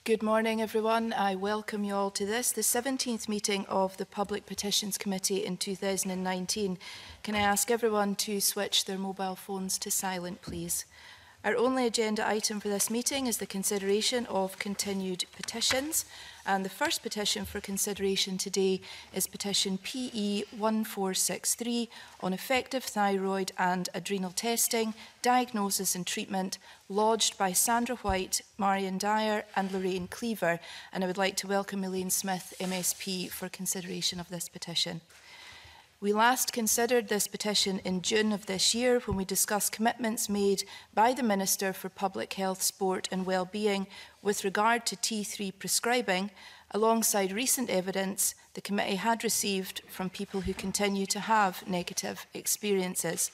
Good morning, everyone. I welcome you all to this, the 17th meeting of the Public Petitions Committee in 2019. Can I ask everyone to switch their mobile phones to silent, please? Our only agenda item for this meeting is the consideration of continued petitions. And the first petition for consideration today is petition PE 1463 on effective thyroid and adrenal testing, diagnosis and treatment, lodged by Sandra White, Marion Dyer and Lorraine Cleaver. And I would like to welcome Elaine Smith, MSP, for consideration of this petition. We last considered this petition in June of this year when we discussed commitments made by the Minister for Public Health, Sport and Wellbeing with regard to T3 prescribing, alongside recent evidence the committee had received from people who continue to have negative experiences.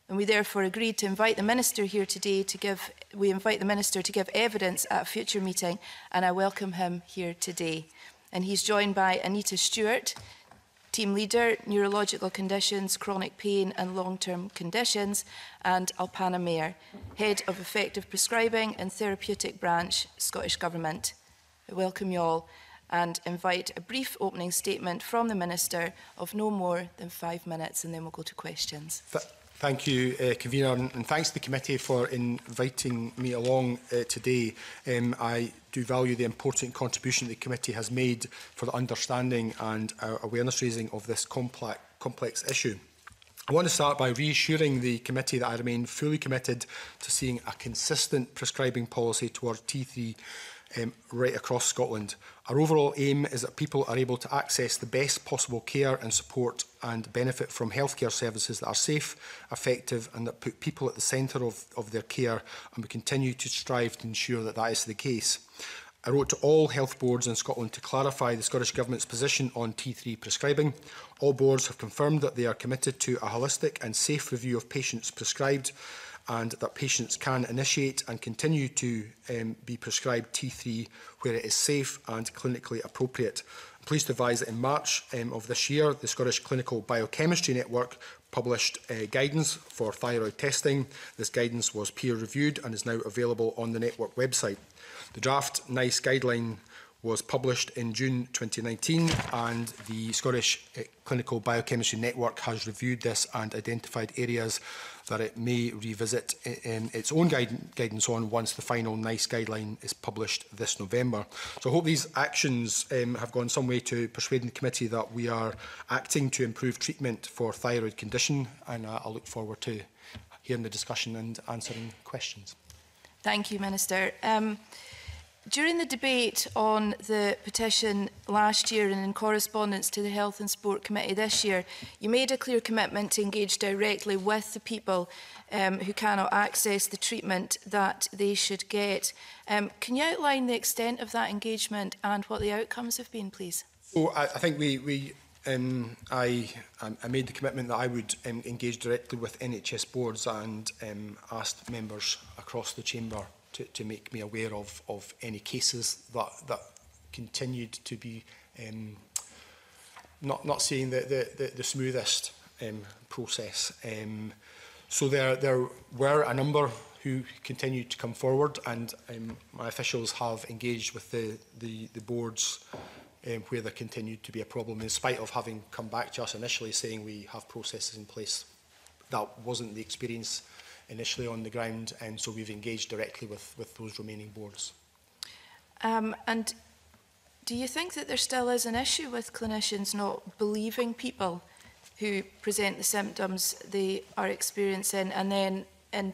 And we therefore agreed to invite the Minister here today to give evidence at a future meeting, and I welcome him here today. And he's joined by Anita Stewart, Team Leader, Neurological Conditions, Chronic Pain and Long-Term Conditions, and Alpana Mayer, Head of Effective Prescribing and Therapeutic Branch, Scottish Government. I welcome you all and invite a brief opening statement from the Minister of no more than 5 minutes, and then we'll go to questions. Thank you, Convener, and thanks to the committee for inviting me along today. I do value the important contribution the committee has made for the understanding and awareness raising of this complex issue. I want to start by reassuring the committee that I remain fully committed to seeing a consistent prescribing policy towards T3 right across Scotland. Our overall aim is that people are able to access the best possible care and support and benefit from healthcare services that are safe, effective and that put people at the centre of their care, and we continue to strive to ensure that that is the case. I wrote to all health boards in Scotland to clarify the Scottish Government's position on T3 prescribing. All boards have confirmed that they are committed to a holistic and safe review of patients prescribed, and that patients can initiate and continue to be prescribed T3 where it is safe and clinically appropriate. I'm pleased to advise that in March of this year, the Scottish Clinical Biochemistry Network published guidance for thyroid testing. This guidance was peer-reviewed and is now available on the network website. The draft NICE guideline was published in June 2019, and the Scottish Clinical Biochemistry Network has reviewed this and identified areas that it may revisit its own guidance on once the final NICE guideline is published this November. So I hope these actions have gone some way to persuading the committee that we are acting to improve treatment for thyroid condition, and I look forward to hearing the discussion and answering questions. Thank you, Minister. During the debate on the petition last year and in correspondence to the Health and Sport Committee this year, you made a clear commitment to engage directly with the people who cannot access the treatment that they should get. Can you outline the extent of that engagement and what the outcomes have been, please? So I think I made the commitment that I would engage directly with NHS boards and asked members across the chamber to make me aware of any cases that continued to be not seeing the smoothest process. So there were a number who continued to come forward, and my officials have engaged with the boards where there continued to be a problem, in spite of having come back to us initially saying we have processes in place. That wasn't the experience initially on the ground, and so we've engaged directly with those remaining boards. And do you think that there still is an issue with clinicians not believing people who present the symptoms they are experiencing and then in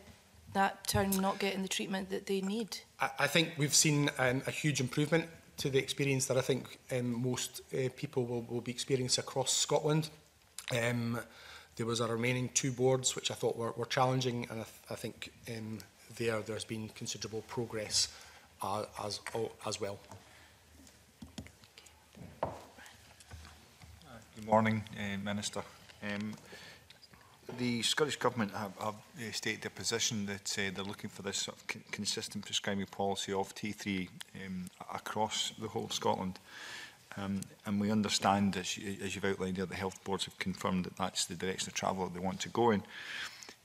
that turn not getting the treatment that they need? I think we've seen a huge improvement to the experience that I think most people will be experiencing across Scotland. There was a remaining 2 boards which I thought were challenging, and I think there's been considerable progress as well. Good morning, Minister. The Scottish Government have stated their position that they're looking for this sort of consistent prescribing policy of T3 across the whole of Scotland. And we understand, as you've outlined here, the health boards have confirmed that that's the direction of travel that they want to go in.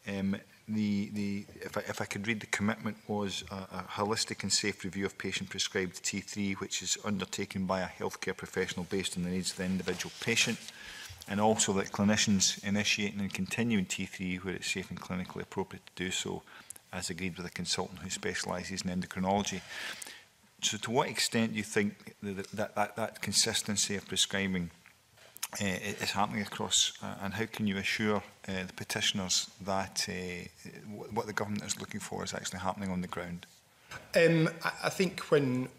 If I could read, the commitment was a holistic and safe review of patient-prescribed T3, which is undertaken by a healthcare professional based on the needs of the individual patient, and also that clinicians initiating and continuing T3 where it's safe and clinically appropriate to do so, as agreed with a consultant who specialises in endocrinology. So to what extent do you think that consistency of prescribing is happening across, and how can you assure the petitioners that what the government is looking for is actually happening on the ground? I think when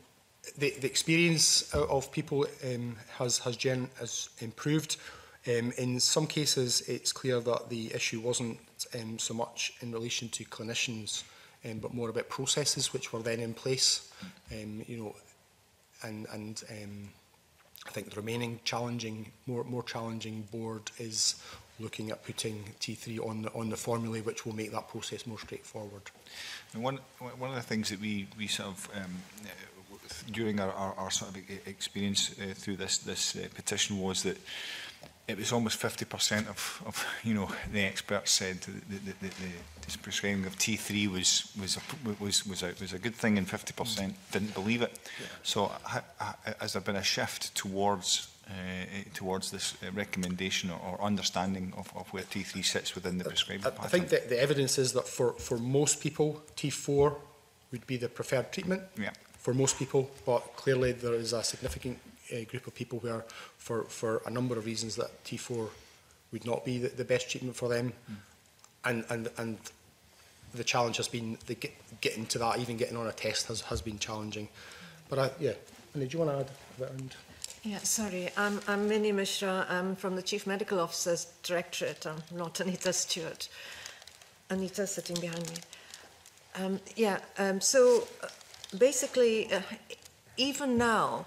the experience of people has improved, in some cases it's clear that the issue wasn't so much in relation to clinicians, but more about processes which were then in place, you know, and I think the remaining more challenging board is looking at putting T3 on the formulae, which will make that process more straightforward. And one of the things that we sort of during our sort of experience through this petition was that it was almost 50% of you know, the experts said the prescribing of T3 was a good thing, and 50% didn't believe it. Yeah. So has there been a shift towards this recommendation or understanding of where T3 sits within the prescribing pattern? I think that the evidence is that for most people, T4 would be the preferred treatment. Yeah. For most people, but clearly there is a significant group of people where, for a number of reasons, that T4 would not be the best treatment for them, and the challenge has been getting to that. Even getting on a test has been challenging. But yeah, Annie, do you want to add a bit around? Yeah, sorry, I'm Minnie Mishra. I'm from the Chief Medical Officer's Directorate. I'm not Anita Stewart. Anita's sitting behind me. So basically, even now,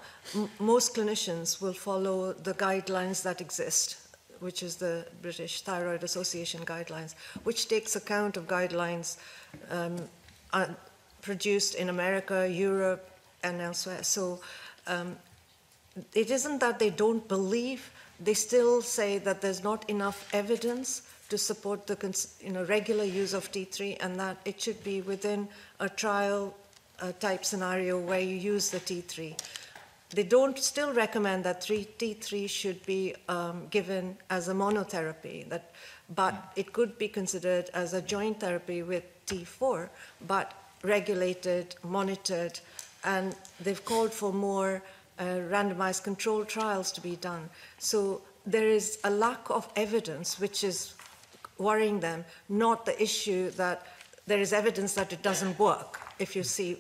most clinicians will follow the guidelines that exist, which is the British Thyroid Association guidelines, which takes account of guidelines produced in America, Europe, and elsewhere. So it isn't that they don't believe, they still say that there's not enough evidence to support the regular use of T3, and that it should be within a trial type scenario where you use the T3. They don't still recommend that T3 should be given as a monotherapy, but it could be considered as a joint therapy with T4, but regulated, monitored, and they've called for more randomized controlled trials to be done. So there is a lack of evidence which is worrying them, not the issue that there is evidence that it doesn't work, if you see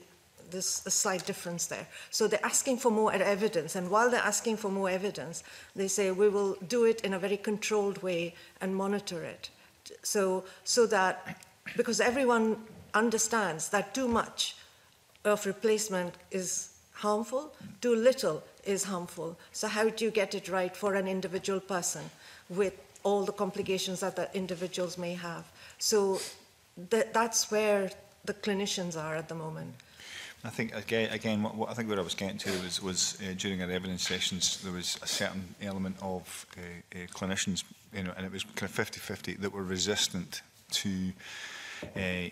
there's a slight difference there. So they're asking for more evidence, and while they're asking for more evidence, they say we will do it in a very controlled way and monitor it. So that, because everyone understands that too much of replacement is harmful, too little is harmful. So how do you get it right for an individual person with all the complications that the individuals may have? So that's where the clinicians are at the moment. I think again what I think where I was getting to was during our evidence sessions there was a certain element of clinicians, you know, and it was kind of 50-50 that were resistant to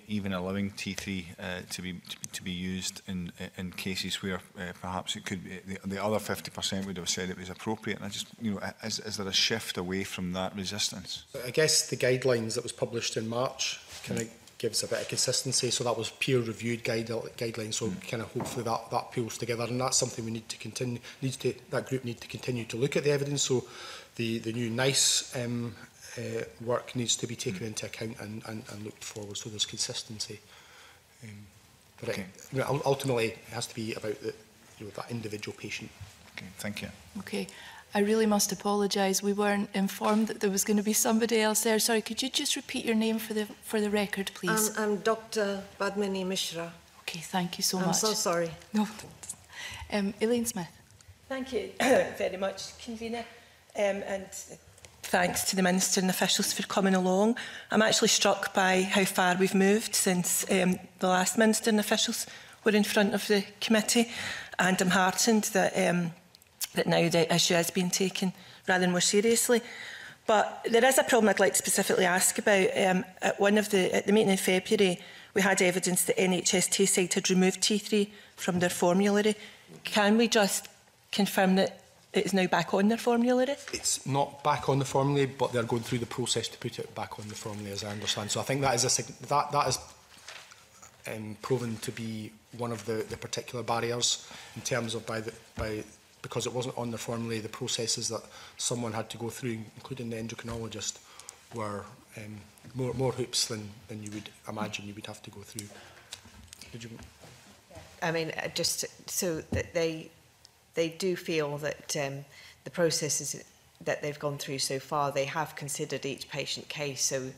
even allowing T3 to be used in cases where perhaps it could be the other 50% would have said it was appropriate. And I just, you know, is there a shift away from that resistance? I guess the guidelines that was published in March kind of gives a bit of consistency. So that was peer-reviewed guidelines. So kind of hopefully that pulls together, and that's something we need to continue. That group need to continue to look at the evidence. So the new NICE work needs to be taken into account and looked forward. So there's consistency. But okay. Ultimately, it has to be about that individual patient. Okay, thank you. Okay. I really must apologise. We weren't informed that there was going to be somebody else there. Sorry, could you just repeat your name for the record, please? I'm Dr. Padmini Mishra. Okay, thank you so much. I'm so sorry. No. Elaine Smith. Thank you very much, Convener. And thanks to the Minister and officials for coming along. I'm actually struck by how far we've moved since the last Minister and officials were in front of the committee, and I'm heartened that that now the issue is being taken rather more seriously. But there is a problem I'd like to specifically ask about. At the meeting in February, we had evidence that NHS Tayside had removed T3 from their formulary. Can we just confirm that it is now back on their formulary? It's not back on the formulary, but they're going through the process to put it back on the formulary, as I understand. So I think that is that is proven to be one of the particular barriers in terms of because it wasn't on the formulary, the processes that someone had to go through, including the endocrinologist, were more hoops than you would imagine you would have to go through. Did you? I mean, just so that they do feel that the processes that they've gone through so far, they have considered each patient case. So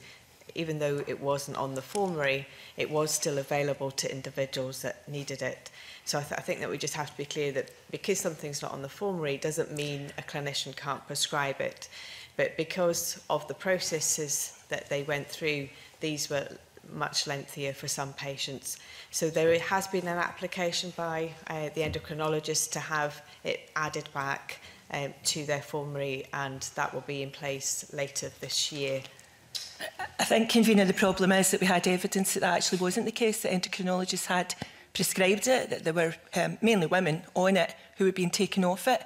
even though it wasn't on the formulary, it was still available to individuals that needed it. So I think that we just have to be clear that because something's not on the formulary doesn't mean a clinician can't prescribe it. But because of the processes that they went through, these were much lengthier for some patients. So there has been an application by the endocrinologist to have it added back to their formulary, and that will be in place later this year. I think, Convener, the problem is that we had evidence that that actually wasn't the case, that endocrinologists had prescribed it, that there were mainly women on it who were being taken off it,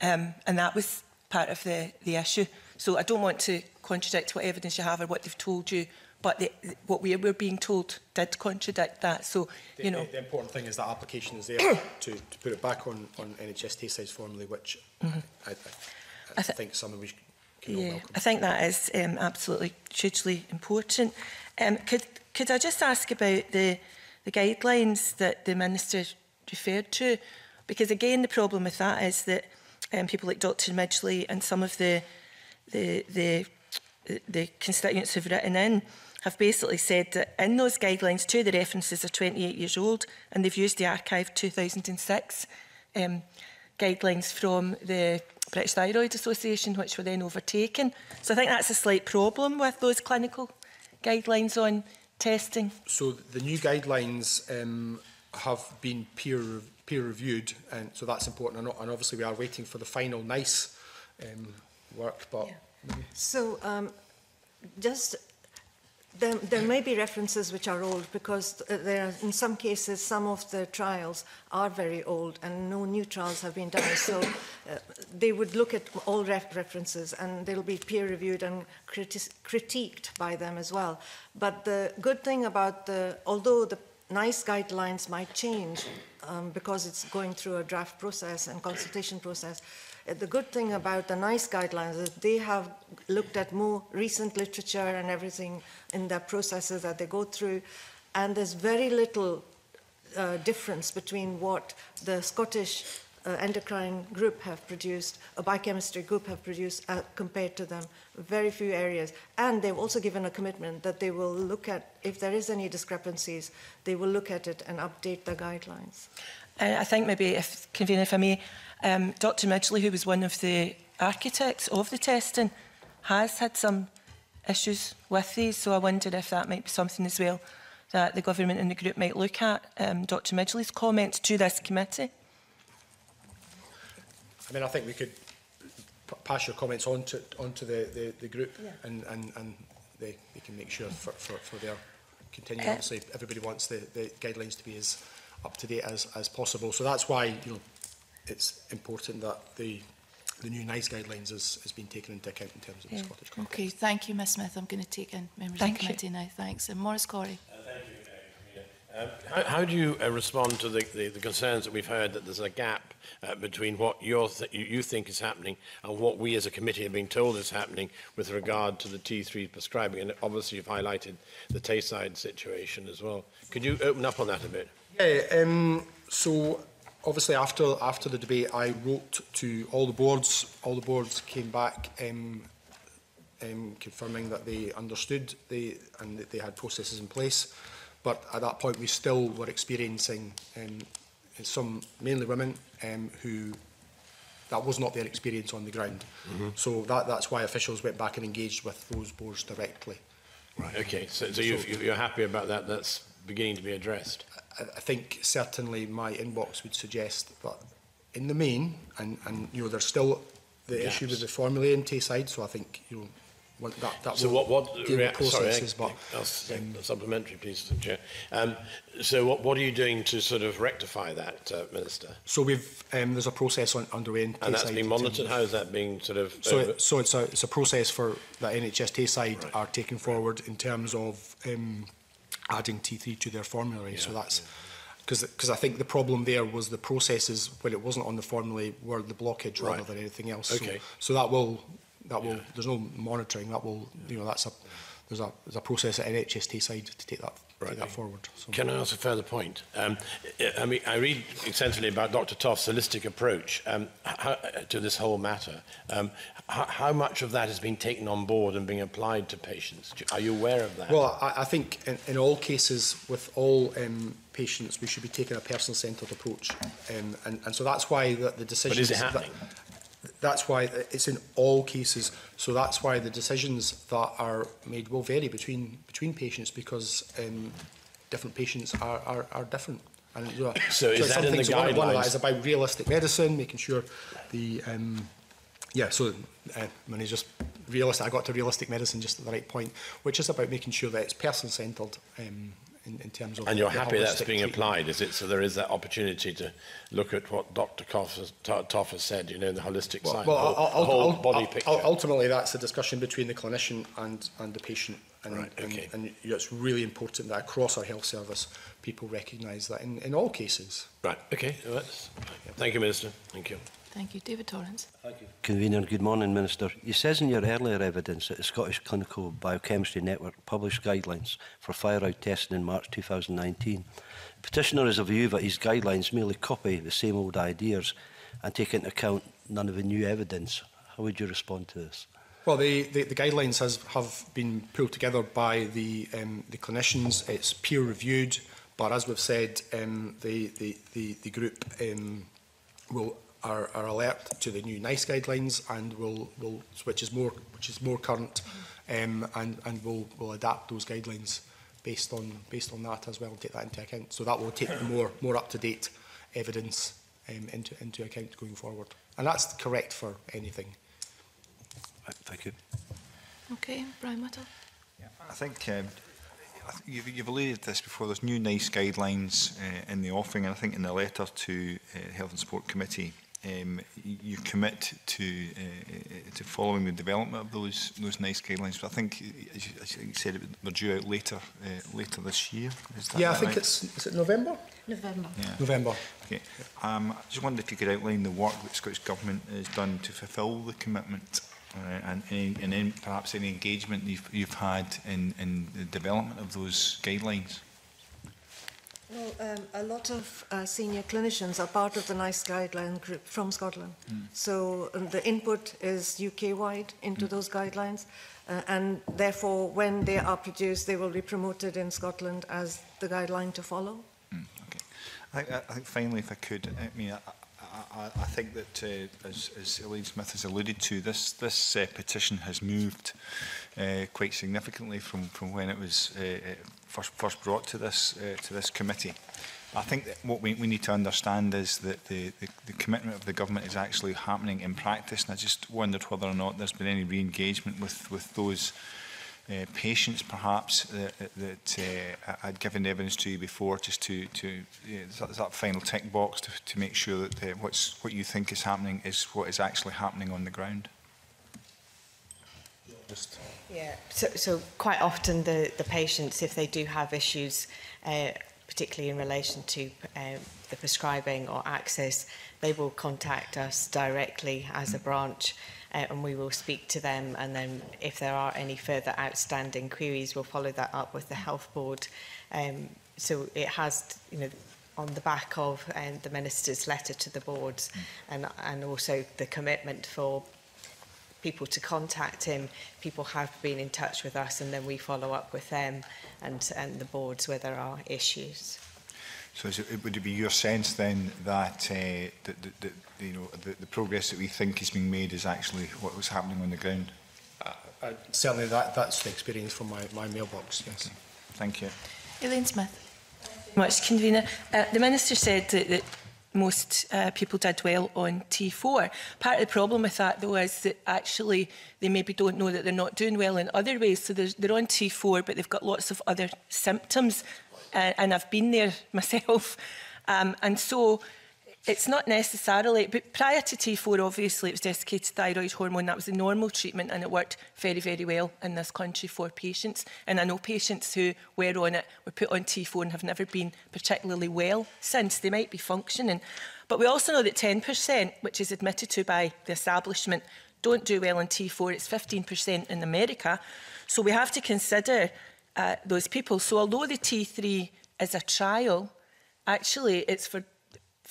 and that was part of the issue. So I don't want to contradict what evidence you have or what they've told you, but what we were being told did contradict that. So, you know, the important thing is that application is there to put it back on NHS Tayside's formulary, which I think something we can all welcome. I think that is absolutely hugely important. Could I just ask about the guidelines that the Minister referred to? Because again, the problem with that is that people like Dr Midgley and some of the constituents who've written in have basically said that in those guidelines, two of the references are 28 years old, and they've used the archived 2006 guidelines from the British Thyroid Association, which were then overtaken. So I think that's a slight problem with those clinical guidelines on testing. So the new guidelines have been peer reviewed, and so that's important. And obviously we are waiting for the final NICE work. But so there may be references which are old, because there are, in some cases, some of the trials are very old and no new trials have been done. So they would look at all references, and they'll be peer-reviewed and critiqued by them as well. But the good thing about although the NICE guidelines might change because it's going through a draft process and consultation process, the good thing about the NICE guidelines is they have looked at more recent literature and everything in their processes that they go through, and there's very little difference between what the Scottish endocrine group have produced, a biochemistry group have produced compared to them. Very few areas. And they've also given a commitment that they will look at, if there is any discrepancies, they will look at it and update the guidelines. I think maybe, if Convener, if I may, Dr Midgley, who was one of the architects of the testing, has had some issues with these, so I wondered if that might be something as well that the government and the group might look at. Dr Midgley's comments to this committee. I mean, I think we could pass your comments on to the group, yeah. and they can make sure for their continuing. Obviously, everybody wants the guidelines to be as up to date as possible. So that's why, you know, it's important that the new NICE guidelines has been taken into account in terms of the Scottish context. Okay, thank you, Ms Smith. I'm going to take in members of the committee now. Thanks. And Maurice Corey. Thank you. How do you respond to the concerns that we've heard that there's a gap between what you think is happening and what we as a committee have been told is happening with regard to the T3 prescribing? And obviously you've highlighted the Tayside situation as well. Could you open up on that a bit? Yeah, so obviously after the debate, I wrote to all the boards. All the boards came back confirming that they understood and that they had processes in place. But at that point, we still were experiencing some, mainly women, who that was not their experience on the ground. Mm-hmm. So that's why officials went back and engaged with those boards directly. Right. Okay. So you're happy about that? That's beginning to be addressed. I think certainly my inbox would suggest that in the main, and you know, there's still the gaps. issue with the formulae in Tayside, so I think that So will what deal with processes. sorry, supplementary, please, Mr. Chair. So what are you doing to sort of rectify that, Minister? So we've there's a process underway in Tayside. And that's being monitored. How is that being sort of? So it's a process for that NHS Tayside are taking forward in terms of adding T3 to their formulary. Yeah, so that's because I think the problem there was the processes when it wasn't on the formulary were the blockage rather than anything else. Okay. So that will there's no monitoring. That will there's a process at NHS Tayside to take that forward. So. Can I ask a further point? I mean, I read extensively about Dr. Toff's holistic approach to this whole matter. How much of that has been taken on board and being applied to patients? Are you aware of that? Well, I think in all cases with all patients, we should be taking a person-centred approach, and so that's why the decisions. But is it happening? That's why it's in all cases. So that's why the decisions that are made will vary between patients because different patients are different. And, so is that in the guidelines? One of that is about realistic medicine, making sure the when it's just realistic, I got to realistic medicine just at the right point, which is about making sure that it's person-centred. In terms of, and you're happy that's being applied, is it? So there is that opportunity to look at what Dr. Toff has said, the holistic side, the whole body picture. Ultimately, that's a discussion between the clinician and the patient. And, and it's really important that across our health service, people recognise that in all cases. Right, okay. Well, thank you, Minister. Thank you. Thank you. David Torrance. Thank you. Convener, good morning, Minister. You says in your earlier evidence that the Scottish Clinical Biochemistry Network published guidelines for fire-out testing in March 2019. The petitioner is of view that these guidelines merely copy the same old ideas and take into account none of the new evidence. How would you respond to this? Well, the guidelines have been pulled together by the clinicians. It's peer-reviewed, but as we've said, the group are alert to the new NICE guidelines and will which is more current, and will adapt those guidelines based on that as well and take that into account. So that will take the more up to date evidence into account going forward, and that's correct for anything. Thank you. Okay, Brian Whittle. Yeah, I think you've alluded to this before. There's new NICE guidelines in the offing, and I think in the letter to Health and Sport Committee, you commit to following the development of those NICE guidelines. But I think, as you said, they're due out later this year. Is that I right? think is it November? November. Yeah. November. Okay. I just wondered if you could outline the work that Scottish Government has done to fulfil the commitment, and perhaps any engagement you've had in the development of those guidelines. Well, a lot of senior clinicians are part of the NICE guideline group from Scotland. So the input is UK-wide into those guidelines, and therefore when they are produced, they will be promoted in Scotland as the guideline to follow. Okay. I think finally, if I could, I think that, as Elaine Smith has alluded to, this petition has moved quite significantly from when it was first brought to this committee. I think that what we need to understand is that the commitment of the government is actually happening in practice, and I just wondered whether or not there's been any re-engagement with those patients, perhaps, that I'd given evidence to you before, just to that final tick box to make sure that what you think is happening is what is actually happening on the ground. Yeah, so quite often the patients, if they do have issues, particularly in relation to the prescribing or access, they will contact us directly as a branch, and we will speak to them, and then if there are any further outstanding queries, we'll follow that up with the health board. So it has, on the back of the Minister's letter to the boards, and also the commitment for people to contact him, people have been in touch with us, and then we follow up with them and the boards where there are issues. So would it be your sense then that the progress that we think is being made is actually what was happening on the ground? Certainly that's the experience from my mailbox, yes. Okay. Thank you. Elaine Smith. Much, Convener. The Minister said that most people did well on T4. Part of the problem with that, though, is that actually they maybe don't know that they're not doing well in other ways. So they're on T4, but they've got lots of other symptoms, and I've been there myself. And so it's not necessarily, but prior to T4, obviously, it was desiccated thyroid hormone. That was the normal treatment, and it worked very, very well in this country for patients. And I know patients who were on it were put on T4 and have never been particularly well since. They might be functioning. But we also know that 10%, which is admitted to by the establishment, don't do well on T4. It's 15% in America. So we have to consider those people. So although the T3 is a trial, actually it's for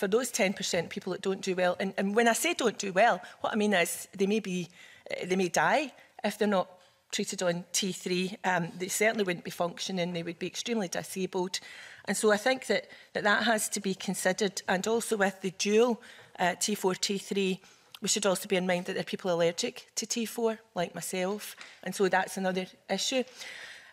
those 10% people that don't do well. And when I say don't do well, what I mean is they may die if they're not treated on T3. They certainly wouldn't be functioning. They would be extremely disabled. And so I think that has to be considered. And also with the dual T4, T3, we should also be in mind that there are people allergic to T4, like myself. And so that's another issue.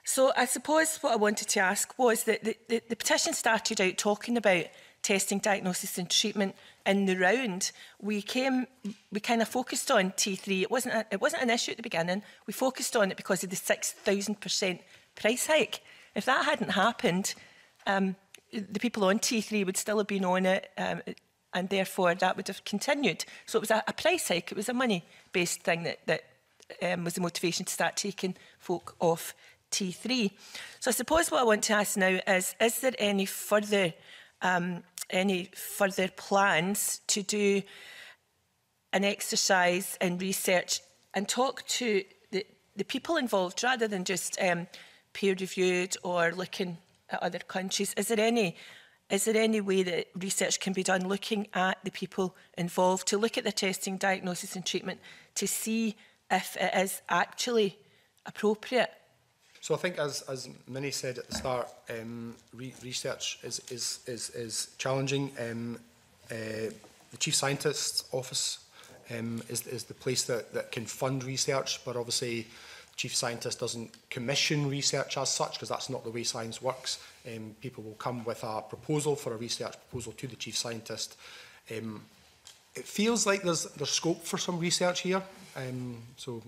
So I suppose what I wanted to ask was that the petition started out talking about testing, diagnosis and treatment in the round. We kind of focused on T3. It wasn't an issue at the beginning. We focused on it because of the 6,000% price hike. If that hadn't happened, the people on T3 would still have been on it, and therefore that would have continued. So it was a price hike. It was a money-based thing that was the motivation to start taking folk off T3. So I suppose what I want to ask now is there any further plans to do an exercise in research and talk to the people involved rather than just peer-reviewed or looking at other countries? Is there any way that research can be done looking at the people involved, to look at the testing, diagnosis and treatment, to see if it is actually appropriate? So I think, as Minnie said at the start, research is challenging. The Chief Scientist's Office is the place that can fund research, but obviously the Chief Scientist doesn't commission research as such, because that's not the way science works. People will come with a proposal for a research proposal to the Chief Scientist. It feels like there's scope for some research here, so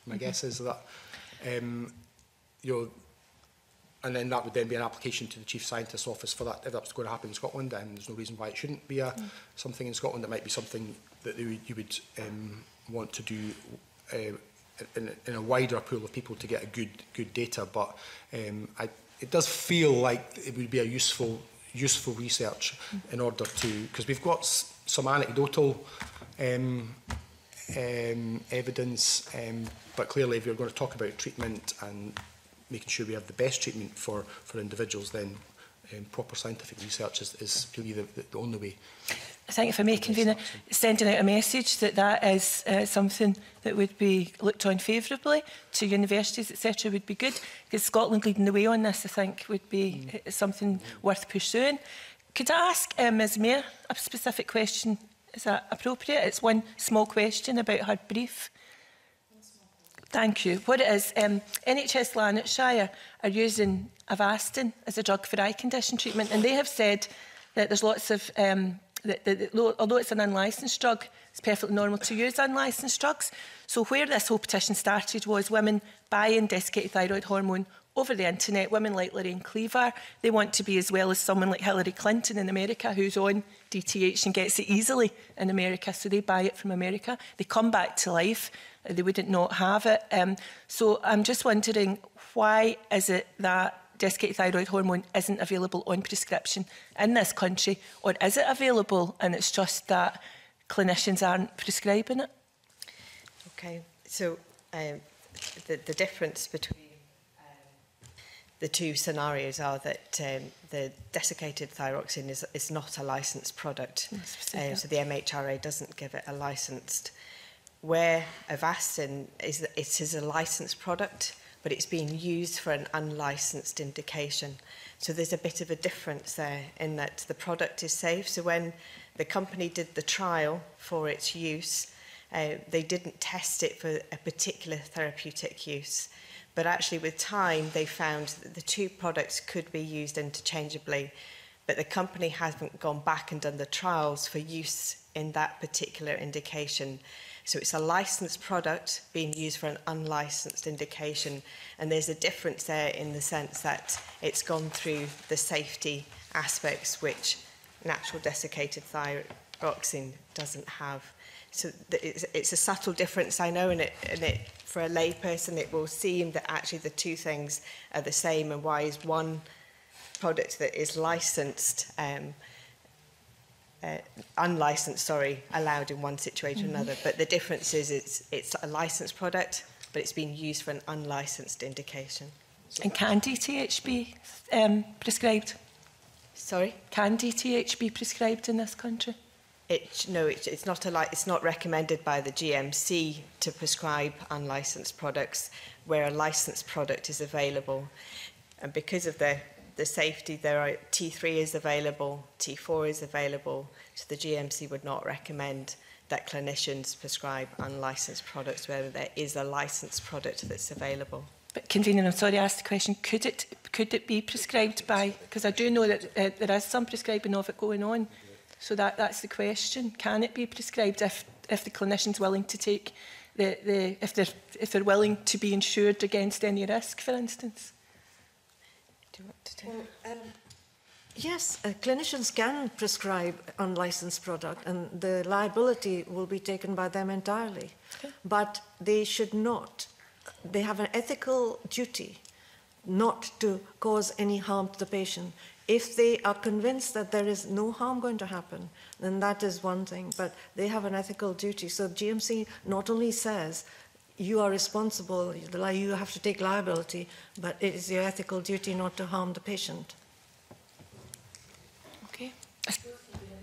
my guess is that and then that would then be an application to the Chief Scientist's Office for that. If that's going to happen in Scotland, then there's no reason why it shouldn't be something in Scotland. It might be something that you would want to do in a wider pool of people to get a good data. But it does feel like it would be a useful research in order to, because we've got some anecdotal evidence, but clearly if you're going to talk about treatment and making sure we have the best treatment for individuals, then proper scientific research is really the only way. I think, if I may, Convener, sending out a message that is something that would be looked on favourably to universities, etc., would be good, because Scotland leading the way on this, I think, would be something worth pursuing. Could I ask Ms Mayor a specific question? Is that appropriate? It's one small question about her brief. Thank you. What it is, NHS Lanarkshire are using Avastin as a drug for eye condition treatment, and they have said that there's lots of, although it's an unlicensed drug, it's perfectly normal to use unlicensed drugs. So where this whole petition started was women buying desiccated thyroid hormone over the internet, women like Lorraine Cleaver. They want to be as well as someone like Hillary Clinton in America, who's on DTH and gets it easily in America, so they buy it from America. They come back to life. They wouldn't not have it. So I'm just wondering, why is it that desiccated thyroid hormone isn't available on prescription in this country, or is it available and it's just that clinicians aren't prescribing it? Okay, so the difference between the two scenarios are that the desiccated thyroxine is not a licensed product, so the MHRA doesn't give it a licensed. Where Avastin is a licensed product, but it's being used for an unlicensed indication. So there's a bit of a difference there in that the product is safe. So when the company did the trial for its use, they didn't test it for a particular therapeutic use. But actually with time, they found that the two products could be used interchangeably. but the company hasn't gone back and done the trials for use in that particular indication. So it's a licensed product being used for an unlicensed indication, and there's a difference there in the sense that it's gone through the safety aspects which natural desiccated thyroxine doesn't have. So it's a subtle difference, I know, and it for a layperson it will seem that actually the two things are the same, and why is one product that is licensed unlicensed, sorry, allowed in one situation or another. But the difference is it's a licensed product, but it's being used for an unlicensed indication. And can DTH be prescribed? Sorry? Can DTH be prescribed in this country? No, it's not recommended by the GMC to prescribe unlicensed products where a licensed product is available. And because of the safety, T3 is available, T4 is available, so the GMC would not recommend that clinicians prescribe unlicensed products where there is a licensed product that's available. But convener, I'm sorry to ask the question, could it be prescribed by, because I do know that there is some prescribing of it going on, so that's the question. Can it be prescribed if the clinician's willing to take if they're willing to be insured against any risk, for instance? Do you want to take Yes, clinicians can prescribe unlicensed product, and the liability will be taken by them entirely. Okay. But they should not. They have an ethical duty not to cause any harm to the patient. If they are convinced that there is no harm going to happen, then that is one thing, but they have an ethical duty. So GMC not only says you are responsible, you have to take liability, but it is your ethical duty not to harm the patient. Okay.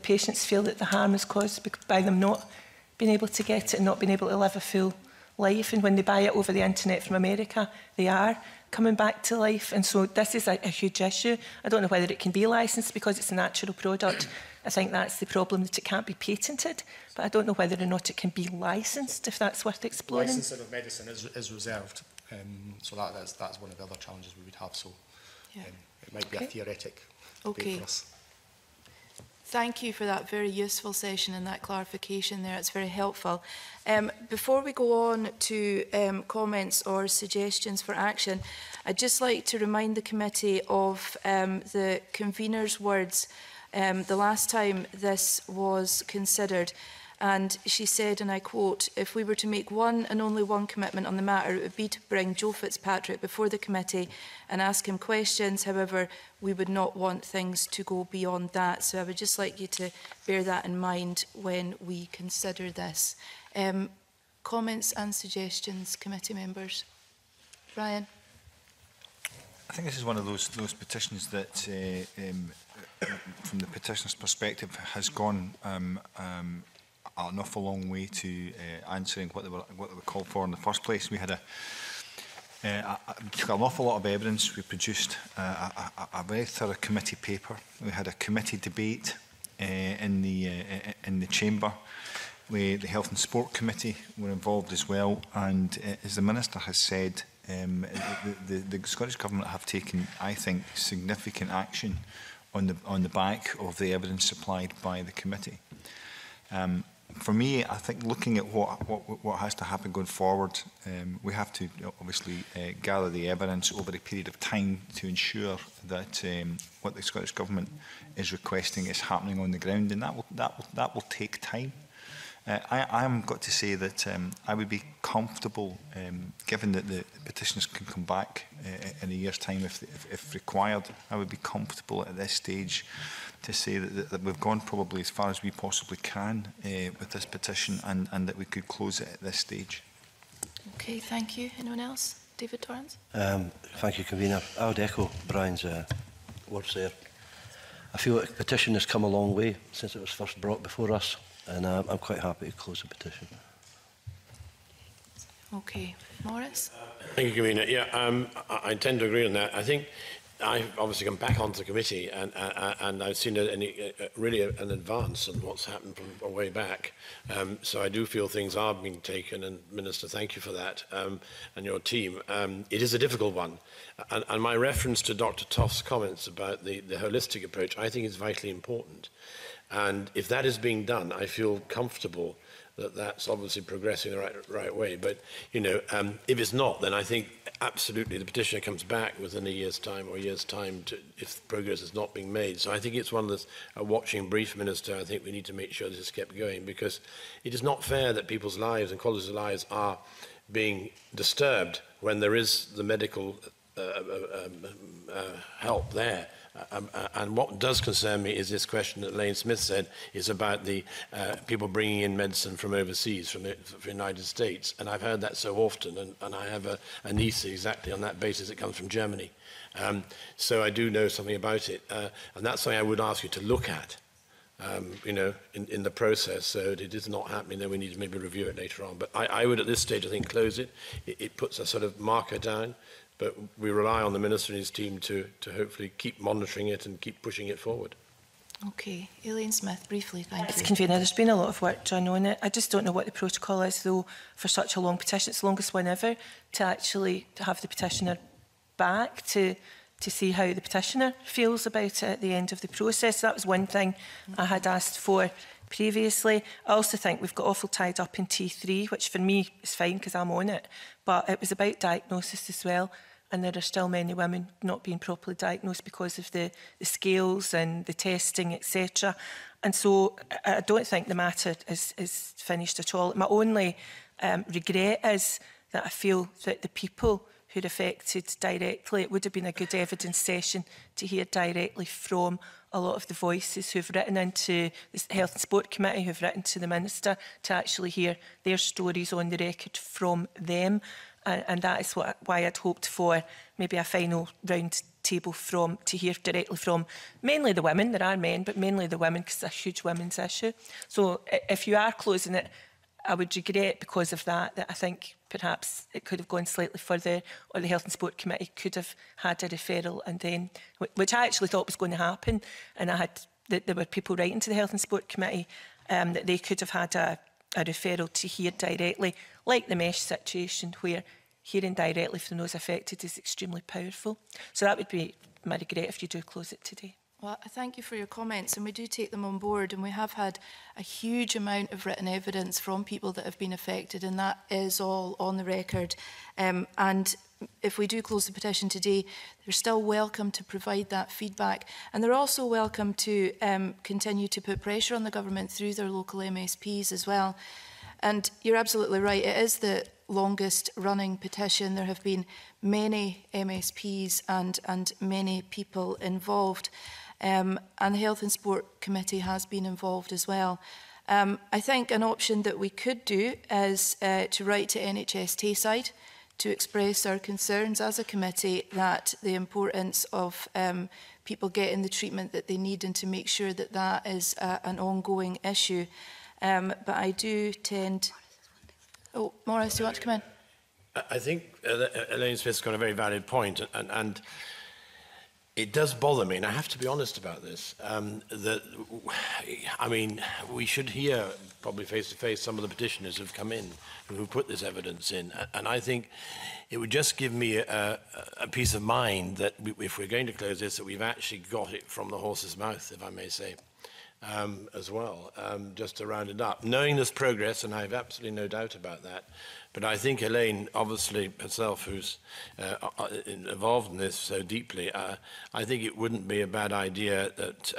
Patients feel that the harm is caused by them not being able to get it and not being able to live a full life, and when they buy it over the internet from America, they are coming back to life, and so this is a huge issue. I don't know whether it can be licensed because it's a natural product. I think that's the problem, that it can't be patented, but I don't know whether or not it can be licensed, if that's worth exploring. Licensing of medicine is reserved, so that's one of the other challenges we would have, so it might be a theoretic debate for us. Thank you for that very useful session and that clarification there. It's very helpful. Before we go on to comments or suggestions for action, I'd just like to remind the committee of the convener's words the last time this was considered. And she said, and I quote, "If we were to make one and only one commitment on the matter, it would be to bring Joe Fitzpatrick before the committee and ask him questions. However, we would not want things to go beyond that." So I would just like you to bear that in mind when we consider this. Comments and suggestions, committee members? Brian? I think this is one of those petitions that, from the petitioner's perspective, has gone an awful long way to answering what they were called for in the first place. We had took an awful lot of evidence. We produced a very thorough committee paper. We had a committee debate in the chamber. The Health and Sport Committee were involved as well, and as the Minister has said, the Scottish Government have taken, I think, significant action on the back of the evidence supplied by the committee. For me, I think looking at what has to happen going forward, we have to obviously gather the evidence over a period of time to ensure that what the Scottish Government is requesting is happening on the ground, and that will take time. I'm got to say that I would be comfortable, given that the petitioners can come back in a year's time if required. I would be comfortable at this stage to say that we've gone probably as far as we possibly can with this petition, and that we could close it at this stage. Okay, thank you. Anyone else? David Torrance? Thank you, Convener. I would echo Brian's words there. I feel that the petition has come a long way since it was first brought before us, and I'm quite happy to close the petition. Okay. Maurice? Thank you, Convener. Yeah, I tend to agree on that. I think I've obviously come back onto the committee, and I've seen really an advance on what's happened from way back. So I do feel things are being taken, and Minister, thank you for that, and your team. It is a difficult one, and my reference to Dr. Toff's comments about the holistic approach, I think is vitally important. And if that is being done, I feel comfortable that that's obviously progressing the right way. But, you know, if it's not, then I think absolutely the petitioner comes back within a year's time or a year's time if progress is not being made. So I think it's one of those watching brief, Minister. I think we need to make sure this is kept going, because it is not fair that people's lives and quality of lives are being disturbed when there is the medical help there. And what does concern me is this question that Lane Smith said is about the people bringing in medicine from overseas, from the United States. And I've heard that so often, and I have a niece exactly on that basis. It comes from Germany. So I do know something about it. And that's something I would ask you to look at, you know, in the process. So if it is not happening, then we need to maybe review it later on. But I would, at this stage, I think, close it. It puts a sort of marker down. But we rely on the Minister and his team to hopefully keep monitoring it and keep pushing it forward. Okay. Elaine Smith, briefly, thank you. Convener, there's been a lot of work done on it. I just don't know what the protocol is, though, for such a long petition. It's the longest one ever, to actually have the petitioner back to see how the petitioner feels about it at the end of the process. That was one thing I had asked for previously. I also think we've got awful tied up in T3, which for me is fine because I'm on it, but it was about diagnosis as well, and there are still many women not being properly diagnosed because of the scales and the testing, etc. And so I don't think the matter is finished at all. My only regret is that I feel that the people who are affected directly, it would have been a good evidence session to hear directly from a lot of the voices who've written into the Health and Sport Committee, who've written to the Minister, to actually hear their stories on the record from them. And that is why I'd hoped for maybe a final round table to hear directly from mainly the women. There are men, but mainly the women, because it's a huge women's issue. So if you are closing it, I would regret because of that I think perhaps it could have gone slightly further, or the Health and Sport Committee could have had a referral, and then, which I actually thought was going to happen, and there were people writing to the Health and Sport Committee that they could have had a referral to hear directly, like the mesh situation, where hearing directly from those affected is extremely powerful. So that would be my regret if you do close it today. Well, I thank you for your comments, and we do take them on board, and we have had a huge amount of written evidence from people that have been affected, and that is all on the record. And if we do close the petition today, they're still welcome to provide that feedback, and they're also welcome to continue to put pressure on the government through their local MSPs as well. And you're absolutely right, it is the longest running petition. There have been many MSPs and many people involved. And the Health and Sport Committee has been involved as well. I think an option that we could do is to write to NHS Tayside to express our concerns as a committee that the importance of people getting the treatment that they need, and to make sure that that is an ongoing issue. But I do tend... Oh, Maurice, do you want to come in? I think Elaine Smith's got a very valid point, and it does bother me, and I have to be honest about this, that, I mean, we should hear, probably face-to-face, some of the petitioners who've come in, who put this evidence in, and I think it would just give me a peace of mind that if we're going to close this, that we've actually got it from the horse's mouth, if I may say, as well, just to round it up. Knowing this progress, and I have absolutely no doubt about that, but I think Elaine, obviously herself, who's involved in this so deeply, I think it wouldn't be a bad idea that,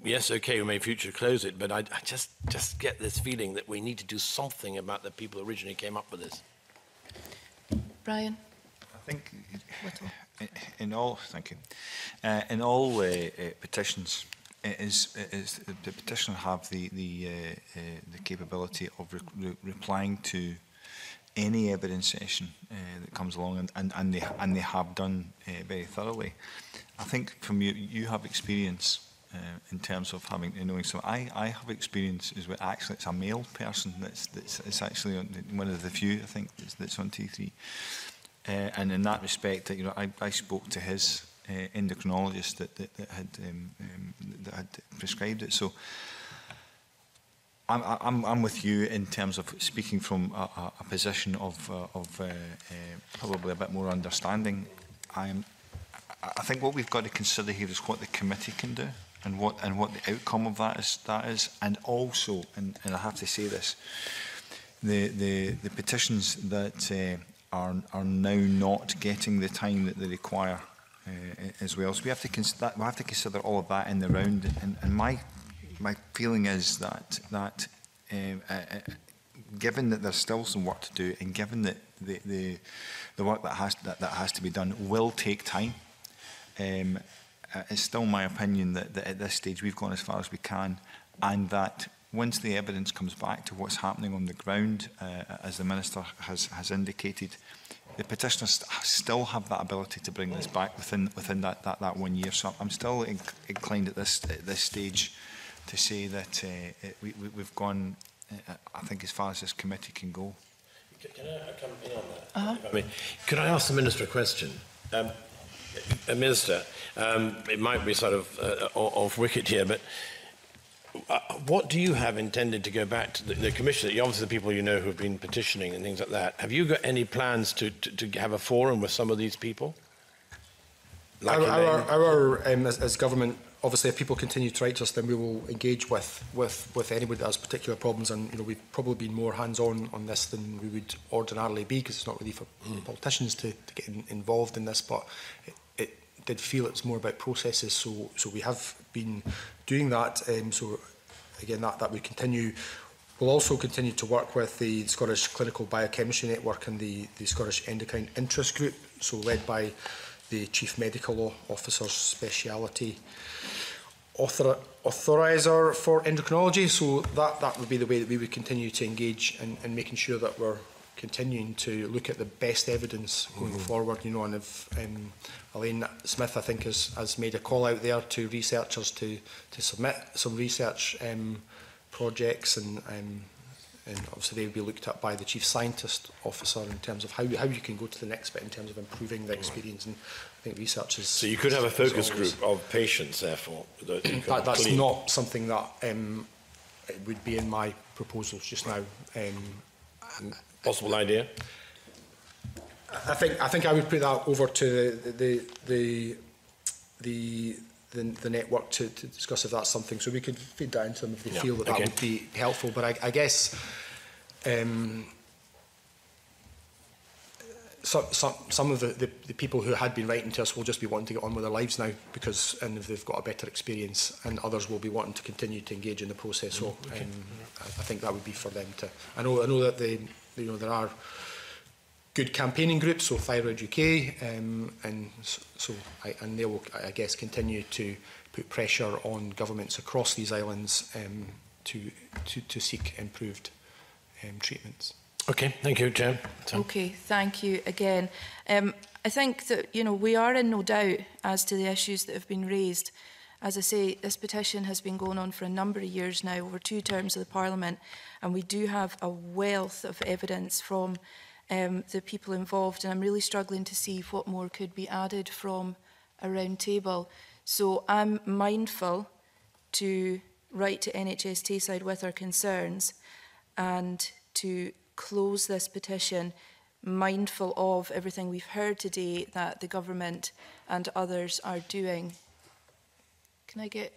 yes, okay, we may future close it, but I just get this feeling that we need to do something about the people who originally came up with this. Brian? I think in all, thank you, in all petitions, the petitioner have the capability of replying to any evidence session that comes along, and they have done very thoroughly. I think from you have experience in terms of knowing. So I have experience as well. Actually, it's a male person that's actually one of the few, I think, that's on T3. And in that respect, you know, I spoke to his endocrinologist that had prescribed it. So I'm with you in terms of speaking from a position of probably a bit more understanding. I think what we've got to consider here is what the committee can do and what the outcome of that is, and also, and I have to say this, the petitions that are now not getting the time that they require as well. So we have to consider all of that in the round. And my feeling is that given that there's still some work to do, and given that the work that has to be done will take time, it's still my opinion that at this stage we've gone as far as we can, and that once the evidence comes back to what's happening on the ground, as the Minister has indicated, the petitioners still have that ability to bring this back within that 1 year. So I'm still inclined at this stage to say that we've gone, I think, as far as this committee can go. Can I come in on that? I mean, could I ask the Minister a question? Minister, it might be sort of off wicket here, but what do you have intended to go back to the Commissioner? Obviously, the people you know who have been petitioning and things like that. Have you got any plans to have a forum with some of these people? Like as government, obviously, if people continue to write to us, then we will engage with anybody that has particular problems. And you know, we've probably been more hands-on on this than we would ordinarily be, because it's not really for politicians to get involved in this. But it did feel it's more about processes, so we have been doing that. So again, that would continue. We'll also continue to work with the Scottish Clinical Biochemistry Network and the Scottish Endocrine Interest Group, so led by the Chief Medical Officer's Speciality Authoriser for Endocrinology. So that would be the way that we would continue to engage in making sure that we're continuing to look at the best evidence going forward. You know, and if Elaine Smith, I think, has made a call out there to researchers to submit some research projects, and obviously they will be looked at by the Chief Scientist Officer in terms of how you can go to the next bit in terms of improving the experience. And I think research is... So you could have a focus group of patients, therefore? That's not something that would be in my proposals just now. Possible idea? I think I would put that over to the network to discuss if that's something. So we could feed that into them if they feel that would be helpful. But I guess some of the people who had been writing to us will just be wanting to get on with their lives now, and if they've got a better experience, and others will be wanting to continue to engage in the process. So I think that would be for them to... I know that there are good campaigning groups, so Thyroid UK, and they will, I guess, continue to put pressure on governments across these islands to seek improved treatments. Okay, thank you, Chair. Okay, thank you again. I think that, you know, we are in no doubt as to the issues that have been raised. As I say, this petition has been going on for a number of years now, over 2 terms of the Parliament, and we do have a wealth of evidence from the people involved, and I'm really struggling to see what more could be added from a round table. So I'm mindful to write to NHS Tayside with our concerns and to close this petition, mindful of everything we've heard today that the government and others are doing. Can I get...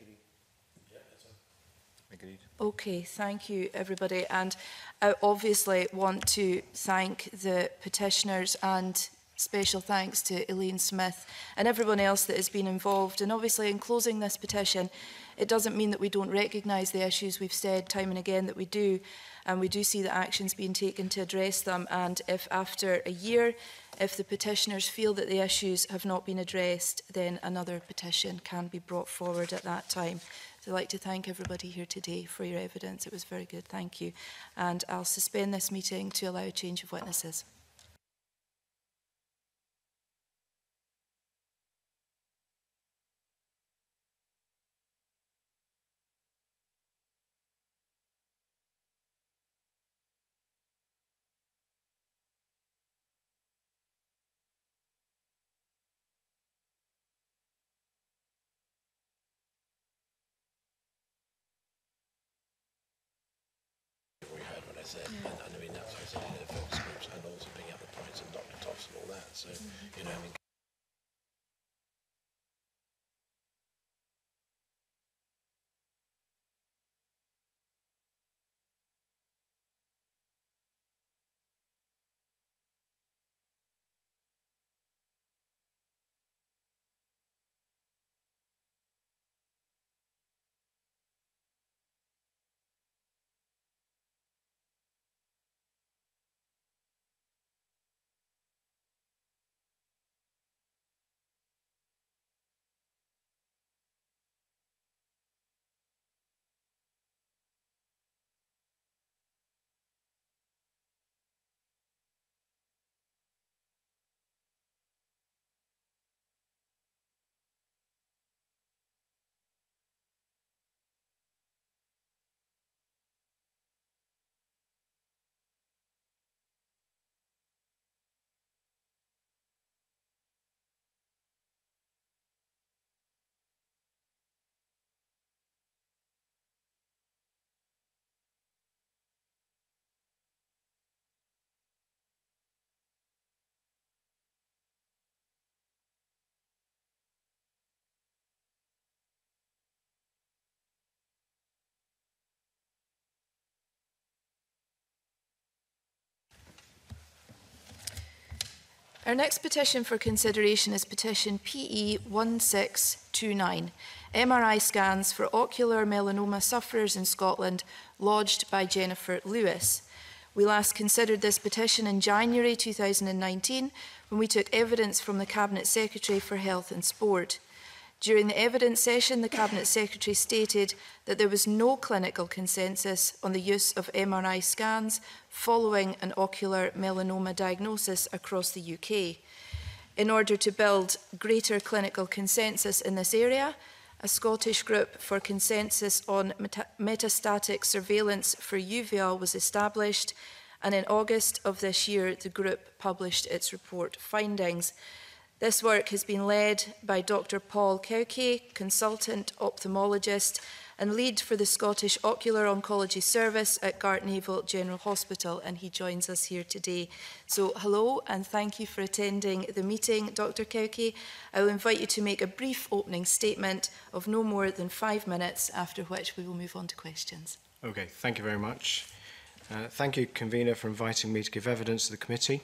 Agreed. Okay, thank you, everybody. And I obviously want to thank the petitioners, and special thanks to Elaine Smith and everyone else that has been involved. And obviously, in closing this petition, it doesn't mean that we don't recognise the issues. We've said time and again that we do, and we do see the actions being taken to address them. And if after a year, if the petitioners feel that the issues have not been addressed, then another petition can be brought forward at that time. So I'd like to thank everybody here today for your evidence. It was very good, thank you. And I'll suspend this meeting to allow a change of witnesses. said, and I mean, that's what I said, you know, focus groups, and also picking up the points of Dr. Toss and all that. So, you know, I mean, Our next petition for consideration is petition PE 1629, MRI scans for ocular melanoma sufferers in Scotland, lodged by Jennifer Lewis. We last considered this petition in January 2019 when we took evidence from the Cabinet Secretary for Health and Sport. During the evidence session, the Cabinet Secretary stated that there was no clinical consensus on the use of MRI scans following an ocular melanoma diagnosis across the UK. In order to build greater clinical consensus in this area, a Scottish group for consensus on metastatic surveillance for UVL was established, and in August of this year, the group published its report findings. This work has been led by Dr. Paul Cowkey, consultant ophthalmologist and lead for the Scottish Ocular Oncology Service at Gartnavel General Hospital, and he joins us here today. So hello and thank you for attending the meeting, Dr. Cowkey. I will invite you to make a brief opening statement of no more than 5 minutes, after which we will move on to questions. Okay, thank you very much. Thank you, Convener, for inviting me to give evidence to the committee.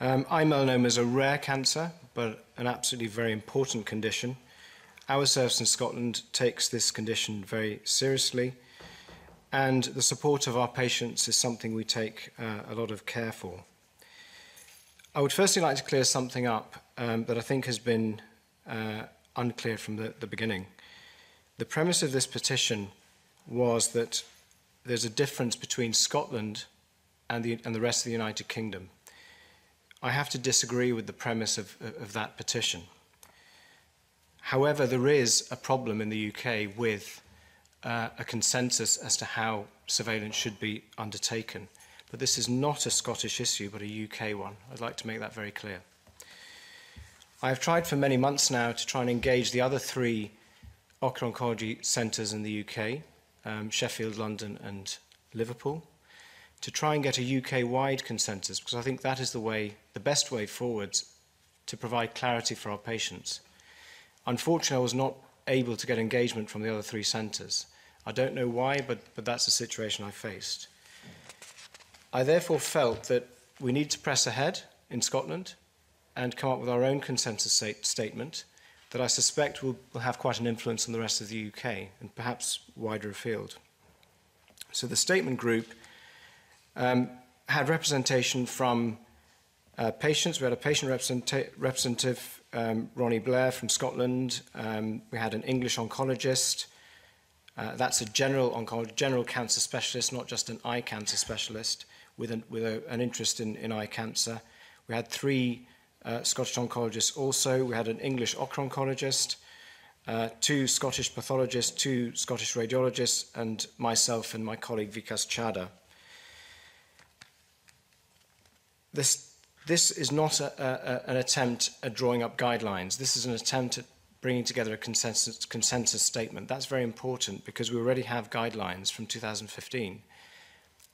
Eye melanoma is a rare cancer, but an absolutely very important condition. Our service in Scotland takes this condition very seriously, and the support of our patients is something we take a lot of care for. I would firstly like to clear something up that I think has been unclear from the beginning. The premise of this petition was that there's a difference between Scotland and the rest of the United Kingdom. I have to disagree with the premise of that petition. However, there is a problem in the UK with a consensus as to how surveillance should be undertaken. But this is not a Scottish issue, but a UK one. I'd like to make that very clear. I have tried for many months now to try and engage the other 3 ocular oncology centres in the UK, Sheffield, London and Liverpool, to try and get a UK-wide consensus, because I think that is the best way forward to provide clarity for our patients. Unfortunately, I was not able to get engagement from the other 3 centres. I don't know why, but that's the situation I faced. I therefore felt that we need to press ahead in Scotland and come up with our own consensus statement that I suspect will have quite an influence on the rest of the UK and perhaps wider afield. So the statement group had representation from patients. We had a patient representative, Ronnie Blair from Scotland. We had an English oncologist. That's a general cancer specialist, not just an eye cancer specialist with an interest in eye cancer. We had 3 Scottish oncologists also. We had an English ocular oncologist, 2 Scottish pathologists, 2 Scottish radiologists, and myself and my colleague Vikas Chadha. This is not an attempt at drawing up guidelines. This is an attempt at bringing together a consensus statement. That's very important because we already have guidelines from 2015.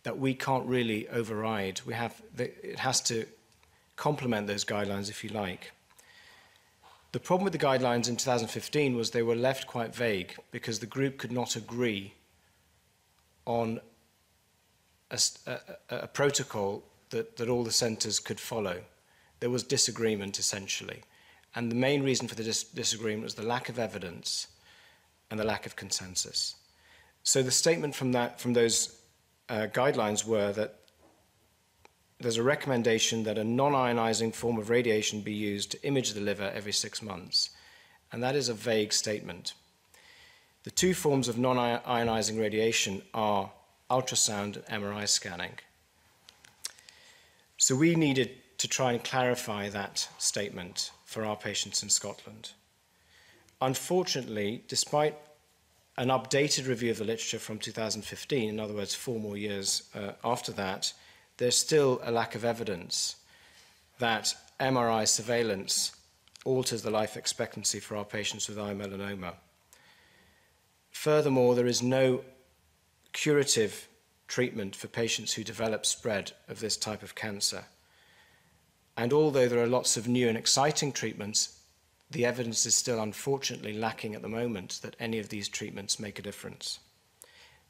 that we can't really override. It has to complement those guidelines, if you like. The problem with the guidelines in 2015 was they were left quite vague because the group could not agree on a protocol that all the centres could follow. There was disagreement, essentially. And the main reason for the disagreement was the lack of evidence and the lack of consensus. So the statement from those guidelines were that there's a recommendation that a non-ionizing form of radiation be used to image the liver every 6 months. And that is a vague statement. The two forms of non-ionizing radiation are ultrasound and MRI scanning. So we needed to try and clarify that statement for our patients in Scotland. Unfortunately, despite an updated review of the literature from 2015, in other words, 4 more years after that, there's still a lack of evidence that MRI surveillance alters the life expectancy for our patients with eye melanoma. Furthermore, there is no curative treatment for patients who develop spread of this type of cancer. And although there are lots of new and exciting treatments, the evidence is still unfortunately lacking at the moment that any of these treatments make a difference.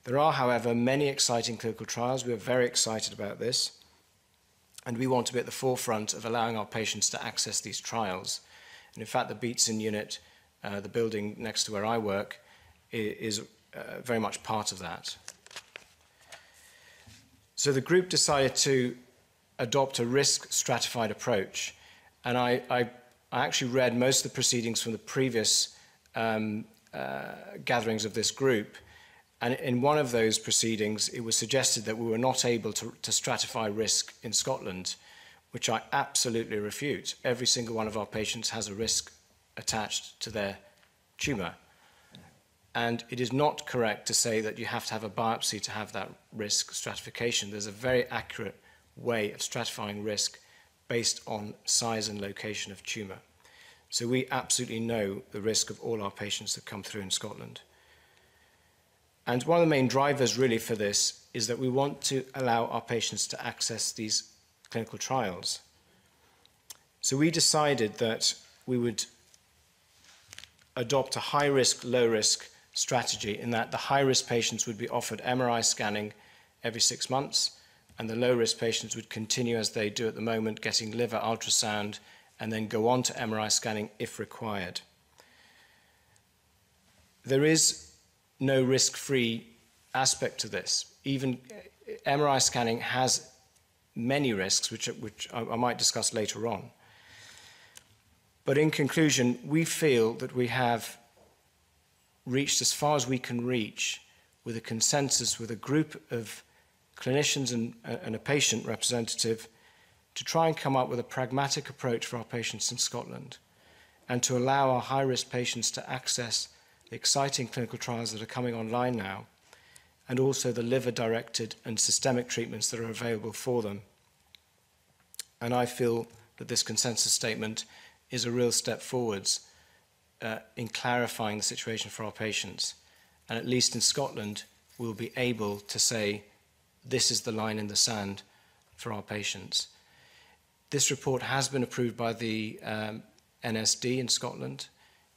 There are, however, many exciting clinical trials. We are very excited about this, and we want to be at the forefront of allowing our patients to access these trials. And in fact, the Beatson unit, the building next to where I work, is very much part of that. So the group decided to adopt a risk-stratified approach, and I actually read most of the proceedings from the previous gatherings of this group. And in one of those proceedings, it was suggested that we were not able to stratify risk in Scotland, which I absolutely refute. Every single one of our patients has a risk attached to their tumour. And it is not correct to say that you have to have a biopsy to have that risk stratification. There's a very accurate way of stratifying risk based on size and location of tumour. So we absolutely know the risk of all our patients that come through in Scotland. And one of the main drivers really for this is that we want to allow our patients to access these clinical trials. So we decided that we would adopt a high-risk, low-risk strategy in that the high-risk patients would be offered MRI scanning every 6 months, and the low-risk patients would continue as they do at the moment, getting liver ultrasound and then go on to MRI scanning if required. There is no risk-free aspect to this. Even MRI scanning has many risks, which I might discuss later on. But in conclusion, we feel that we have reached as far as we can reach with a consensus with a group of clinicians and a patient representative to try and come up with a pragmatic approach for our patients in Scotland and to allow our high-risk patients to access the exciting clinical trials that are coming online now, and also the liver-directed and systemic treatments that are available for them. And I feel that this consensus statement is a real step forwards in clarifying the situation for our patients. And at least in Scotland, we'll be able to say, this is the line in the sand for our patients. This report has been approved by the NSD in Scotland.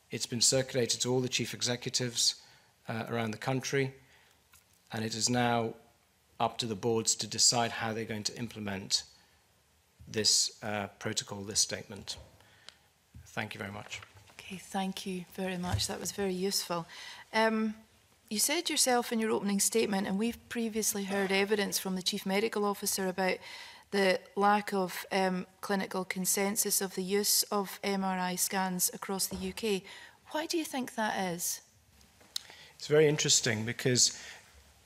It's been circulated to all the chief executives around the country, and it is now up to the boards to decide how they're going to implement this protocol, this statement. Thank you very much. Okay, thank you very much. That was very useful. You said yourself in your opening statement, and we've previously heard evidence from the Chief Medical Officer about the lack of clinical consensus of the use of MRI scans across the UK. Why do you think that is? It's very interesting because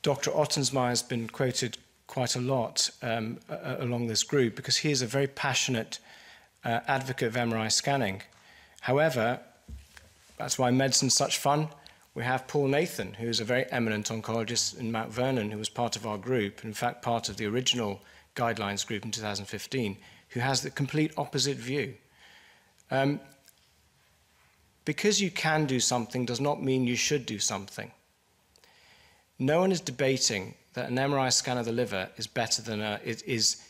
Dr. Ottensmeyer has been quoted quite a lot along this group because he is a very passionate advocate of MRI scanning. However, that's why medicine's such fun. We have Paul Nathan, who is a very eminent oncologist in Mount Vernon, who was part of our group, in fact part of the original guidelines group in 2015, who has the complete opposite view. Because you can do something does not mean you should do something. No one is debating that an MRI scan of the liver is better than it is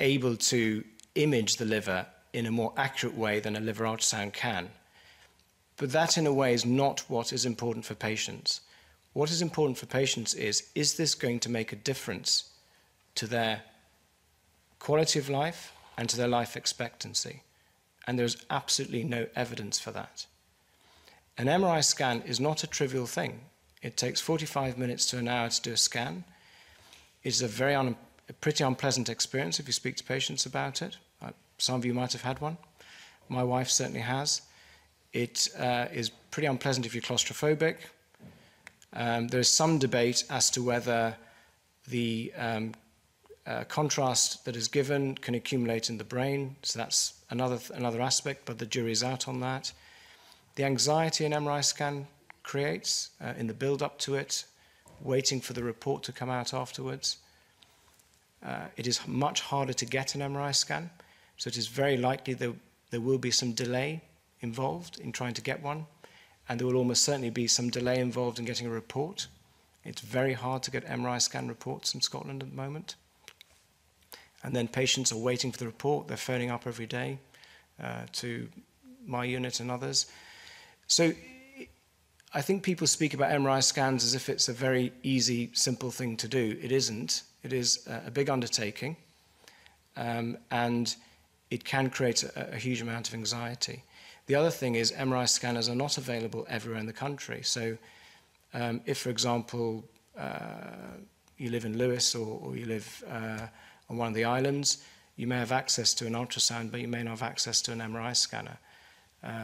able to image the liver in a more accurate way than a liver ultrasound can. But that, in a way, is not what is important for patients. What is important for patients is this going to make a difference to their quality of life and to their life expectancy? And there's absolutely no evidence for that. An MRI scan is not a trivial thing. It takes 45 minutes to an hour to do a scan. It's a pretty unpleasant experience if you speak to patients about it. Some of you might have had one. My wife certainly has. It is pretty unpleasant if you're claustrophobic. There is some debate as to whether the contrast that is given can accumulate in the brain. So that's another aspect, but the jury's out on that. The anxiety an MRI scan creates in the build-up to it, waiting for the report to come out afterwards. It is much harder to get an MRI scan, so it is very likely there will be some delay involved in trying to get one, and there will almost certainly be some delay involved in getting a report. It's very hard to get MRI scan reports in Scotland at the moment. And then patients are waiting for the report. They're phoning up every day to my unit and others. So I think people speak about MRI scans as if it's a very easy, simple thing to do. It isn't. It is a big undertaking, and it can create a huge amount of anxiety. The other thing is MRI scanners are not available everywhere in the country. So if, for example, you live in Lewis or you live on one of the islands, you may have access to an ultrasound, but you may not have access to an MRI scanner.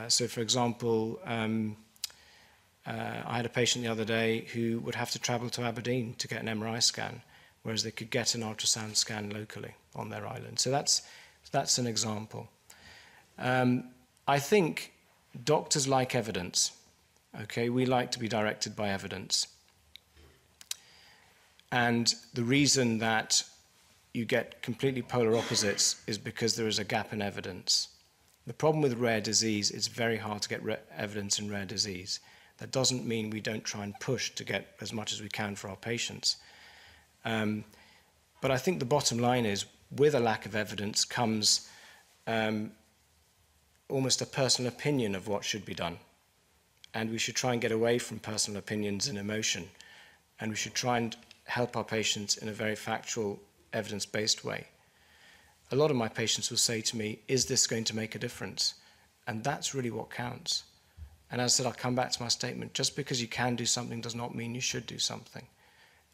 So, for example, I had a patient the other day who would have to travel to Aberdeen to get an MRI scan, whereas they could get an ultrasound scan locally on their island. So that's an example. I think doctors like evidence. Okay, we like to be directed by evidence. And the reason that you get completely polar opposites is because there is a gap in evidence. The problem with rare disease, it's very hard to get evidence in rare disease. That doesn't mean we don't try and push to get as much as we can for our patients. But I think the bottom line is, with a lack of evidence comes almost a personal opinion of what should be done. And we should try and get away from personal opinions and emotion. And we should try and help our patients in a very factual, evidence-based way. A lot of my patients will say to me, is this going to make a difference? And that's really what counts. And as I said, I'll come back to my statement. Just because you can do something does not mean you should do something.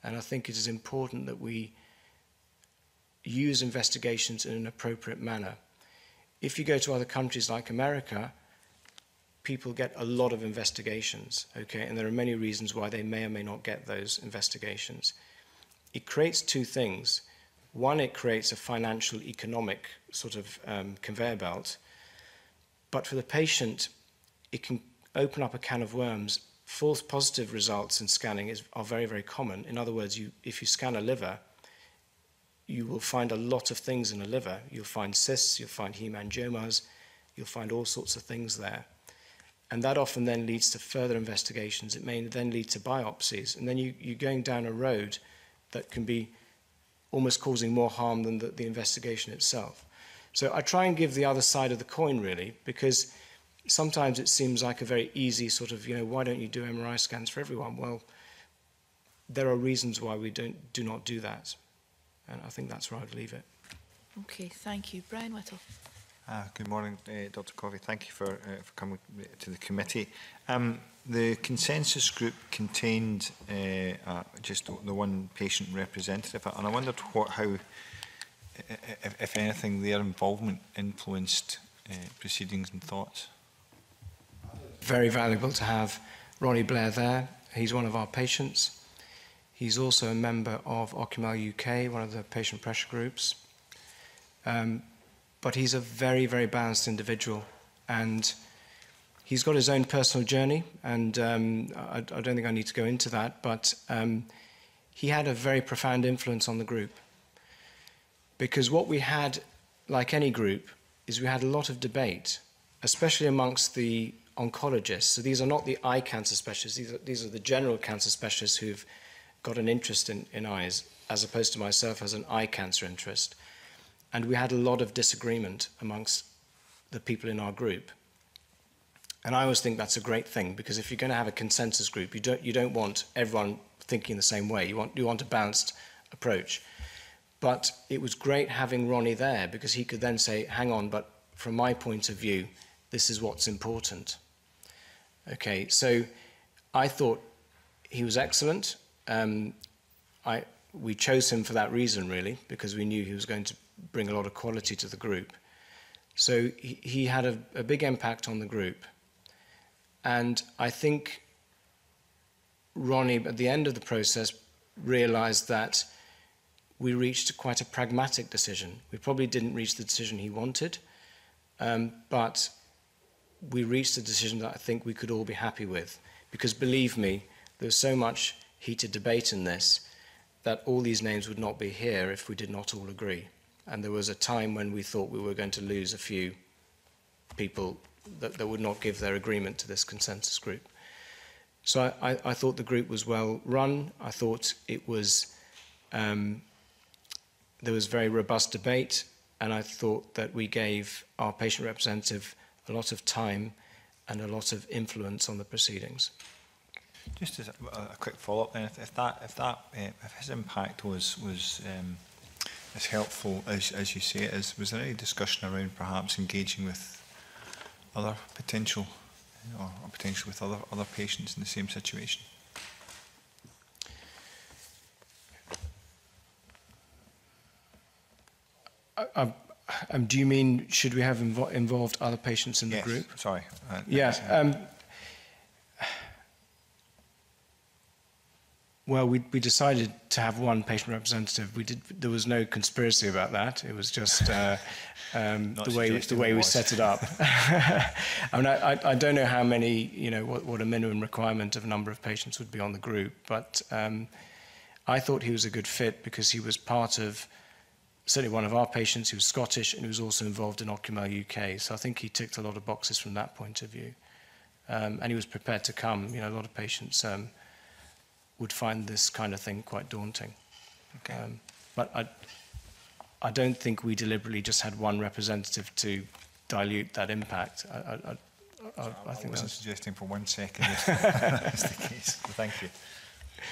And I think it is important that we use investigations in an appropriate manner. If you go to other countries like America, people get a lot of investigations, okay? And there are many reasons why they may or may not get those investigations. It creates two things. One, it creates a financial, economic sort of conveyor belt. But for the patient, it can open up a can of worms. False positive results in scanning are very, very common. In other words, if you scan a liver, you will find a lot of things in a liver. You'll find cysts, you'll find hemangiomas, you'll find all sorts of things there. And that often then leads to further investigations. It may then lead to biopsies. And then you're going down a road that can be almost causing more harm than the investigation itself. So I try and give the other side of the coin, really, because sometimes it seems like a very easy sort of, why don't you do MRI scans for everyone? Well, there are reasons why we do not do that. And I think that's where I'd leave it. Okay, thank you. Brian Whittle. Good morning, Dr. Coffey. Thank you for coming to the committee. The consensus group contained just the one patient representative, and I wondered how, if anything, their involvement influenced proceedings and thoughts. Very valuable to have Ronnie Blair there. He's one of our patients. He's also a member of Ocumel UK, one of the patient pressure groups. But he's a very, very balanced individual, and he's got his own personal journey, and I don't think I need to go into that, but he had a very profound influence on the group. Because what we had, like any group, is we had a lot of debate, especially amongst the oncologists. So these are not the eye cancer specialists, these are the general cancer specialists who've got an interest in eyes, as opposed to myself as an eye cancer interest. And we had a lot of disagreement amongst the people in our group. And I always think that's a great thing, because if you're going to have a consensus group, you don't want everyone thinking the same way. You want a balanced approach. But it was great having Ronnie there, because he could then say, hang on, but from my point of view, this is what's important. Okay, so I thought he was excellent. We chose him for that reason, really, because we knew he was going to bring a lot of quality to the group. So he had a big impact on the group. And I think Ronnie, at the end of the process, realised that we reached quite a pragmatic decision. We probably didn't reach the decision he wanted, but we reached a decision that I think we could all be happy with. Because believe me, there's so much heated debate in this that all these names would not be here if we did not all agree. And there was a time when we thought we were going to lose a few people that would not give their agreement to this consensus group. So I thought the group was well run. I thought it was, there was very robust debate, and I thought that we gave our patient representative a lot of time and a lot of influence on the proceedings. Just as a quick follow-up, then, if his impact was as helpful as you say it is, was there any discussion around perhaps engaging with other potential, or potentially with other patients in the same situation? Do you mean, should we have involved other patients in the group? Sorry. Well, we decided to have one patient representative. There was no conspiracy about that. It was just the way we set it up. I mean, I don't know how many, what a minimum requirement of number of patients would be on the group, but I thought he was a good fit because he was part of certainly one of our patients. He was Scottish, and he was also involved in Ocumel UK. So I think he ticked a lot of boxes from that point of view, and he was prepared to come. A lot of patients would find this kind of thing quite daunting. Okay. But I don't think we deliberately just had one representative to dilute that impact. I think wasn't suggesting for 1 second that's the case. Thank you.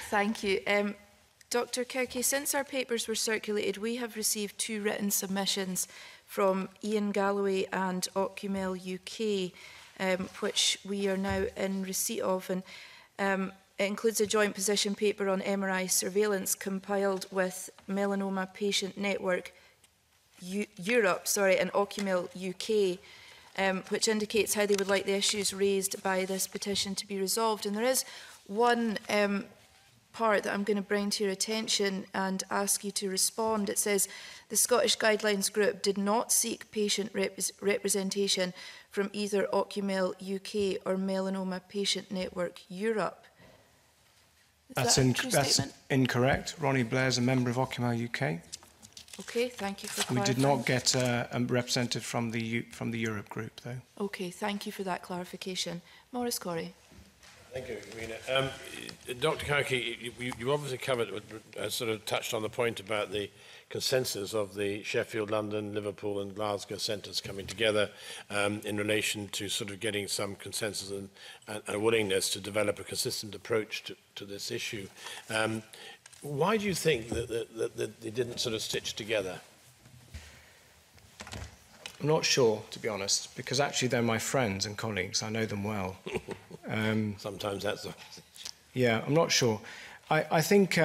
Thank you. Dr. Kirky, since our papers were circulated, we have received 2 written submissions from Ian Galloway and Ocumel UK, which we are now in receipt of. And it includes a joint position paper on MRI surveillance compiled with Melanoma Patient Network Europe, and Ocumel UK, which indicates how they would like the issues raised by this petition to be resolved. And there is one part that I'm going to bring to your attention and ask you to respond. It says, the Scottish Guidelines Group did not seek patient representation from either Ocumel UK or Melanoma Patient Network Europe. That's incorrect. Ronnie Blair's a member of Ocumel UK. Okay, thank you for clarifying. We did not get a representative from the Europe group, though. Okay, thank you for that clarification. Maurice Corrie. Thank you, Rena. Dr. Kirky, you obviously covered, sort of touched on the point about the consensus of the Sheffield, London, Liverpool and Glasgow centres coming together in relation to sort of getting some consensus and a willingness to develop a consistent approach to this issue. Why do you think that they didn't sort of stitch together? I'm not sure, to be honest, because actually they're my friends and colleagues. I know them well. Sometimes that's... Yeah, I'm not sure. I think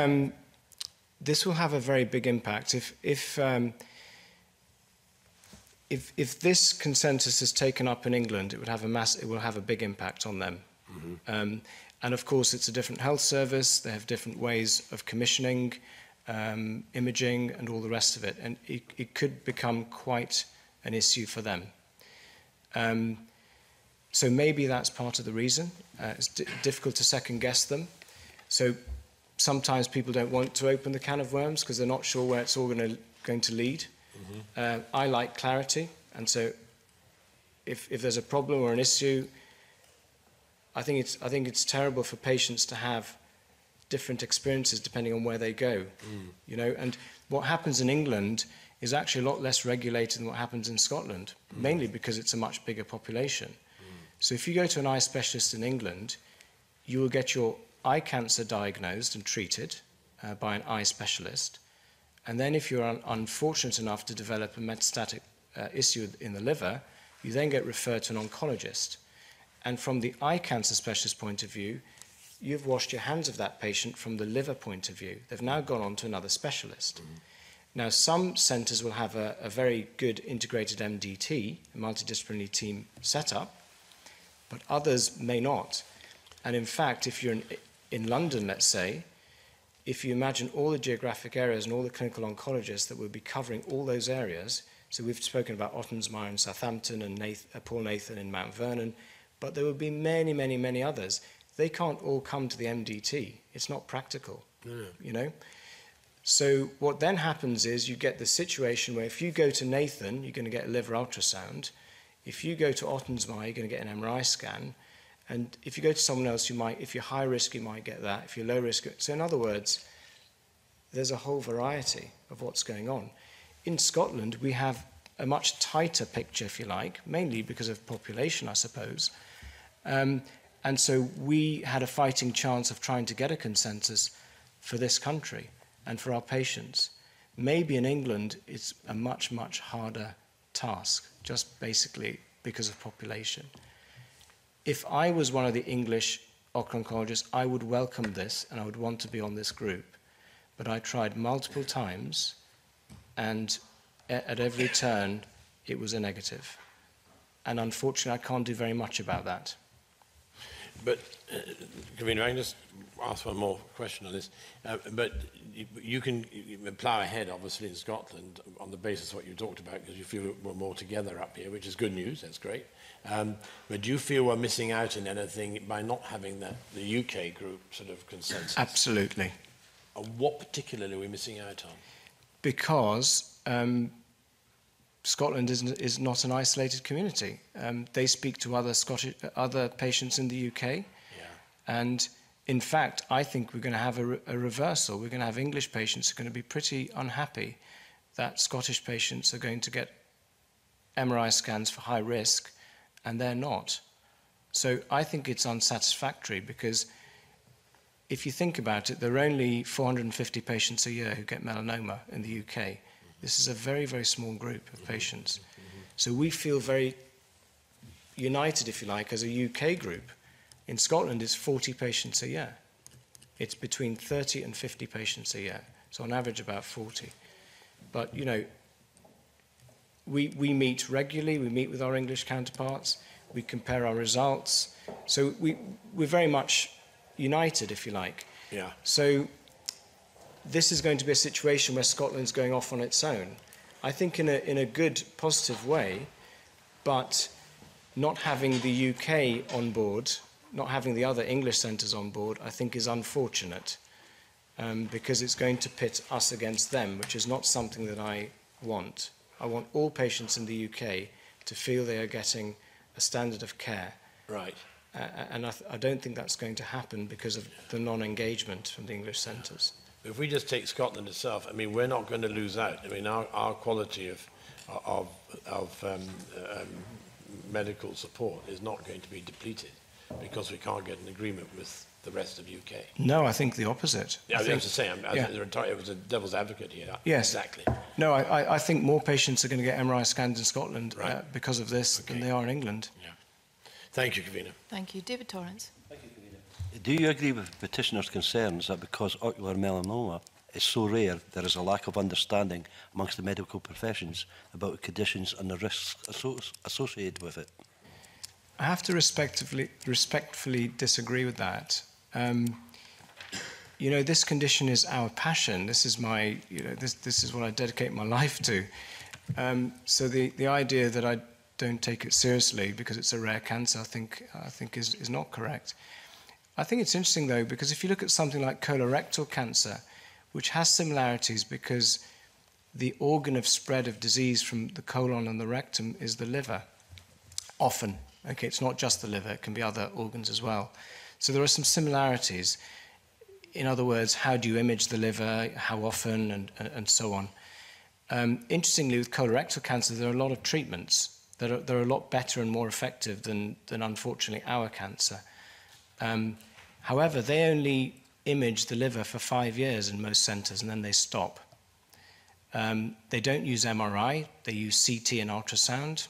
this will have a very big impact. If this consensus is taken up in England, it will have a big impact on them. Mm-hmm. And of course, it's a different health service. They have different ways of commissioning, imaging, and all the rest of it. And it could become quite an issue for them. So maybe that's part of the reason. It's difficult to second guess them. So sometimes people don't want to open the can of worms because they're not sure where it's all going to lead. Mm-hmm. I like clarity, and so if there's a problem or an issue, I think it's terrible for patients to have different experiences depending on where they go. You know, and what happens in England is actually a lot less regulated than what happens in Scotland, mainly because it's a much bigger population. So if you go to an eye specialist in England, you will get your eye cancer diagnosed and treated by an eye specialist. And then if you're unfortunate enough to develop a metastatic issue in the liver, you then get referred to an oncologist. And from the eye cancer specialist point of view, you've washed your hands of that patient from the liver point of view. They've now gone on to another specialist. Now, some centres will have a very good integrated MDT, a multidisciplinary team setup, but others may not. And in fact, if you're in London, let's say, if you imagine all the geographic areas and all the clinical oncologists that will be covering all those areas, so we've spoken about Ottensmire in Southampton and Paul Nathan in Mount Vernon, but there will be many, many, many others. They can't all come to the MDT. It's not practical, you know? So what then happens is you get the situation where if you go to Nathan, you're going to get a liver ultrasound. If you go to Ottensmire, you're going to get an MRI scan. And if you go to someone else, you might, if you're high risk, you might get that. If you're low risk, so in other words, there's a whole variety of what's going on. In Scotland, we have a much tighter picture, if you like, mainly because of population, I suppose. And so we had a fighting chance of trying to get a consensus for this country and for our patients. Maybe in England, it's a much, much harder task, just basically because of population. If I was one of the English ocular oncologists, I would welcome this and I would want to be on this group. But I tried multiple times, and at every turn, it was a negative. And unfortunately, I can't do very much about that. But, Convener, I can just ask one more question on this. But you can plough ahead, obviously, in Scotland on the basis of what you talked about, because you feel we're more together up here, which is good news. That's great. But do you feel we're missing out on anything by not having the UK group sort of consensus? Absolutely. And what particularly are we missing out on? Because Scotland is not an isolated community. They speak to other patients in the UK. And in fact, I think we're going to have a reversal. We're going to have English patients who are going to be pretty unhappy that Scottish patients are going to get MRI scans for high risk, and they're not. So I think it's unsatisfactory because if you think about it, there are only 450 patients a year who get melanoma in the UK. This is a very, very small group of patients. So we feel very united, if you like, as a UK group. In Scotland, it's 40 patients a year. It's between 30 and 50 patients a year. So on average, about 40. But, you know, we meet regularly. We meet with our English counterparts. We compare our results. So we're very much united, if you like. Yeah. So this is going to be a situation where Scotland's going off on its own. I think in a good, positive way, but not having the UK on board, not having the other English centres on board, I think is unfortunate because it's going to pit us against them, which is not something that I want. I want all patients in the UK to feel they are getting a standard of care. Right. And I don't think that's going to happen because of the non-engagement from the English centres. If we just take Scotland itself, I mean, we're not going to lose out. I mean, our quality of medical support is not going to be depleted because we can't get an agreement with the rest of the UK. No, I think the opposite. Yeah, I was to say, it was a devil's advocate here. Yes. Exactly. No, I think more patients are going to get MRI scans in Scotland because of this than they are in England. Yeah. Thank you, Convener. Thank you. David Torrance. Thank you, Convener. Do you agree with petitioners' concerns that because ocular melanoma is so rare, there is a lack of understanding amongst the medical professions about the conditions and the risks associated with it? I have to respectfully disagree with that. You know, this condition is our passion. This is my, you know, this is what I dedicate my life to. So the idea that I don't take it seriously because it's a rare cancer, I think is not correct. I think it's interesting though, because if you look at something like colorectal cancer, which has similarities because the organ of spread of disease from the colon and the rectum is the liver, often. Okay, it's not just the liver, it can be other organs as well. So there are some similarities. In other words, how do you image the liver, how often, and so on. Interestingly, with colorectal cancer, there are a lot of treatments that are a lot better and more effective than unfortunately, our cancer. However, they only image the liver for 5 years in most centres, and then they stop. They don't use MRI, they use CT and ultrasound.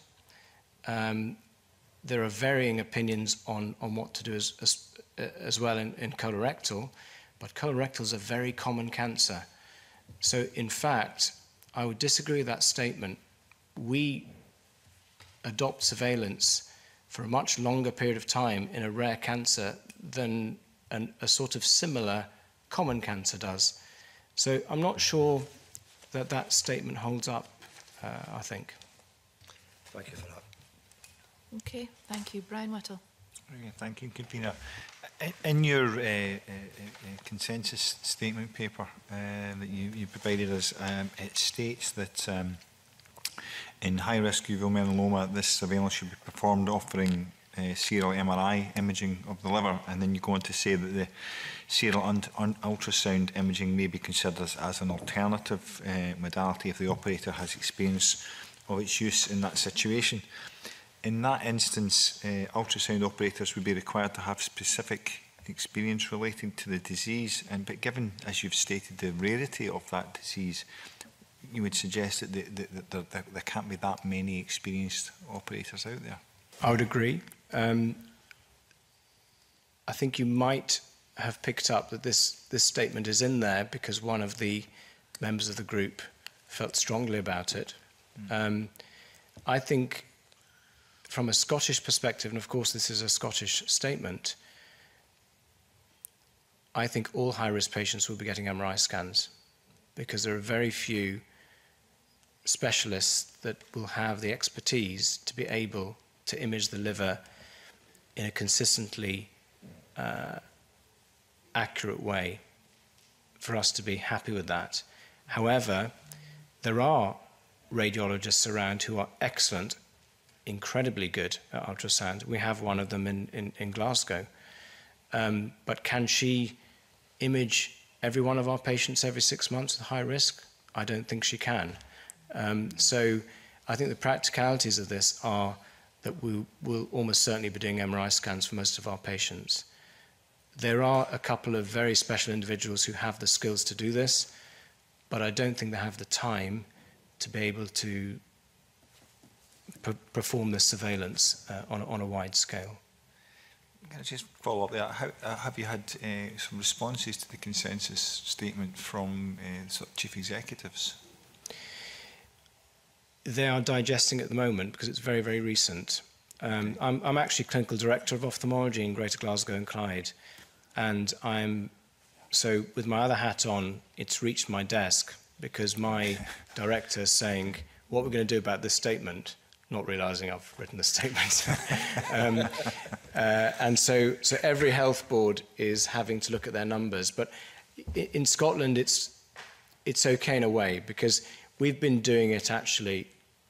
There are varying opinions on what to do as well in colorectal, but colorectal is a very common cancer. So in fact, I would disagree with that statement. We adopt surveillance for a much longer period of time in a rare cancer than a sort of similar common cancer does. So I'm not sure that statement holds up, I think. Thank you for that. Okay, thank you. Brian Whittle. Okay, thank you, Convener. In your consensus statement paper that you provided us, it states that in high-risk uveal melanoma, this surveillance should be performed offering serial MRI imaging of the liver, and then you go on to say that the serial ultrasound imaging may be considered as an alternative modality if the operator has experience of its use in that situation. In that instance, ultrasound operators would be required to have specific experience relating to the disease, but given, as you've stated, the rarity of that disease, you would suggest that there can't be that many experienced operators out there. I would agree. I think you might have picked up that this statement is in there because one of the members of the group felt strongly about it. I think from a Scottish perspective, and of course this is a Scottish statement, I think all high-risk patients will be getting MRI scans because there are very few specialists that will have the expertise to be able to image the liver in a consistently accurate way for us to be happy with that. However, there are radiologists around who are excellent, incredibly good at ultrasound. We have one of them in Glasgow. But can she image every one of our patients every 6 months with high risk? I don't think she can. So I think the practicalities of this are that we will almost certainly be doing MRI scans for most of our patients. There are a couple of very special individuals who have the skills to do this, but I don't think they have the time to be able to perform this surveillance on a wide scale. Can I just follow up there? Have you had some responses to the consensus statement from sort of chief executives? They are digesting at the moment because it's very, very recent. I'm actually clinical director of ophthalmology in Greater Glasgow and Clyde, and so with my other hat on, it's reached my desk because my director is saying, what we're going to do about this statement, not realising I've written the statement. And so every health board is having to look at their numbers. But in Scotland, it's okay in a way because we've been doing it actually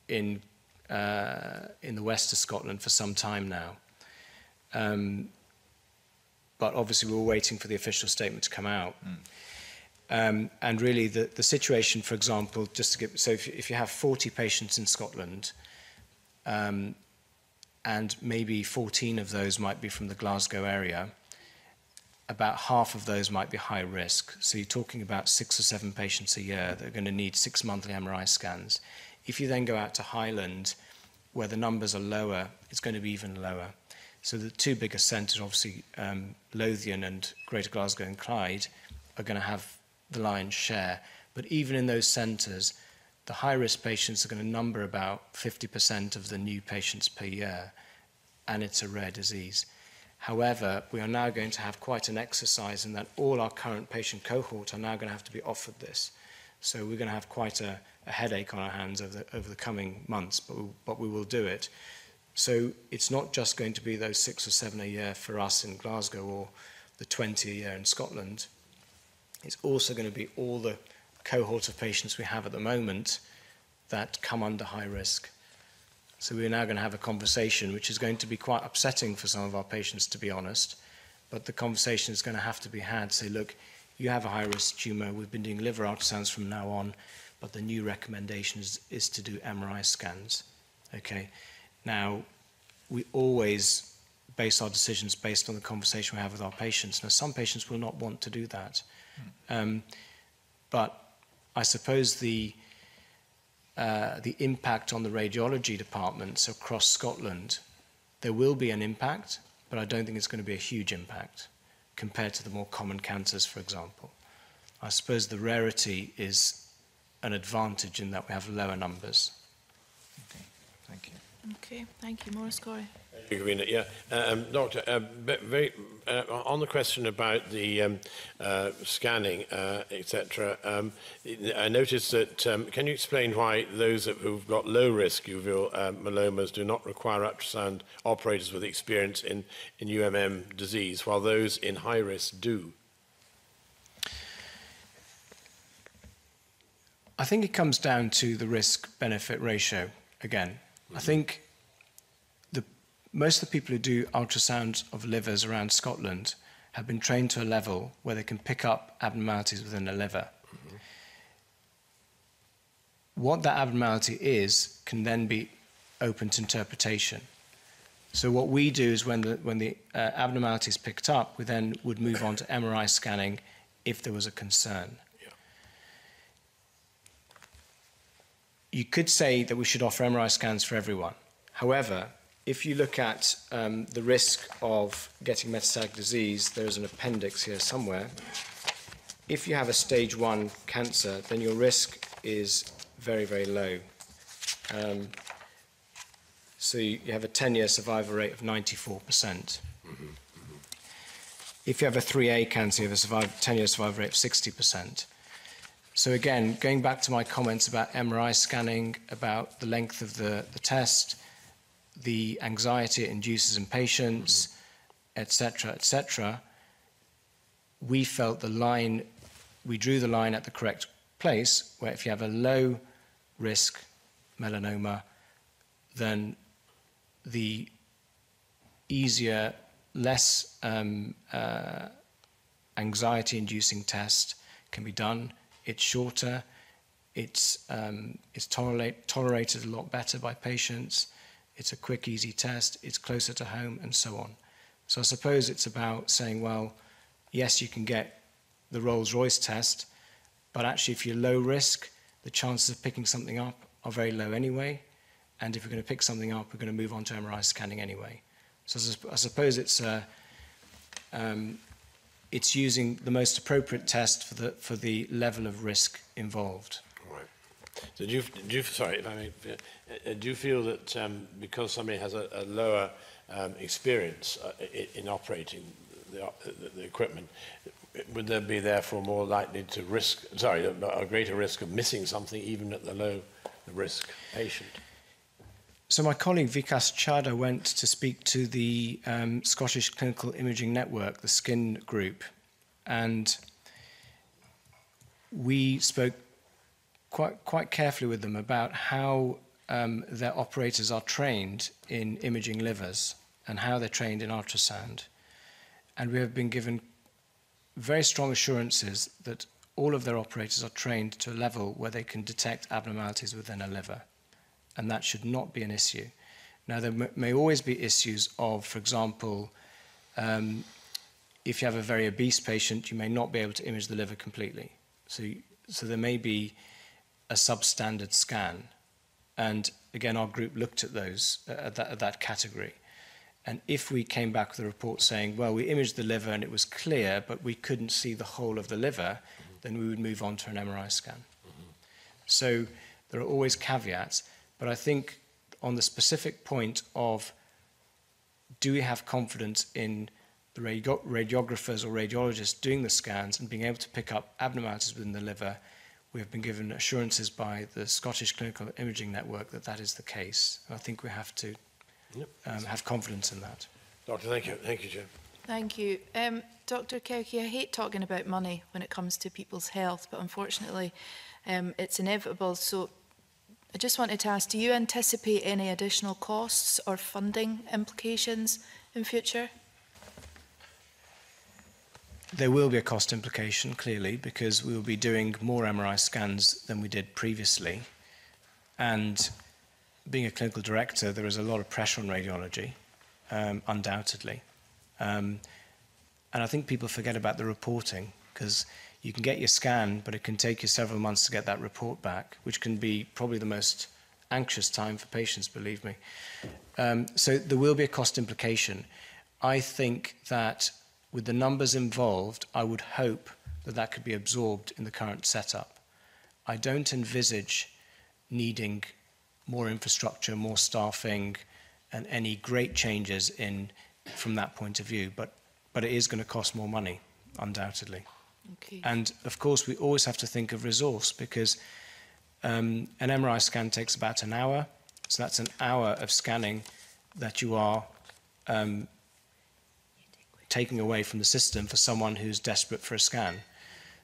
in the west of Scotland for some time now. But obviously we're waiting for the official statement to come out. And really the situation, for example, just to give, so if you have 40 patients in Scotland, and maybe 14 of those might be from the Glasgow area, about half of those might be high risk. So you're talking about 6 or 7 patients a year that are going to need 6 monthly MRI scans. If you then go out to Highland, where the numbers are lower, it's going to be even lower. So the two biggest centres, obviously Lothian and Greater Glasgow and Clyde, are going to have the lion's share. But even in those centres, the high-risk patients are going to number about 50% of the new patients per year, and it's a rare disease. However, we are now going to have quite an exercise in that all our current patient cohort are now going to have to be offered this. So we're going to have quite a headache on our hands over the coming months, but we will do it. So it's not just going to be those 6 or 7 a year for us in Glasgow or the 20 a year in Scotland. It's also going to be all the cohort of patients we have at the moment that come under high risk. So we're now going to have a conversation which is going to be quite upsetting for some of our patients, to be honest, but the conversation is going to have to be had. Say, look, you have a high-risk tumour. We've been doing liver ultrasounds from now on, but the new recommendation is to do MRI scans. Okay. Now, we always base our decisions based on the conversation we have with our patients. Now, some patients will not want to do that. But I suppose the impact on the radiology departments across Scotland, there will be an impact, but I don't think it's going to be a huge impact compared to the more common cancers, for example. I suppose the rarity is an advantage in that we have lower numbers. Okay, thank you. Okay, thank you. Maurice Corey. Thank you, Convener. Yeah, Doctor, on the question about the scanning, etc., I noticed that, can you explain why those who've got low-risk uveal mellomas do not require ultrasound operators with experience in UMM disease, while those in high-risk do? I think it comes down to the risk-benefit ratio again. I think most of the people who do ultrasounds of livers around Scotland have been trained to a level where they can pick up abnormalities within the liver. What that abnormality is can then be open to interpretation. So what we do is when the abnormality is picked up, we then would move on to MRI scanning if there was a concern. You could say that we should offer MRI scans for everyone. However, if you look at the risk of getting metastatic disease, there's an appendix here somewhere. If you have a stage 1 cancer, then your risk is very, very low. So you have a 10-year survival rate of 94%. If you have a 3A cancer, you have a 10-year survival rate of 60%. So again, going back to my comments about MRI scanning, about the length of the test, the anxiety it induces in patients, etc., we felt we drew the line at the correct place, where if you have a low-risk melanoma, then the easier, less anxiety-inducing test can be done. It's shorter, it's tolerated a lot better by patients, it's a quick, easy test, it's closer to home, and so on. So I suppose it's about saying, well, yes, you can get the Rolls-Royce test, but actually if you're low risk, the chances of picking something up are very low anyway, and if we're going to pick something up, we're going to move on to MRI scanning anyway. So I suppose it's using the most appropriate test for the level of risk involved. Right. So do you sorry, if I may, do you feel that because somebody has a lower experience in operating the equipment, would there be therefore more likely to a greater risk of missing something even at the low risk patient? So my colleague Vikas Chadha went to speak to the Scottish Clinical Imaging Network, the SKIN group, and we spoke quite carefully with them about how their operators are trained in imaging livers and how they're trained in ultrasound. And we have been given very strong assurances that all of their operators are trained to a level where they can detect abnormalities within a liver. And that should not be an issue. Now, there may always be issues of, for example, if you have a very obese patient, you may not be able to image the liver completely. So there may be a substandard scan. And again, our group looked at those, at that category. And if we came back with a report saying, well, we imaged the liver and it was clear, but we couldn't see the whole of the liver, then we would move on to an MRI scan. So there are always caveats. But I think on the specific point of do we have confidence in the radiographers or radiologists doing the scans and being able to pick up abnormalities within the liver, we have been given assurances by the Scottish Clinical Imaging Network that that is the case. And I think we have to have confidence in that. Doctor, thank you. Thank you, Jim. Thank you. Dr. Kirky, I hate talking about money when it comes to people's health, but unfortunately it's inevitable. So I just wanted to ask, do you anticipate any additional costs or funding implications in future? There will be a cost implication, clearly, because we will be doing more MRI scans than we did previously. And being a clinical director, there is a lot of pressure on radiology, undoubtedly. And I think people forget about the reporting, because you can get your scan, but it can take you several months to get that report back, which can be probably the most anxious time for patients, believe me. So there will be a cost implication. I think that with the numbers involved, I would hope that that could be absorbed in the current setup. I don't envisage needing more infrastructure, more staffing, and any great changes from that point of view, but it is going to cost more money, undoubtedly. Okay. And of course, we always have to think of resource, because an MRI scan takes about an hour, so that's an hour of scanning that you are taking away from the system for someone who's desperate for a scan.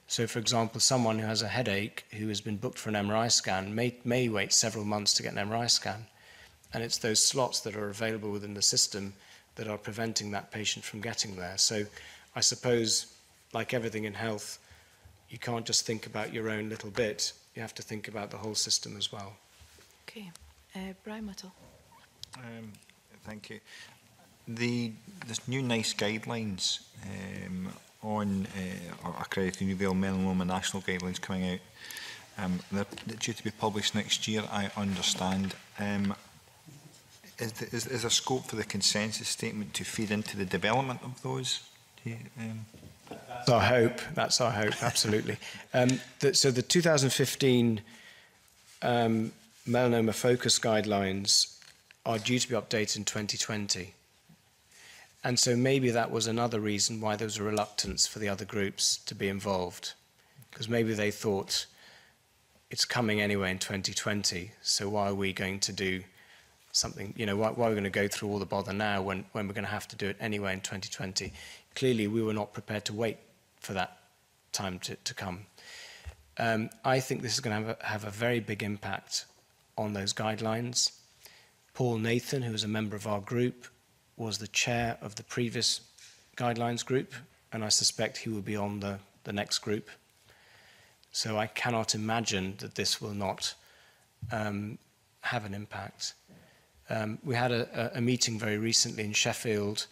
So, for example, someone who has a headache, who has been booked for an MRI scan, may wait several months to get an MRI scan. And it's those slots that are available within the system that are preventing that patient from getting there. So I suppose, like everything in health, you can't just think about your own little bit. You have to think about the whole system as well. Okay. Brian Whittle. Thank you. This new NICE guidelines on accrediting uveal melanoma national guidelines coming out, they're due to be published next year, I understand. Is there scope for the consensus statement to feed into the development of those? That's our hope. That's our hope, absolutely. So the 2015 melanoma focus guidelines are due to be updated in 2020. And so maybe that was another reason why there was a reluctance for the other groups to be involved, because maybe they thought it's coming anyway in 2020, so why are we going to do something, why are we going to go through all the bother now when we're going to have to do it anyway in 2020? Clearly, we were not prepared to wait for that time to come. I think this is going to have a very big impact on those guidelines. Paul Nathan, who was a member of our group, was the chair of the previous guidelines group, and I suspect he will be on the next group. So I cannot imagine that this will not have an impact. We had a meeting very recently in Sheffield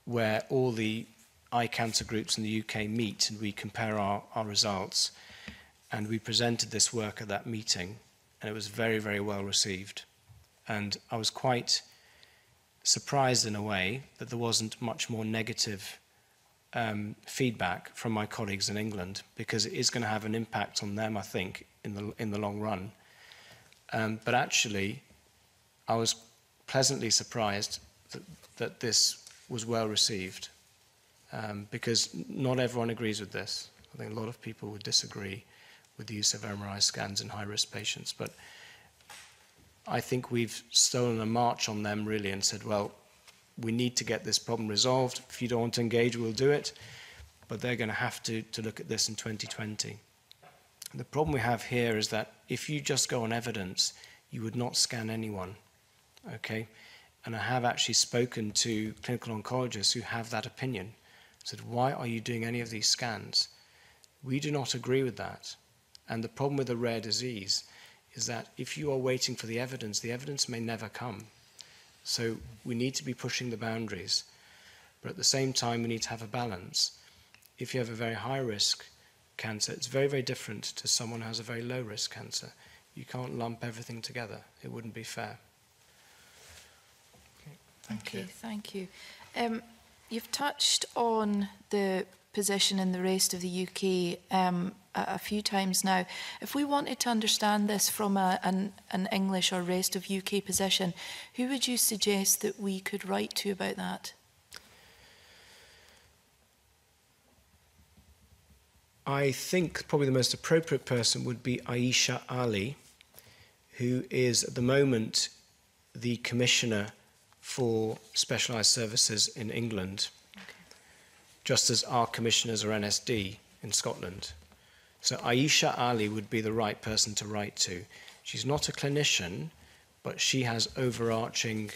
where all the eye cancer groups in the UK meet and we compare our results. And we presented this work at that meeting, and it was very, very well received. And I was quite surprised in a way that there wasn't much more negative feedback from my colleagues in England, because it is going to have an impact on them, I think, in the long run. But actually, I was pleasantly surprised that this was well received, because not everyone agrees with this. I think a lot of people would disagree with the use of MRI scans in high-risk patients, but I think we've stolen a march on them, really, and said, well, we need to get this problem resolved. If you don't want to engage, we'll do it. But they're going to have to look at this in 2020. The problem we have here is that if you just go on evidence, you would not scan anyone, okay? And I have actually spoken to clinical oncologists who have that opinion. I said, why are you doing any of these scans? We do not agree with that. And the problem with a rare disease is that if you are waiting for the evidence may never come. So we need to be pushing the boundaries. But at the same time, we need to have a balance. If you have a very high-risk cancer, it's very, very different to someone who has a very low-risk cancer. You can't lump everything together. It wouldn't be fair. Okay, thank you. You've touched on the position in the rest of the UK a few times now. If we wanted to understand this from an English or rest of UK position, who would you suggest that we could write to about that? I think probably the most appropriate person would be Aisha Ali, who is at the moment the Commissioner for Specialised Services in England, just as our commissioners are NSD in Scotland. So Aisha Ali would be the right person to write to. She's not a clinician, but she has overarching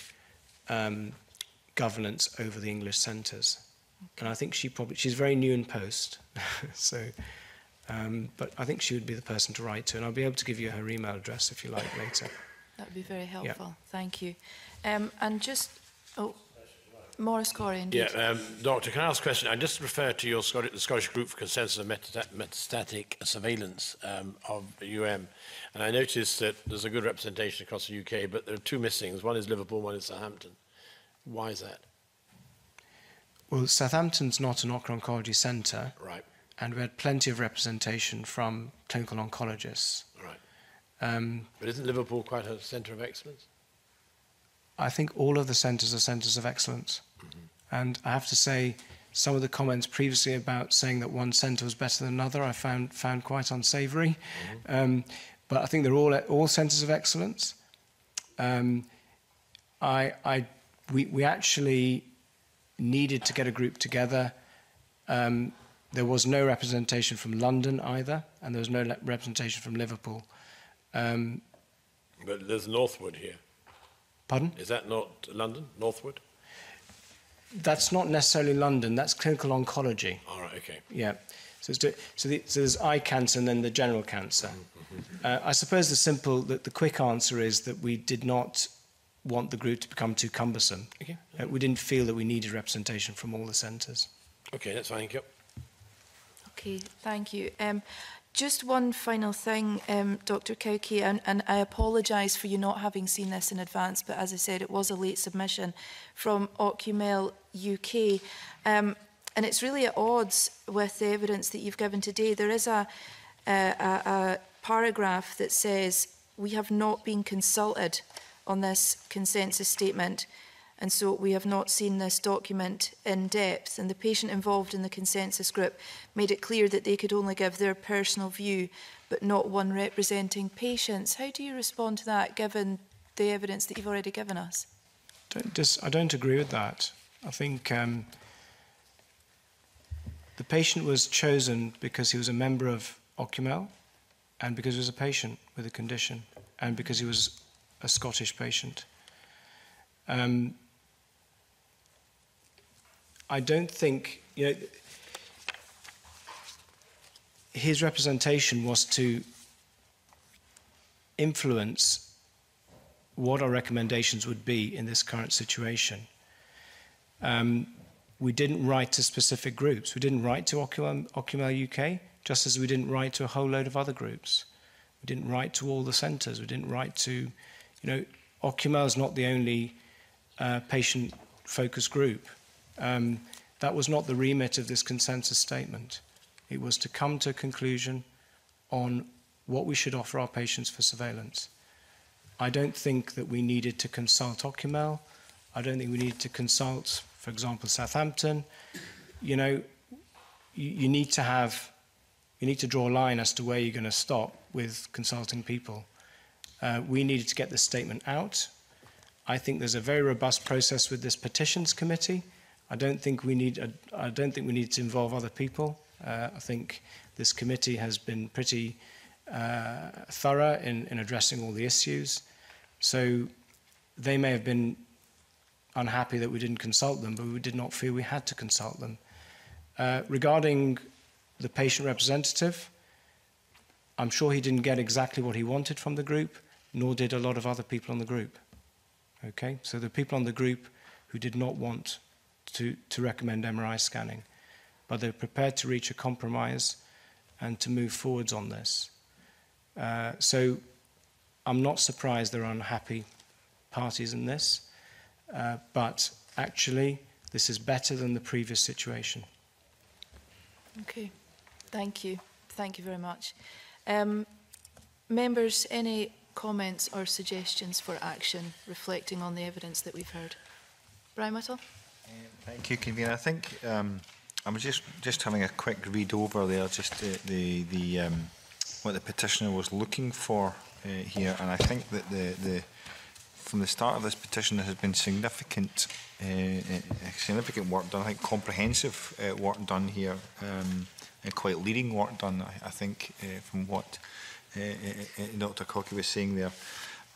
governance over the English centres. And I think she's very new in post, so, but I think she would be the person to write to, and I'll be able to give you her email address if you like later. That would be very helpful. Thank you. And just, Maurice Corey, indeed. Yeah, Doctor, can I ask a question? I just refer to your the Scottish Group for Consensus of Metastatic Surveillance of UM, and I noticed that there's a good representation across the UK, but there are two missings. One is Liverpool, one is Southampton. Why is that? Well, Southampton's not an oncology centre. Right. And we had plenty of representation from clinical oncologists. Right. But isn't Liverpool quite a centre of excellence? I think all of the centres are centres of excellence. And I have to say, some of the comments previously about saying that one centre was better than another, I found quite unsavoury. But I think they're all centres of excellence. We actually needed to get a group together. There was no representation from London either, and there was no representation from Liverpool. But there's Northwood here. Pardon? Is that not London, Northwood? That's not necessarily London. That's clinical oncology. All right, okay. Yeah. So there's eye cancer and then the general cancer. I suppose the quick answer is that we did not want the group to become too cumbersome. Okay. We didn't feel that we needed representation from all the centres. Okay, that's fine. Thank you. Okay, thank you. Just one final thing, Dr. Cowkey, and I apologise for you not having seen this in advance, but as I said, it was a late submission from Ocumel UK. And it's really at odds with the evidence that you've given today. There is a paragraph that says, we have not been consulted on this consensus statement, and so we have not seen this document in depth. And the patient involved in the consensus group made it clear that they could only give their personal view, but not one representing patients. How do you respond to that, given the evidence that you've already given us? I don't agree with that. I think the patient was chosen because he was a member of Ocumel, and because he was a patient with a condition, and because he was a Scottish patient. I don't think, his representation was to influence what our recommendations would be in this current situation. We didn't write to specific groups. We didn't write to Ocumel UK, just as we didn't write to a whole load of other groups. We didn't write to all the centres. We didn't write to, Ocumel is not the only patient-focused group. That was not the remit of this consensus statement. It was to come to a conclusion on what we should offer our patients for surveillance. I don't think that we needed to consult Ocumel. I don't think we needed to consult, for example, Southampton. You need to draw a line as to where you're going to stop with consulting people. We needed to get this statement out. I think there's a very robust process with this petitions committee. I don't think we need to involve other people. I think this committee has been pretty thorough in addressing all the issues. So they may have been unhappy that we didn't consult them, but we did not feel we had to consult them. Regarding the patient representative, I'm sure he didn't get exactly what he wanted from the group, nor did a lot of other people on the group. Okay, so the people on the group who did not want to recommend MRI scanning, but they're prepared to reach a compromise and to move forwards on this. So I'm not surprised there are unhappy parties in this, but actually this is better than the previous situation. Okay, thank you. Thank you very much. Members, any comments or suggestions for action reflecting on the evidence that we've heard? Brian Whittle? Thank you, Convener. I think I was just having a quick read over there, just what the petitioner was looking for here, and I think that from the start of this petition there has been significant work done. I think comprehensive work done here, and quite leading work done. I think from what Dr. Cowkey was saying there.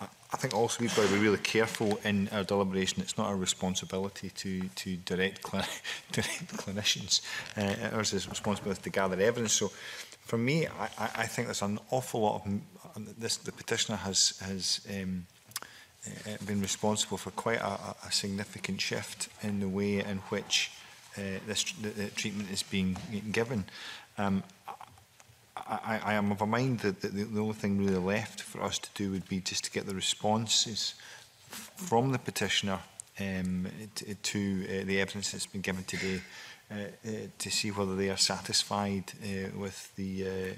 I think also we've got to be really careful in our deliberation. It's not our responsibility to direct clinicians. Ours is responsibility to gather evidence. So for me, I think there's an awful lot of this. The petitioner has been responsible for quite a significant shift in the way in which the treatment is being given. I am of a mind that the only thing really left for us to do would be just to get the responses from the petitioner to the evidence that's been given today, to see whether they are satisfied with the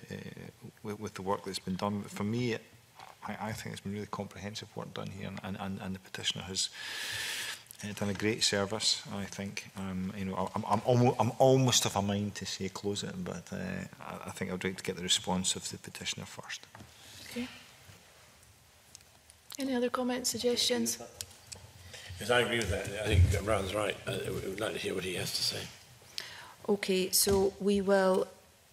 work that's been done. But for me, I think it's been really comprehensive work done here, and the petitioner has done a great service. I think you know, I'm almost of a mind to say close it, but I think I'd like to get the response of the petitioner first. Okay. Any other comments, suggestions? Yes, I agree with that. I think Brian's right. We'd like to hear what he has to say. Okay, so we will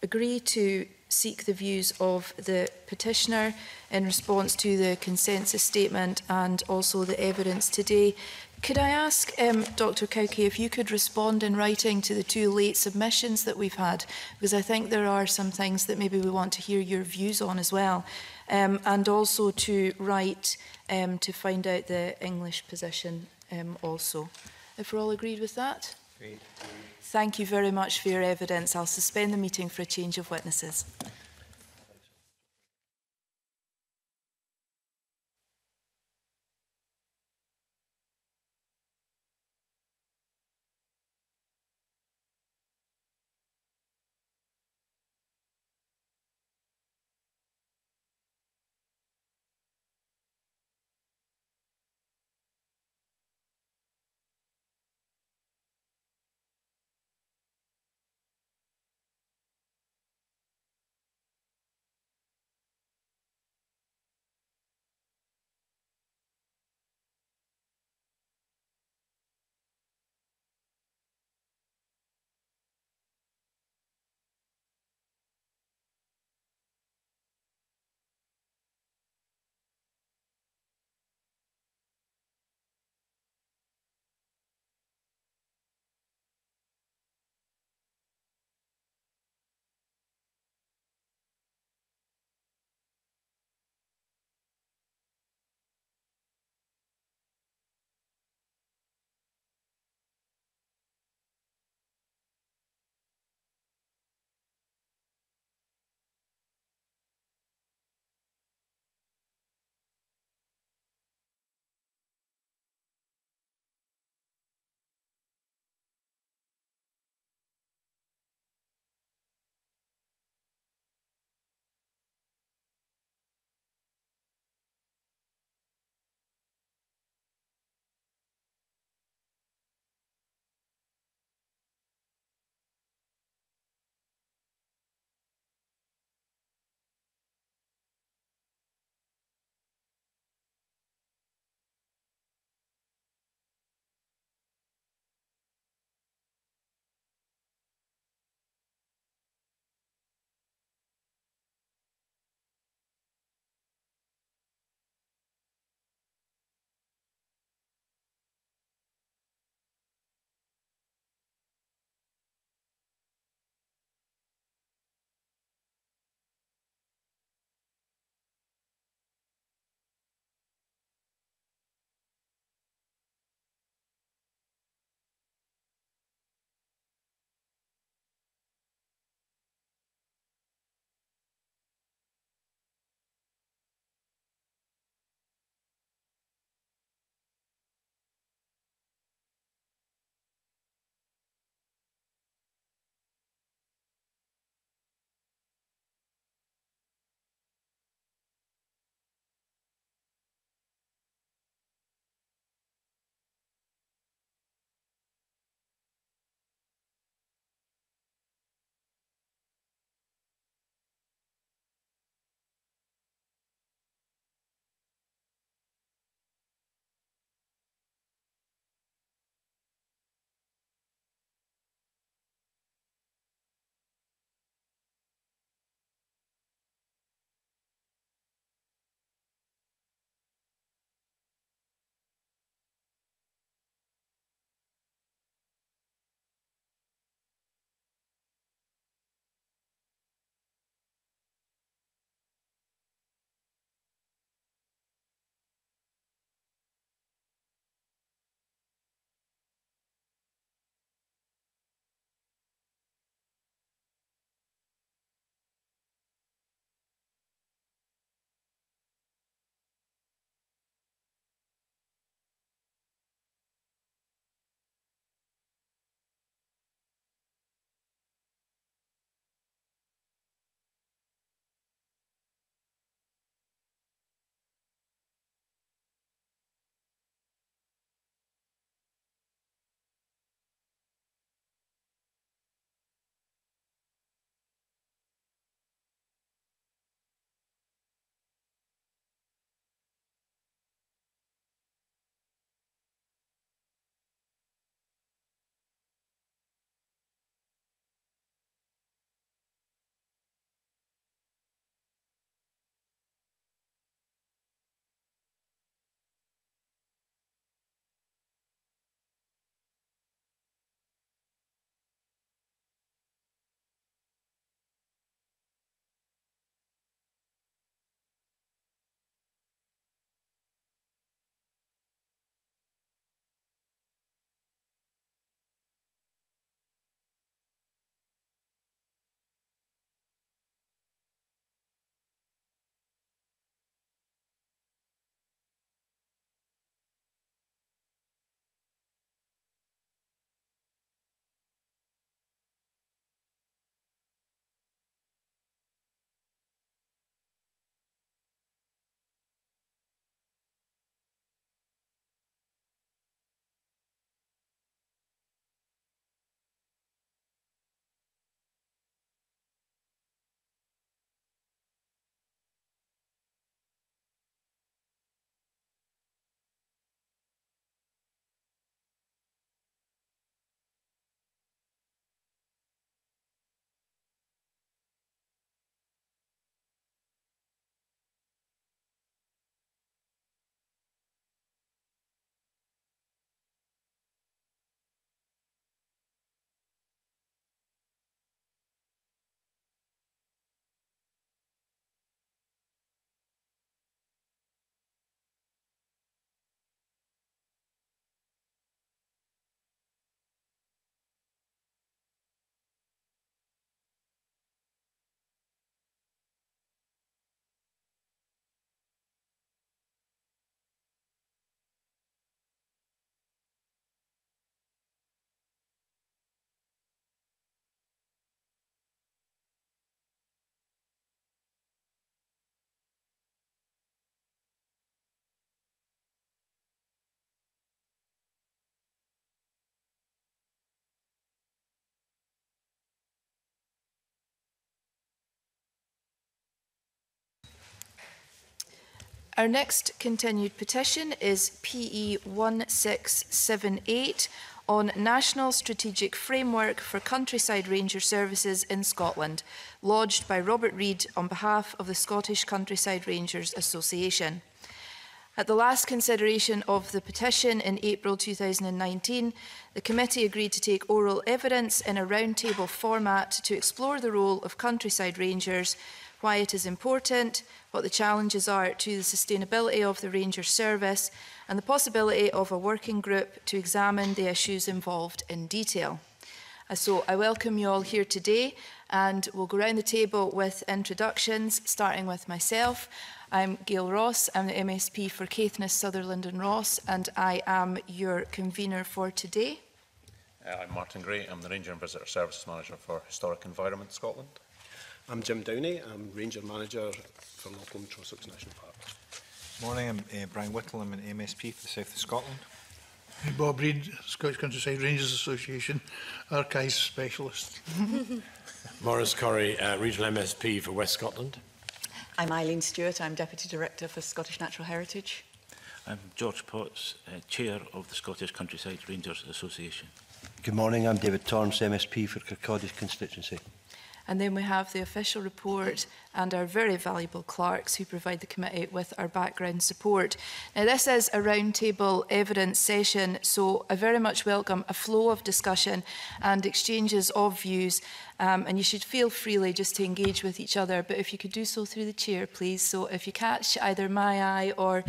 agree to seek the views of the petitioner in response to the consensus statement and also the evidence today. Could I ask Dr Cowkey if you could respond in writing to the 2 late submissions that we've had, because I think there are some things that maybe we want to hear your views on as well, and also to write to find out the English position also. If we're all agreed with that? Great. Thank you very much for your evidence. I'll suspend the meeting for a change of witnesses. Our next continued petition is PE 1678 on National Strategic Framework for Countryside Ranger Services in Scotland, lodged by Robert Reid on behalf of the Scottish Countryside Rangers Association. At the last consideration of the petition in April 2019, the committee agreed to take oral evidence in a roundtable format to explore the role of countryside rangers, why it is important, what the challenges are to the sustainability of the ranger service, and the possibility of a working group to examine the issues involved in detail. So I welcome you all here today, and we'll go around the table with introductions, starting with myself. I'm Gail Ross, I'm the MSP for Caithness, Sutherland and Ross, and I am your convener for today. I'm Martin Gray, I'm the Ranger and Visitor Services Manager for Historic Environment Scotland. I'm Jim Downey, I'm Ranger Manager for Lochland Trossachs National Park. Morning, I'm Brian Whittle, I'm an MSP for the South of Scotland. Bob Reid, Scottish Countryside Rangers Association, Archives Specialist. Maurice Corrie, Regional MSP for West Scotland. I'm Eileen Stewart, I'm Deputy Director for Scottish Natural Heritage. I'm George Potts, Chair of the Scottish Countryside Rangers Association. Good morning, I'm David Torrance, MSP for Kirkcaldy constituency. And then we have the official report and our very valuable clerks who provide the committee with our background support. Now, this is a roundtable evidence session, so I very much welcome a flow of discussion and exchanges of views. And you should feel freely just to engage with each other, but if you could do so through the chair, please. So if you catch either my eye or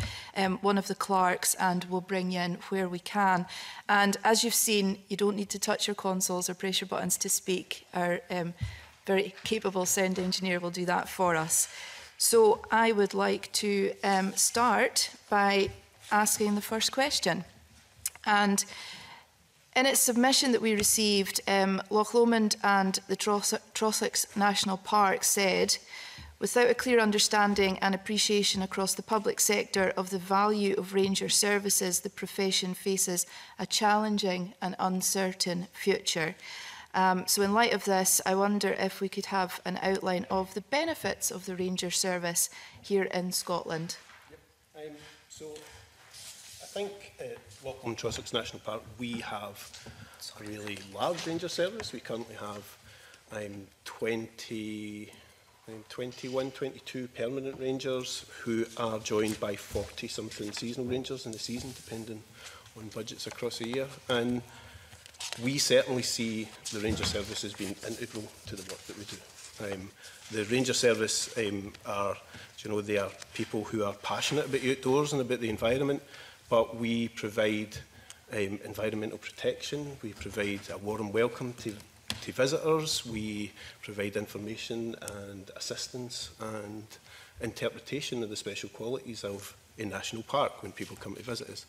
one of the clerks, and we'll bring you in where we can. And as you've seen, you don't need to touch your consoles or press your buttons to speak. Our very capable sound engineer will do that for us. So I would like to start by asking the first question. And in its submission that we received, Loch Lomond and the Trossachs National Park said, without a clear understanding and appreciation across the public sector of the value of ranger services, the profession faces a challenging and uncertain future. So in light of this, I wonder if we could have an outline of the benefits of the ranger service here in Scotland. Yep. So I think at Lochland Trossachs National Park we have a really large ranger service. We currently have 21, 22 permanent rangers who are joined by 40-something seasonal rangers in the season, depending on budgets across a year. And we certainly see the ranger service as being integral to the work that we do. The ranger service are, they are people who are passionate about outdoors and about the environment, but we provide environmental protection, we provide a warm welcome to visitors, we provide information and assistance and interpretation of the special qualities of a national park when people come to visit us.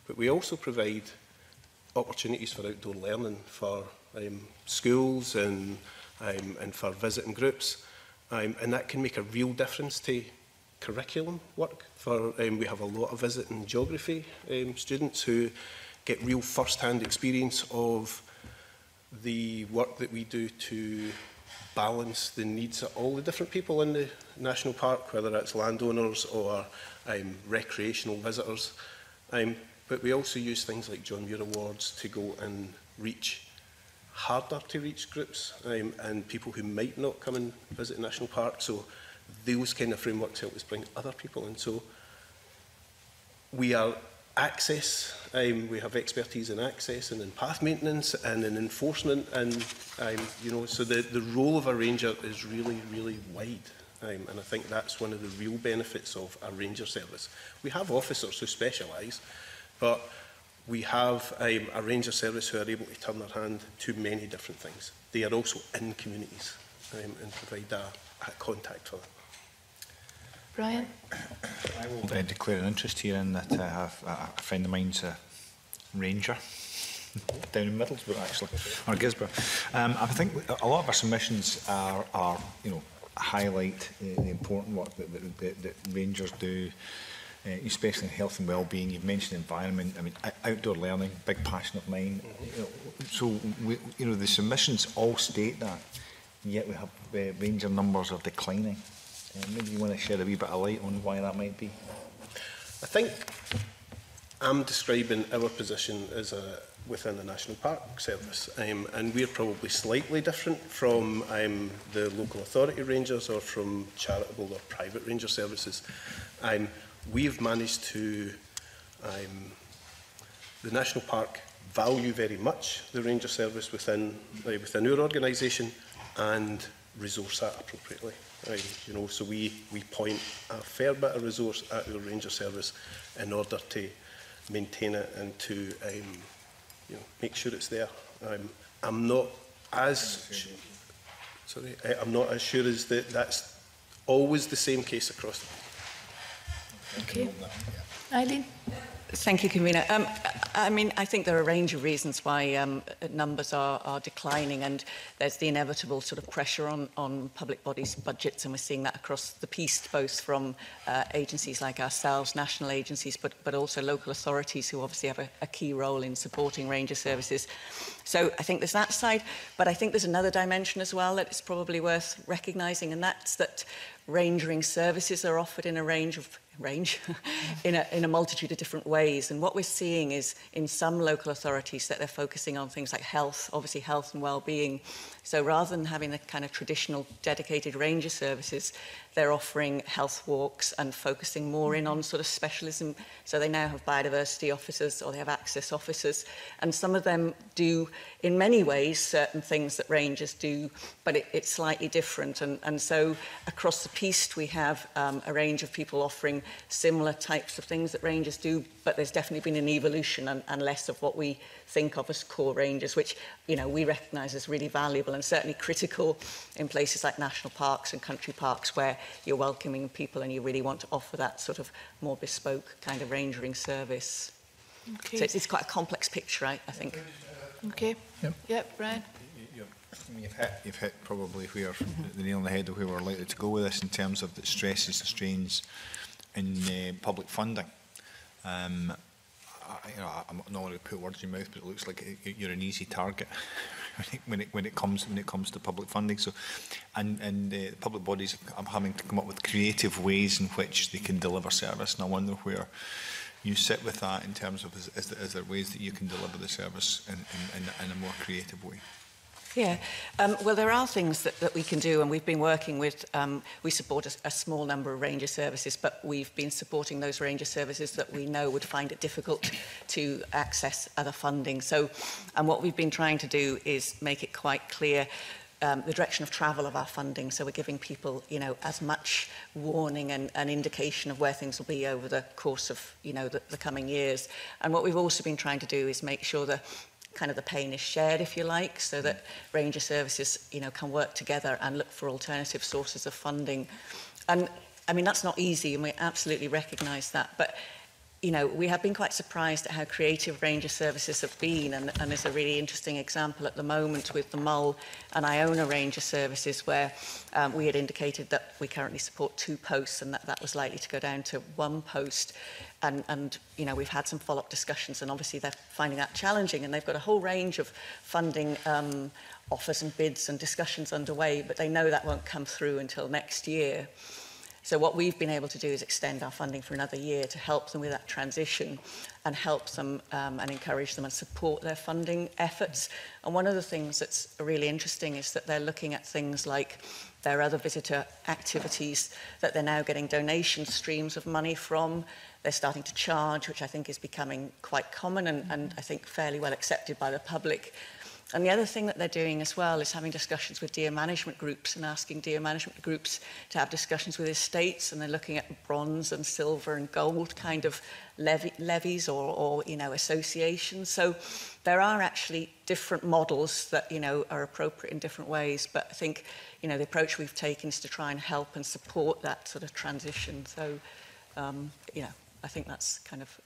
But we also provide opportunities for outdoor learning for schools and for visiting groups, and that can make a real difference to curriculum work. We have a lot of visiting geography students who get real first-hand experience of the work that we do to balance the needs of all the different people in the national park, whether it's landowners or recreational visitors. But we also use things like John Muir Awards to go and reach harder to reach groups and people who might not come and visit the national park. So those kind of frameworks help us bring other people in. So we are access, we have expertise in access and in path maintenance and in enforcement, and so the role of a ranger is really, really wide. And I think that's one of the real benefits of a ranger service. We have officers who specialise, but we have a ranger service who are able to turn their hand to many different things. They are also in communities and provide a contact for them. Brian? I will declare an interest here in that I have a friend of mine's a ranger down in Middlesbrough, actually, or Gisborough. I think a lot of our submissions are highlight the important work that rangers do, especially in health and well-being. You've mentioned environment. I mean, outdoor learning, big passion of mine. So the submissions all state that, yet we have ranger numbers are declining. Maybe you want to shed a wee bit of light on why that might be. I think I'm describing our position as within the National Park Service, and we're probably slightly different from the local authority rangers or from charitable or private ranger services. We've managed to, the National Park value very much the ranger service within our organisation and resource that appropriately. You know, so we point a fair bit of resource at our ranger service in order to maintain it and to you know, make sure it's there. I'm not as I'm not as sure as that's always the same case across the board. Okay. Eileen? Thank you, Convener. I mean, I think there are a range of reasons why numbers are declining, and there's the inevitable sort of pressure on public bodies' budgets, and we're seeing that across the piece, both from agencies like ourselves, national agencies, but also local authorities who obviously have a key role in supporting ranger services. So I think there's that side, but I think there's another dimension as well that is probably worth recognising, and that's that rangering services are offered in a range in a multitude of different ways. And what we're seeing is in some local authorities that they're focusing on things like health, obviously health and well-being. So rather than having the kind of traditional dedicated ranger services, they're offering health walks and focusing more in on sort of specialism. So they now have biodiversity officers or they have access officers. And some of them do, in many ways, certain things that rangers do, but it's slightly different. And so across the piece, we have a range of people offering similar types of things that rangers do, but there's definitely been an evolution and less of what we think of as core rangers, which, you know, we recognise as really valuable and certainly critical in places like national parks and country parks where you're welcoming people and you really want to offer that sort of more bespoke kind of rangering service. Okay. So it's quite a complex picture, I think. Okay. Yep, Brian. You've hit probably where the nail on the head of where we're likely to go with this in terms of the stresses, the strains in public funding. You know, I'm not going to put words in your mouth, but it looks like you're an easy target when it comes to public funding. So, and public bodies are having to come up with creative ways in which they can deliver service, and I wonder where you sit with that in terms of is there ways that you can deliver the service in a more creative way? Yeah, well, there are things that we can do, and we've been working with, we support a small number of ranger services, but we've been supporting those ranger services that we know would find it difficult to access other funding. So, and what we've been trying to do is make it quite clear the direction of travel of our funding. So we're giving people, you know, as much warning and an indication of where things will be over the course of, you know, the coming years. And what we've also been trying to do is make sure that kind of the pain is shared, if you like, so that ranger services, you know, can work together and look for alternative sources of funding. And I mean, that's not easy, and we absolutely recognise that. But, you know, we have been quite surprised at how creative ranger services have been. And there's a really interesting example at the moment with the Mull and Iona ranger services, where we had indicated that we currently support 2 posts and that was likely to go down to 1 post. And you know, we've had some follow-up discussions, and obviously they're finding that challenging, and they've got a whole range of funding offers and bids and discussions underway, but they know that won't come through until next year. So what we've been able to do is extend our funding for another year to help them with that transition and help them and encourage them and support their funding efforts. And one of the things that's really interesting is that they're looking at things like their other visitor activities that they're now getting donation streams of money from. They're starting to charge, which I think is becoming quite common and I think fairly well accepted by the public. And the other thing that they're doing as well is having discussions with deer management groups and asking deer management groups to have discussions with estates, and they're looking at bronze and silver and gold kind of levies or you know, associations. So there are actually different models that, you know, are appropriate in different ways, but I think, you know, the approach we've taken is to try and help and support that sort of transition. So, you know, I think that's kind of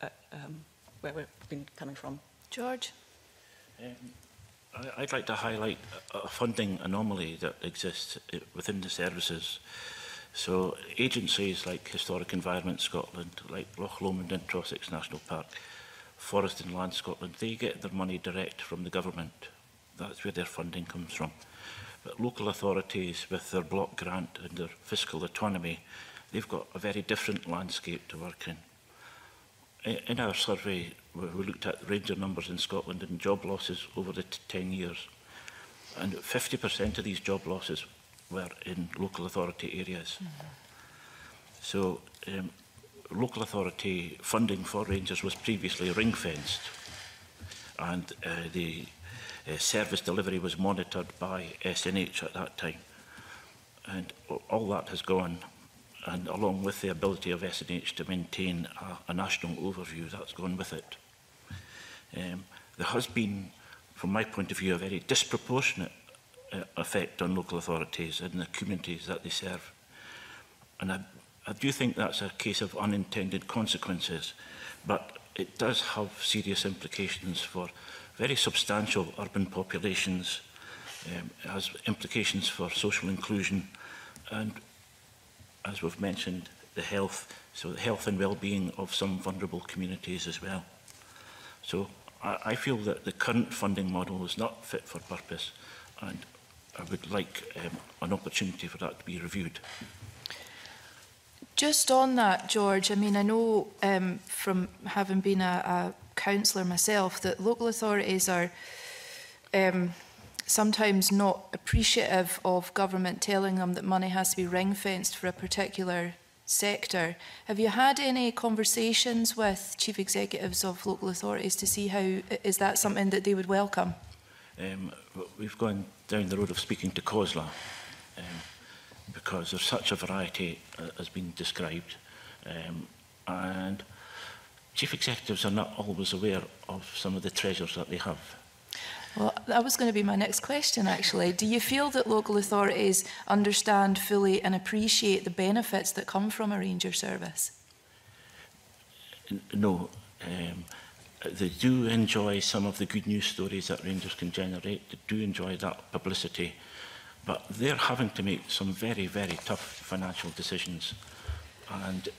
where we've been coming from. George? I'd like to highlight a funding anomaly that exists within the services. So agencies like Historic Environment Scotland, like Loch Lomond and Trossachs National Park, Forest and Land Scotland, they get their money direct from the government. That's where their funding comes from. But local authorities, with their block grant and their fiscal autonomy, they've got a very different landscape to work in. In our survey, we looked at ranger numbers in Scotland and job losses over the 10 years. And 50% of these job losses were in local authority areas. So local authority funding for rangers was previously ring-fenced, and the service delivery was monitored by SNH at that time. And all that has gone, and along with the ability of SNH to maintain a national overview, that's gone with it. There has been, from my point of view, a very disproportionate effect on local authorities and the communities that they serve. And I do think that's a case of unintended consequences, but it does have serious implications for very substantial urban populations. It has implications for social inclusion and, as we've mentioned, the health and well-being of some vulnerable communities as well. So I feel that the current funding model is not fit for purpose, and I would like an opportunity for that to be reviewed. Just on that, George, I mean, I know from having been a councillor myself that local authorities are sometimes not appreciative of government telling them that money has to be ring-fenced for a particular sector. Have you had any conversations with chief executives of local authorities to see how, is that something that they would welcome? We've gone down the road of speaking to COSLA because there's such a variety as been described, and chief executives are not always aware of some of the treasures that they have. Well, that was going to be my next question, actually. Do you feel that local authorities understand fully and appreciate the benefits that come from a ranger service? No. They do enjoy some of the good news stories that rangers can generate. They do enjoy that publicity. But they're having to make some very, very tough financial decisions. And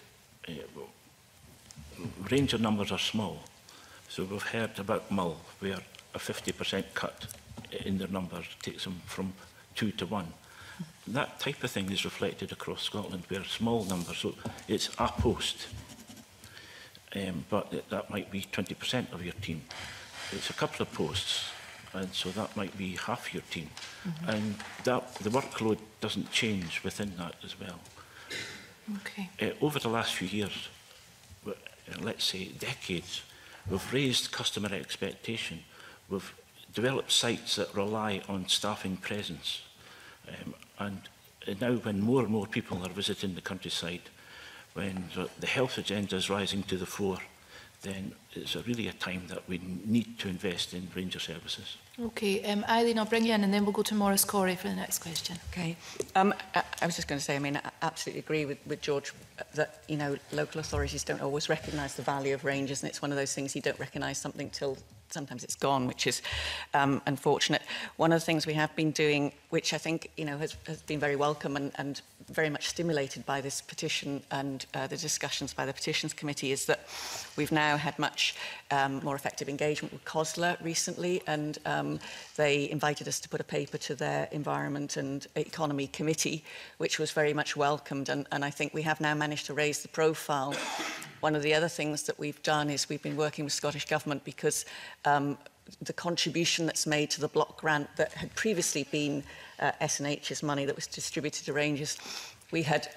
ranger numbers are small. So we've heard about Mull, where a 50% cut in their numbers takes them from 2 to 1. That type of thing is reflected across Scotland, where small numbers, so it's a post, but that might be 20% of your team. It's a couple of posts, and so that might be half your team. And that, the workload doesn't change within that as well. Okay. Over the last few years, let's say decades, we've raised customer expectation. We've developed sites that rely on staffing presence. And now when more and more people are visiting the countryside, when the health agenda is rising to the fore, then it's really a time that we need to invest in ranger services. Okay, Eileen, I'll bring you in and then we'll go to Maurice Corey for the next question. Okay. I was just going to say, I mean, I absolutely agree with George that, you know, local authorities don't always recognise the value of rangers, and it's one of those things you don't recognise something till sometimes it's gone, which is unfortunate. One of the things we have been doing, which I think, you know, has been very welcome and very much stimulated by this petition and the discussions by the Petitions Committee, is that we've now had much more effective engagement with COSLA recently, and they invited us to put a paper to their Environment and Economy Committee, which was very much welcomed, and I think we have now managed to raise the profile. One of the other things that we've done is we've been working with Scottish Government because the contribution that's made to the block grant that had previously been SNH's money that was distributed to rangers, we had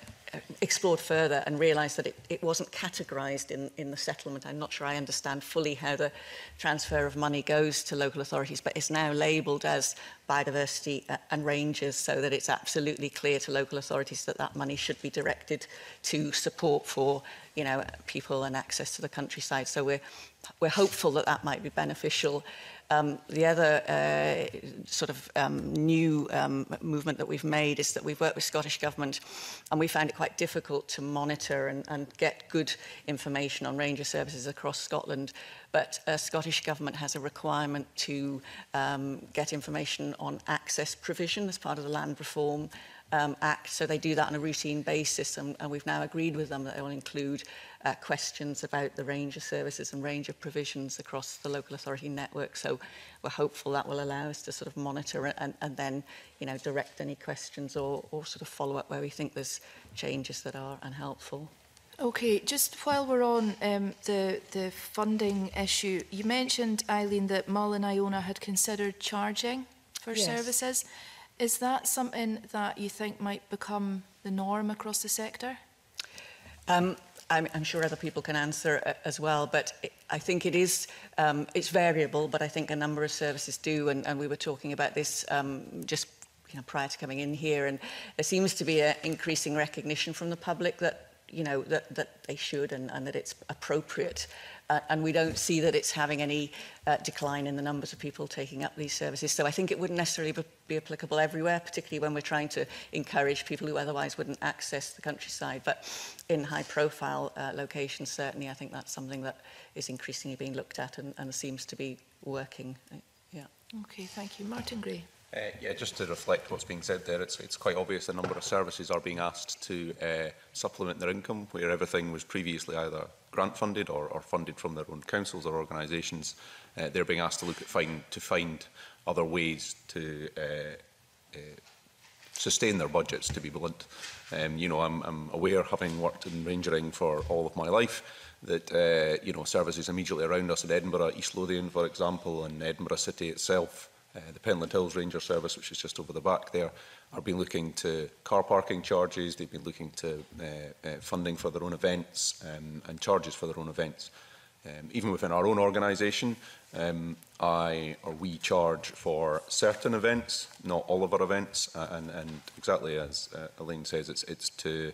explored further and realised that it wasn't categorised in the settlement. I'm not sure I understand fully how the transfer of money goes to local authorities, but it's now labelled as biodiversity and rangers, so that it's absolutely clear to local authorities that that money should be directed to support for, you know, people and access to the countryside. So we're hopeful that that might be beneficial. The other sort of new movement that we've made is that we've worked with Scottish Government, and we found it quite difficult to monitor and get good information on ranger services across Scotland. But Scottish Government has a requirement to get information on access provision as part of the Land Reform Act. So they do that on a routine basis, and we've now agreed with them that they will include questions about the ranger services and ranger provisions across the local authority network. So we're hopeful that will allow us to sort of monitor and then, you know, direct any questions or sort of follow up where we think there's changes that are unhelpful. Okay, just while we're on the funding issue, you mentioned, Eileen, that Mull and Iona had considered charging for services. Is that something that you think might become the norm across the sector? I'm sure other people can answer as well, but I think it is, it's variable, but I think a number of services do, and we were talking about this just prior to coming in here, and there seems to be an increasing recognition from the public that that they should and that it's appropriate. And we don't see that it's having any decline in the numbers of people taking up these services. So I think it wouldn't necessarily be applicable everywhere, particularly when we're trying to encourage people who otherwise wouldn't access the countryside. But in high-profile locations, certainly, I think that's something that is increasingly being looked at and seems to be working. Yeah. Okay, thank you. Martin Gray. Yeah, just to reflect what's being said there, it's quite obvious a number of services are being asked to supplement their income, where everything was previously either grant-funded or funded from their own councils or organisations. They're being asked to look at find other ways to sustain their budgets, to be blunt. I'm aware, having worked in rangering for all of my life, that services immediately around us in Edinburgh, East Lothian, for example, and Edinburgh City itself, the Pentland Hills Ranger Service, which is just over the back there, have been looking to car parking charges. They've been looking to funding for their own events and charges for their own events. Even within our own organisation, we charge for certain events, not all of our events, and exactly as Elaine says, it's to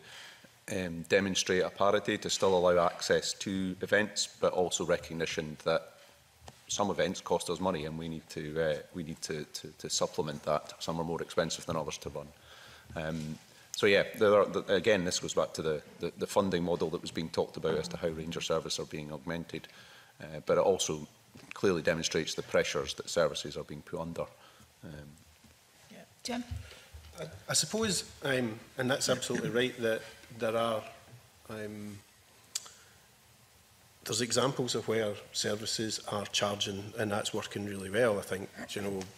demonstrate a parity, to still allow access to events, but also recognition that some events cost us money, and we need to supplement that. Some are more expensive than others to run. So yeah, again, this goes back to the funding model that was being talked about as to how ranger service are being augmented, but it also clearly demonstrates the pressures that services are being put under. Jim? I suppose, and that's absolutely right, that there are there's examples of where services are charging, and that's working really well. I think,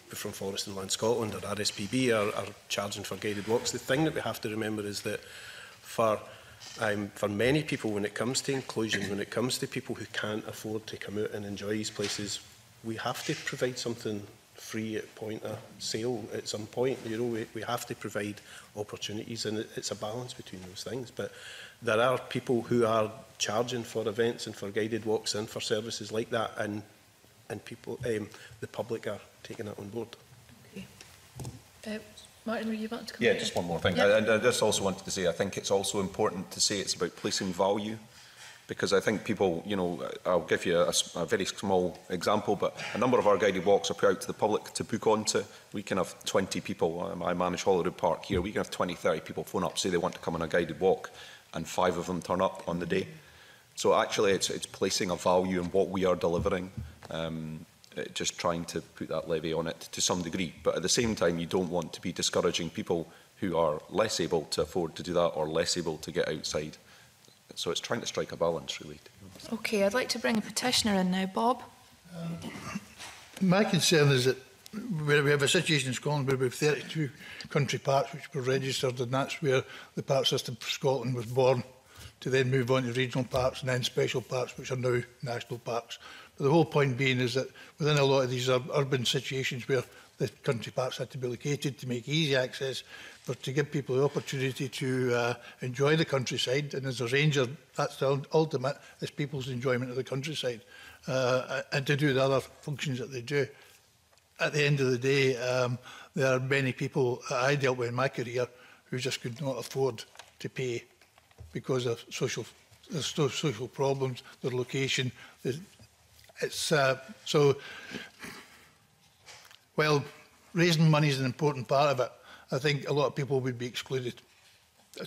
from Forest and Land Scotland or RSPB are charging for guided walks. The thing that we have to remember is that for many people, when it comes to inclusion, when it comes to people who can't afford to come out and enjoy these places, we have to provide something free at point of sale at some point. We have to provide opportunities, and it's a balance between those things. But there are people who are charging for events and for guided walks and for services like that, and people, the public are taking that on board. Okay. Martin, were you about to come in? Just one more thing. Yep. I just also wanted to say, I think it's also important to say it's about placing value, because I think people, I'll give you a very small example, but a number of our guided walks are put out to the public to book onto. We can have 20 people, I manage Holyrood Park here, we can have 20, 30 people phone up, say they want to come on a guided walk, and 5 of them turn up on the day. So actually it's placing a value in what we are delivering, just trying to put that levy on it to some degree. But at the same time, you don't want to be discouraging people who are less able to afford to do that or less able to get outside. So it's trying to strike a balance, really. Okay, I'd like to bring a petitioner in now. Bob? My concern is that we have a situation in Scotland where we have 32 country parks which were registered, and that's where the park system for Scotland was born, to then move on to regional parks and then special parks, which are now national parks. But the whole point being is that within a lot of these urban situations where the country parks had to be located to make easy access, but to give people the opportunity to enjoy the countryside, and as a ranger, that's the ultimate, is people's enjoyment of the countryside, and to do the other functions that they do. At the end of the day, there are many people I dealt with in my career who just could not afford to pay because of social problems, their location. So, while raising money is an important part of it, I think a lot of people would be excluded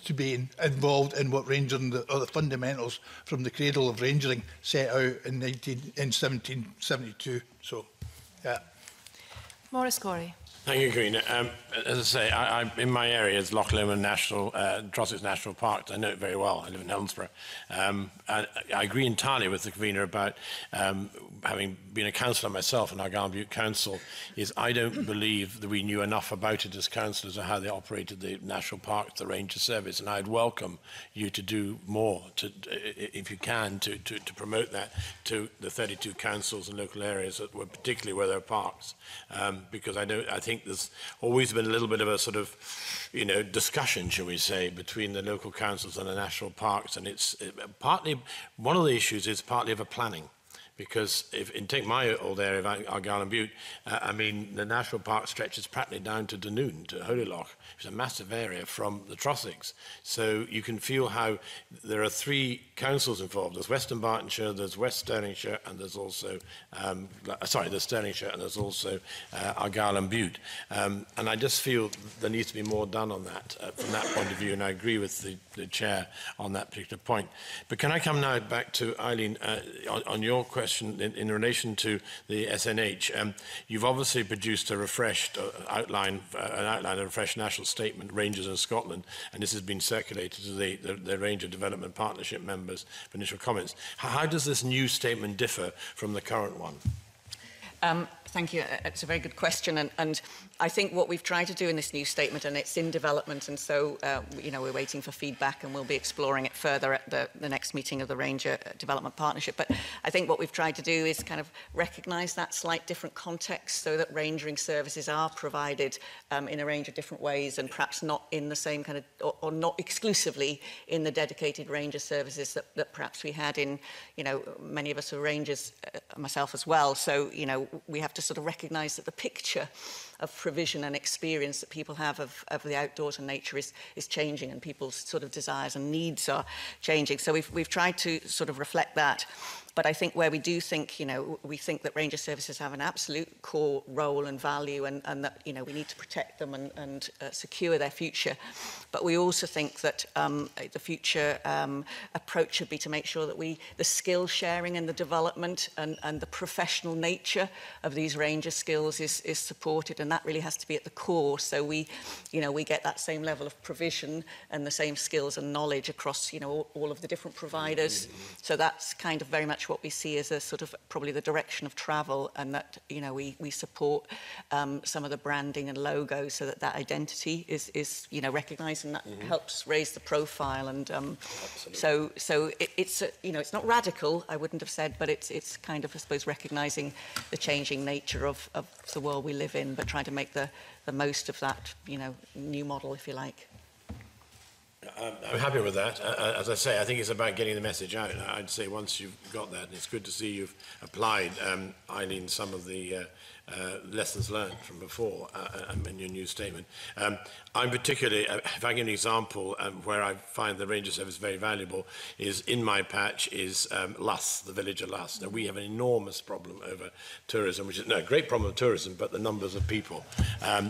to be involved in what rangering or the fundamentals from the cradle of rangering set out in 1772. So, yeah. Maurice Corey. Thank you, Green. As I say, I'm in my area is Loch Lomond National, Trossachs National Park. I know it very well. I live in Hillsborough. I agree entirely with the convener about having been a councillor myself in Argyll Butte Council, is I don't believe that we knew enough about it as councillors or how they operated the national park, the ranger service, and I'd welcome you to do more, if you can, to promote that to the 32 councils and local areas, that were particularly where there are parks, because I think there's always been a little bit of a sort of, discussion, shall we say, between the local councils and the national parks, and it's partly, one of the issues is partly of a planning. Because take my old area of Argyll and Butte, the national park stretches practically down to Dunoon, to Holyloch. It's a massive area from the Trossachs. So you can feel how there are 3 councils involved. There's Western Bartonshire, there's West Stirlingshire, and there's also, there's Stirlingshire, and there's also Argyll and Butte. And I just feel there needs to be more done on that from that point of view, and I agree with the Chair on that particular point. But can I come now back to Eileen on your question in relation to the SNH. You've obviously produced a refreshed outline, of a refreshed national statement, Rangers in Scotland, and this has been circulated to the Ranger Development Partnership members for initial comments. How does this new statement differ from the current one? Thank you. It's a very good question, and I think what we've tried to do in this new statement, and it's in development, and so we're waiting for feedback, and we'll be exploring it further at the next meeting of the Ranger Development Partnership. But I think what we've tried to do is kind of recognise that slight different context, so that rangering services are provided in a range of different ways, and perhaps not in the same kind of, or not exclusively in the dedicated ranger services that perhaps we had in, many of us are rangers, myself as well. So we have to sort of recognise that the picture of provision and experience that people have of the outdoors and nature is changing, and people's sort of desires and needs are changing. So we've tried to sort of reflect that. But I think where we do think, we think that ranger services have an absolute core role and value, and that, we need to protect them and secure their future. But we also think that the future approach should be to make sure that the skill sharing and the development and the professional nature of these ranger skills is supported, and that really has to be at the core. So we get that same level of provision and the same skills and knowledge across, all of the different providers. So that's kind of very much what we see as a sort of probably the direction of travel, and that we support some of the branding and logos so that identity is recognised, and that helps raise the profile. And so it's it's not radical, I wouldn't have said, but it's kind of, I suppose, recognising the changing nature of the world we live in, but trying to make the most of that new model, if you like. I'm happy with that. As I say, I think it's about getting the message out. I'd say once you've got that, and it's good to see you've applied, Eileen, some of the lessons learned from before in your new statement. I'm particularly, if I give an example where I find the ranger service very valuable, is in my patch is Luss, the village of Luss. Now, we have an enormous problem over tourism, which is a great problem of tourism, but the numbers of people.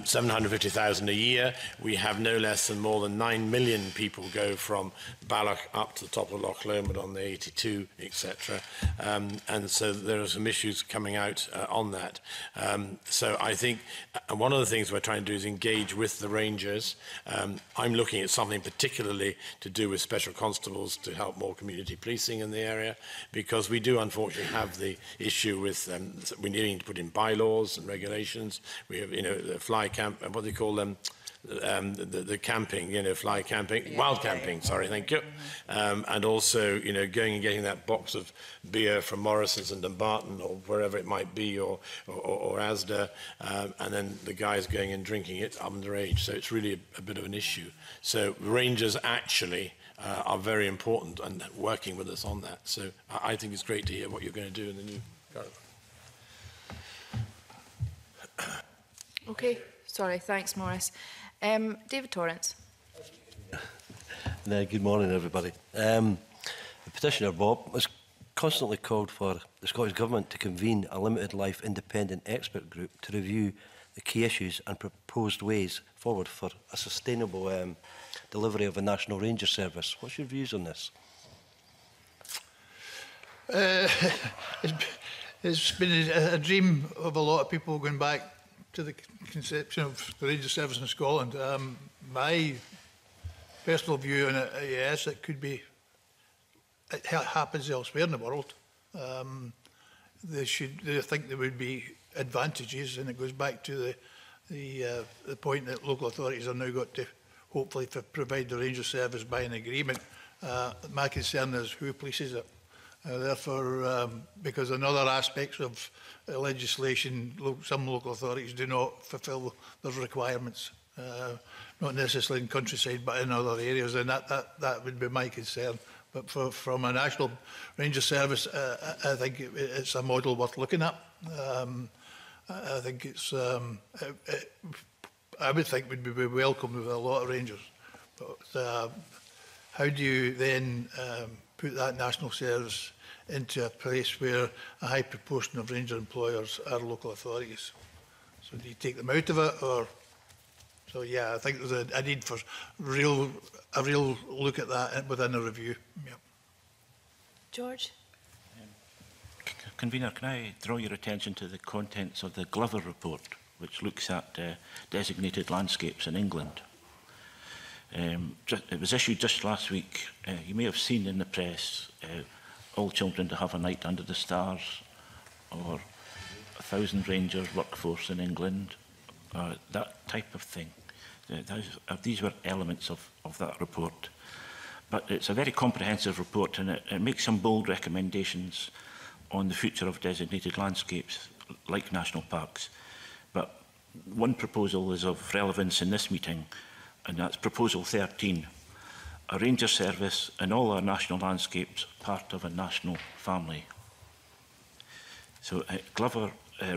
750,000 a year. We have no less than more than 9 million people go from Balloch up to the top of Loch Lomond on the 82, etc. And so there are some issues coming out on that. So I think one of the things we're trying to do is engage with the rangers. I'm looking at something particularly to do with special constables to help more community policing in the area, because we do unfortunately have the issue with we needing to put in bylaws and regulations. We have the fly camp, what do they call them? The camping, fly camping, wild camping, sorry, thank you. And also, going and getting that box of beer from Morrison's and Dumbarton or wherever it might be, or Asda, and then the guys going and drinking it underage. So it's really a bit of an issue. So rangers actually are very important and working with us on that. So I think it's great to hear what you're going to do in the new government. Okay, sorry, thanks, Maurice. David Torrance. Good morning, everybody. The petitioner, Bob, has constantly called for the Scottish Government to convene a limited life independent expert group to review the key issues and proposed ways forward for a sustainable delivery of a national ranger service. What's your views on this? It's been a dream of a lot of people going back to the conception of the Ranger Service in Scotland. My personal view on it, yes, it could be, it happens elsewhere in the world. They think there would be advantages, and it goes back to the point that local authorities are now got to hopefully to provide the Ranger Service by an agreement. My concern is who polices it. Therefore, because in other aspects of legislation, some local authorities do not fulfil their requirements, not necessarily in countryside, but in other areas, and that would be my concern. But from a National Ranger Service, I think it's a model worth looking at. I think it's, I would think would be welcome with a lot of Rangers. But how do you then put that national service into a place where a high proportion of Ranger employers are local authorities? So do you take them out of it, or? So yeah, I think there's a need for a real look at that within a review. Yep. George? Convener, can I draw your attention to the contents of the Glover report, which looks at designated landscapes in England? It was issued just last week. You may have seen in the press all children to have a night under the stars, or 1,000 Rangers workforce in England, that type of thing. These were elements of that report. But it's a very comprehensive report, and it makes some bold recommendations on the future of designated landscapes like national parks. But one proposal is of relevance in this meeting, and that's proposal 13. A ranger service in all our national landscapes, part of a national family. So Glover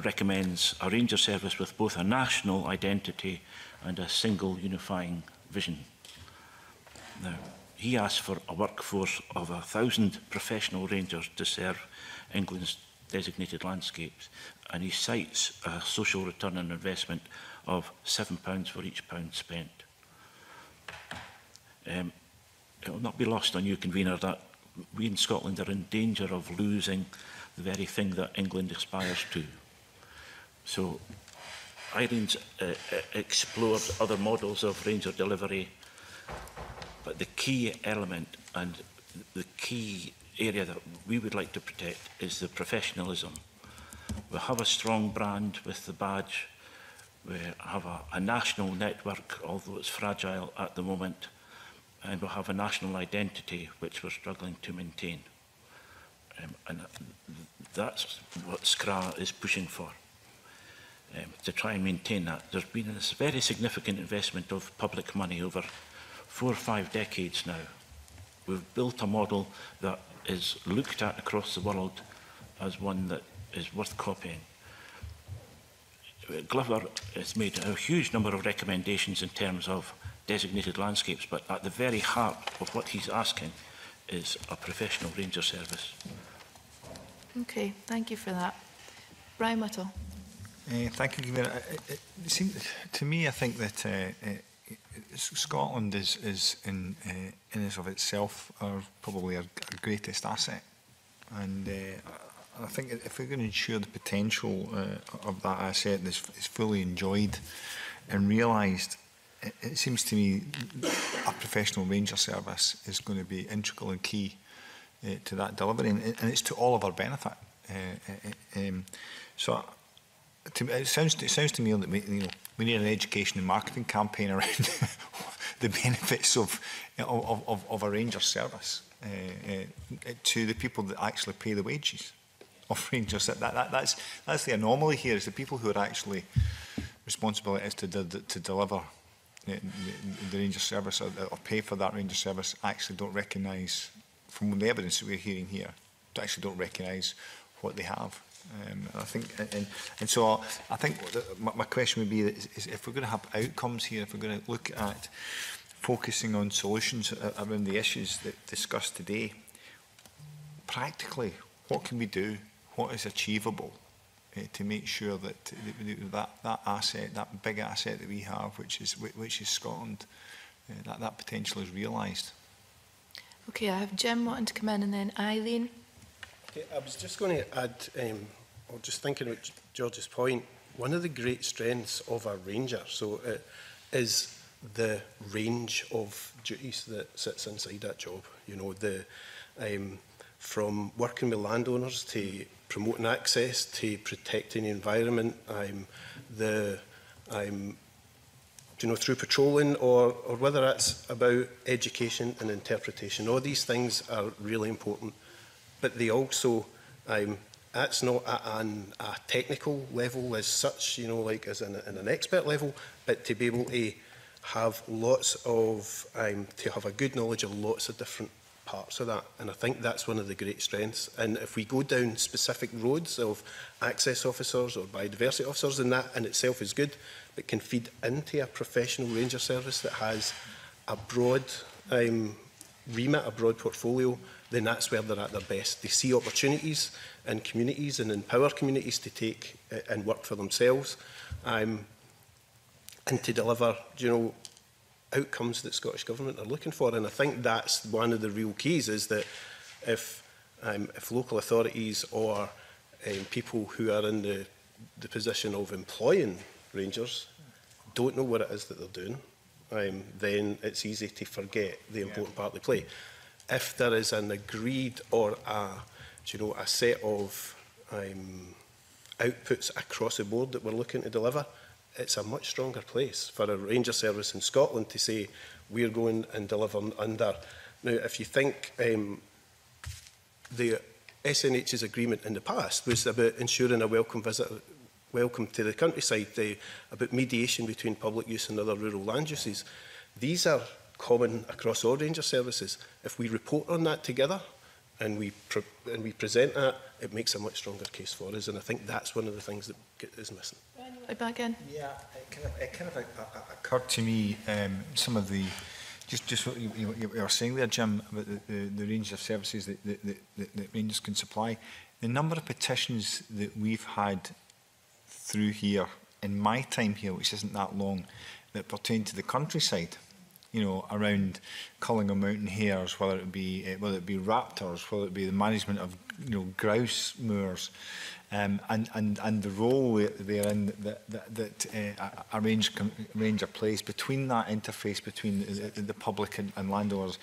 recommends a ranger service with both a national identity and a single unifying vision. Now, he asks for a workforce of 1,000 professional rangers to serve England's designated landscapes, and he cites a social return on investment of £7 for each pound spent. It will not be lost on you, Convener, that we in Scotland are in danger of losing the very thing that England aspires to. So Irene's explored other models of ranger delivery, but the key element and the key area that we would like to protect is the professionalism. We have a strong brand with the badge. We have a national network, although it's fragile at the moment, and we have a national identity which we're struggling to maintain. And that's what SCRA is pushing for, to try and maintain that. There's been this very significant investment of public money over 4 or 5 decades now. We've built a model that is looked at across the world as one that is worth copying. Glover has made a huge number of recommendations in terms of designated landscapes, but at the very heart of what he's asking is a professional ranger service. Okay, thank you for that. Brian Whittle. Thank you, Convener. It seems to me, I think that Scotland is in and of itself probably our greatest asset, and I think if we're going to ensure the potential of that asset is fully enjoyed and realised, it seems to me a professional ranger service is going to be integral and key to that delivery, and it's to all of our benefit. So it sounds to me that we need an education and marketing campaign around the benefits of a ranger service to the people that actually pay the wages of rangers. That's the anomaly here, is the people who are actually responsible is to deliver the ranger service or pay for that ranger service actually don't recognise, from the evidence that we're hearing here, actually don't recognise what they have. I think, and so I think my question would be is if we're going to have outcomes here, if we're going to look at focusing on solutions around the issues that discussed today, practically, what can we do? What is achievable to make sure that that asset, that big asset that we have, which is Scotland, that potential is realised? Okay, I have Jim wanting to come in, and then Eileen. Okay, I was just going to add, or just thinking about George's point, one of the great strengths of a ranger, so it is the range of duties that sits inside that job. You know, from working with landowners to promoting access to protecting the environment, you know, through patrolling, or whether that's about education and interpretation. All these things are really important, but they also, that's not at a technical level as such, you know, like as in an expert level, but to be able to have lots of, to have a good knowledge of lots of different parts of that. And I think that's one of the great strengths. And if we go down specific roads of access officers or biodiversity officers, then that in itself is good, but can feed into a professional ranger service that has a broad remit, a broad portfolio, then that's where they're at their best. They see opportunities in communities and empower communities to take and work for themselves, and to deliver, you know, outcomes that Scottish Government are looking for. And I think that's one of the real keys, is that if local authorities or people who are in the position of employing rangers don't know what it is that they're doing, then it's easy to forget the important part they play. If there is an agreed or a set of outputs across the board that we're looking to deliver, it's a much stronger place for a ranger service in Scotland to say we're going and delivering under. Now, if you think the SNH's agreement in the past was about ensuring a welcome to the countryside, about mediation between public use and other rural land uses, these are common across all ranger services. If we report on that together and we present that, it makes a much stronger case for us. And I think that's one of the things that is missing. Back in. Yeah, it kind of occurred to me, some of the, just what you were saying there, Jim, about the range of services that rangers can supply. The number of petitions that we've had through here in my time here, which isn't that long, that pertain to the countryside, you know, around culling of mountain hares, whether it be raptors, whether it be the management of, you know, grouse moors, and the role they're in that a ranger plays between that interface between the public and landowners.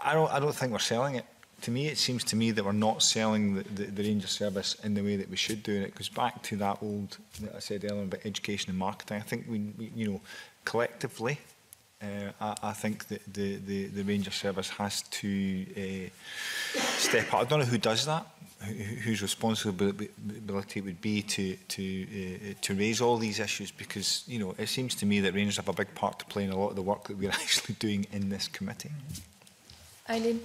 I don't think we're selling it. To me, it seems to me that we're not selling the ranger service in the way that we should do, and it goes back to that old that I said earlier about education and marketing. I think we you know, collectively, I think that the ranger service has to step up. I don't know who does that, whose responsibility it would be to raise all these issues, because, you know, it seems to me that rangers have a big part to play in a lot of the work that we're actually doing in this committee. Eileen?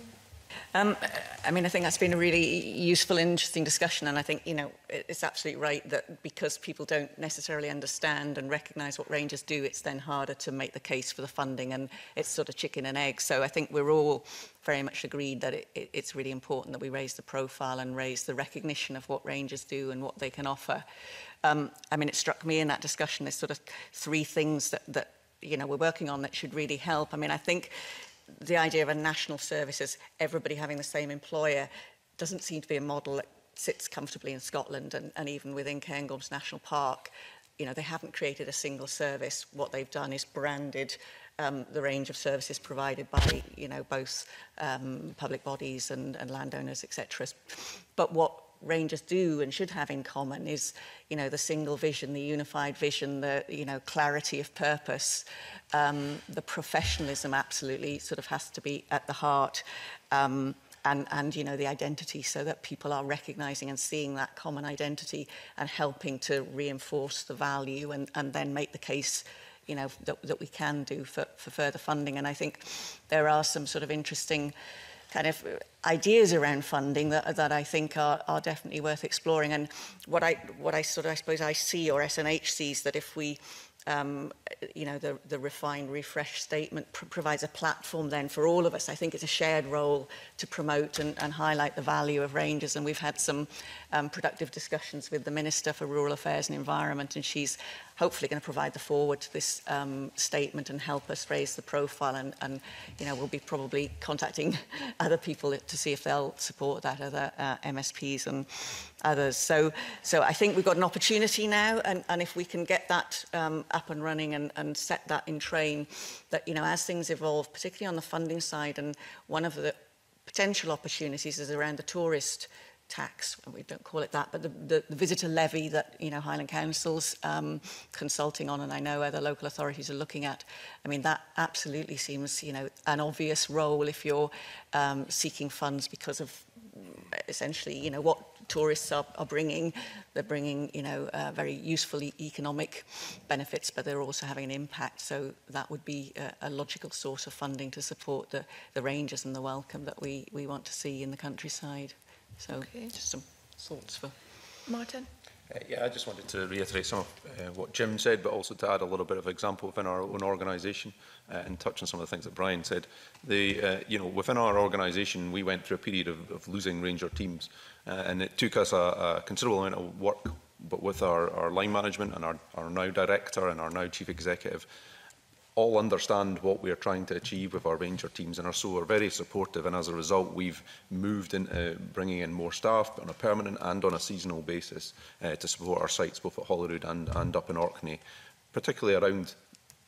I mean, I think that's been a really useful and interesting discussion, and I think, you know, it's absolutely right that because people don't necessarily understand and recognise what rangers do, it's then harder to make the case for the funding, and it's sort of chicken and egg. So I think we're all very much agreed that it's really important that we raise the profile and raise the recognition of what rangers do and what they can offer. I mean, it struck me in that discussion, there's sort of three things that you know, we're working on that should really help. I mean, I think the idea of a national service as everybody having the same employer doesn't seem to be a model that sits comfortably in Scotland, and even within Cairngorms National Park, you know, they haven't created a single service. What they've done is branded the range of services provided by, you know, both public bodies and landowners, etc. But what rangers do and should have in common is, you know, the single vision, the unified vision, the, you know, clarity of purpose, the professionalism absolutely sort of has to be at the heart, and you know, the identity, so that people are recognising and seeing that common identity and helping to reinforce the value and then make the case, you know, that we can do for further funding. And I think there are some sort of interesting kind of ideas around funding that I think are definitely worth exploring. And what I sort of, I suppose I see, or SNH sees, that if we you know, the refined, refreshed statement provides a platform then for all of us. I think it's a shared role to promote and highlight the value of rangers. And we've had some productive discussions with the Minister for Rural Affairs and Environment, and she's hopefully going to provide the forward to this statement and help us raise the profile, and you know, we'll be probably contacting other people to see if they'll support that, other MSPs and others. So I think we've got an opportunity now, and if we can get that up and running and set that in train, that, you know, as things evolve, particularly on the funding side, and one of the potential opportunities is around the tourist tax, we don't call it that, but the visitor levy that, you know, Highland Council's consulting on, and I know other local authorities are looking at. I mean, that absolutely seems, you know, an obvious role if you're seeking funds because of essentially, you know, what tourists are bringing. They're bringing, you know, very useful economic benefits, but they're also having an impact. So that would be a logical source of funding to support the rangers and the welcome that we want to see in the countryside. So okay, just some thoughts for Martin. Yeah, I just wanted to reiterate some of what Jim said, but also to add a little bit of example within our own organisation and touch on some of the things that Brian said. You know, within our organisation, we went through a period of losing ranger teams, and it took us a considerable amount of work, but with our line management and our now director and our now chief executive, all understand what we are trying to achieve with our ranger teams and are so very supportive, and as a result we've moved into bringing in more staff on a permanent and on a seasonal basis to support our sites both at Holyrood and up in Orkney, particularly around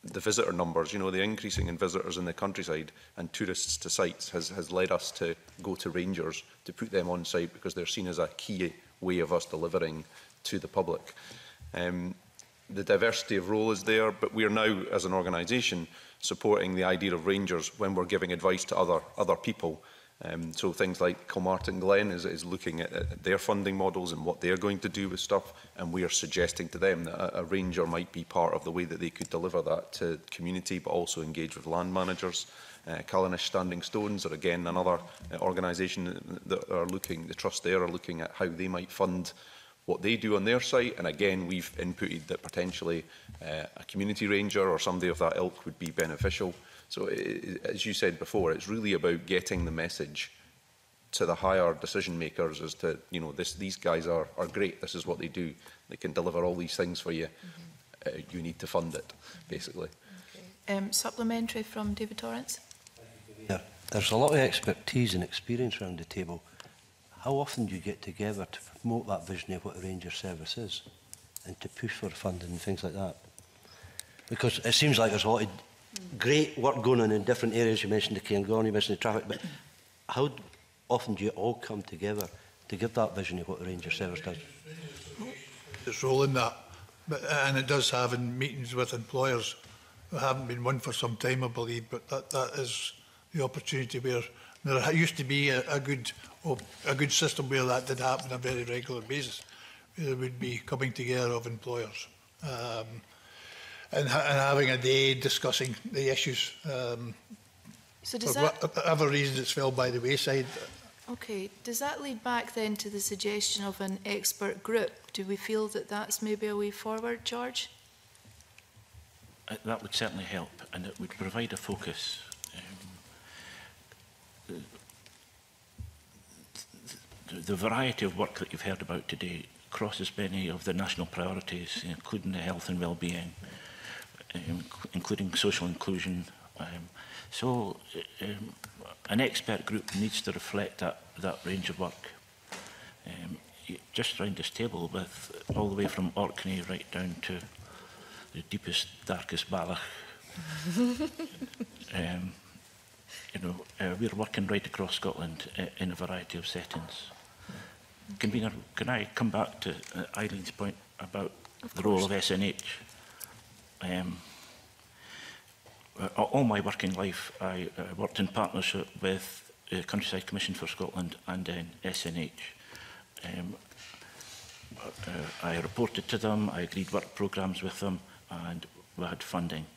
the visitor numbers. You know, the increasing in visitors in the countryside and tourists to sites has led us to go to rangers to put them on site because they're seen as a key way of us delivering to the public. The diversity of role is there, but we are now, as an organisation, supporting the idea of rangers when we're giving advice to other people. So things like Kilmartin Glen is looking at their funding models and what they're going to do with stuff, and we are suggesting to them that a ranger might be part of the way that they could deliver that to the community, but also engage with land managers. Callanish Standing Stones are again another organisation that are looking, the trust there are looking at how they might fund what they do on their site, and again we've inputted that potentially a community ranger or somebody of that ilk would be beneficial. So as you said before, it's really about getting the message to the higher decision makers as to, you know, these guys are great, this is what they do, they can deliver all these things for you, you need to fund it, basically. Okay. Supplementary from David Torrance. Yeah, there's a lot of expertise and experience around the table. How often do you get together to promote that vision of what a ranger service is and to push for funding and things like that? Because it seems like there's a lot of great work going on in different areas. You mentioned the Cairngorm, you mentioned the traffic, but how often do you all come together to give that vision of what the ranger service does? Its role in that, and it does have in meetings with employers. There haven't been one for some time, I believe, but that is the opportunity where there used to be a good system where that did happen on a very regular basis. There would be coming together of employers and having a day discussing the issues. So does for whatever reason it's fell by the wayside. Okay, does that lead back then to the suggestion of an expert group? Do we feel that that's maybe a way forward, George? That would certainly help, and it would provide a focus. The variety of work that you've heard about today crosses many of the national priorities, including the health and well-being, including social inclusion. So an expert group needs to reflect that range of work. Just around this table, with all the way from Orkney right down to the deepest, darkest Balach. You know, we're working right across Scotland in a variety of settings. Convener, can I come back to Eileen's point about the role of SNH? All my working life, I worked in partnership with the Countryside Commission for Scotland and then SNH. I reported to them, I agreed work programmes with them, and we had funding.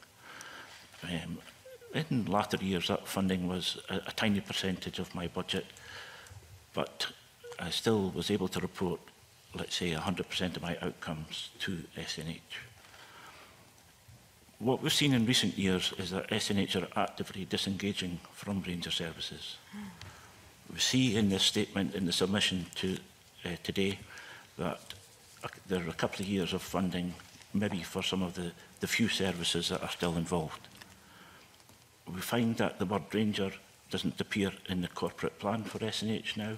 In latter years, that funding was a tiny percentage of my budget, but I still was able to report, let's say, 100% of my outcomes to SNH. What we've seen in recent years is that SNH are actively disengaging from ranger services. We see in this statement, in the submission to today, that there are a couple of years of funding maybe for some of the few services that are still involved. We find that the word ranger doesn't appear in the corporate plan for SNH now.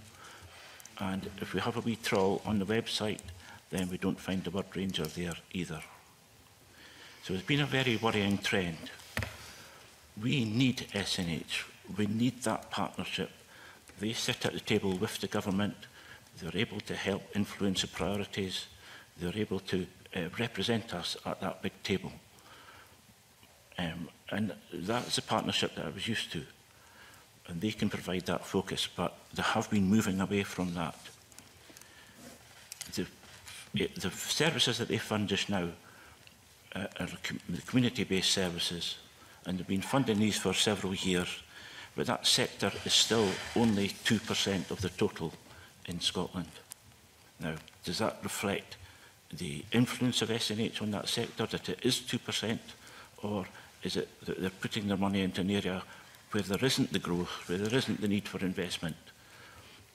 And if we have a wee trawl on the website, then we don't find the word ranger there either. So it's been a very worrying trend. We need SNH. We need that partnership. They sit at the table with the government. They're able to help influence the priorities. They're able to represent us at that big table. And that's the partnership that I was used to. And they can provide that focus, but they have been moving away from that. The services that they fund just now are the community-based services, and they've been funding these for several years, but that sector is still only 2% of the total in Scotland. Now, does that reflect the influence of SNH on that sector, that it is 2%, or is it that they're putting their money into an area where there isn't the growth, where there isn't the need for investment?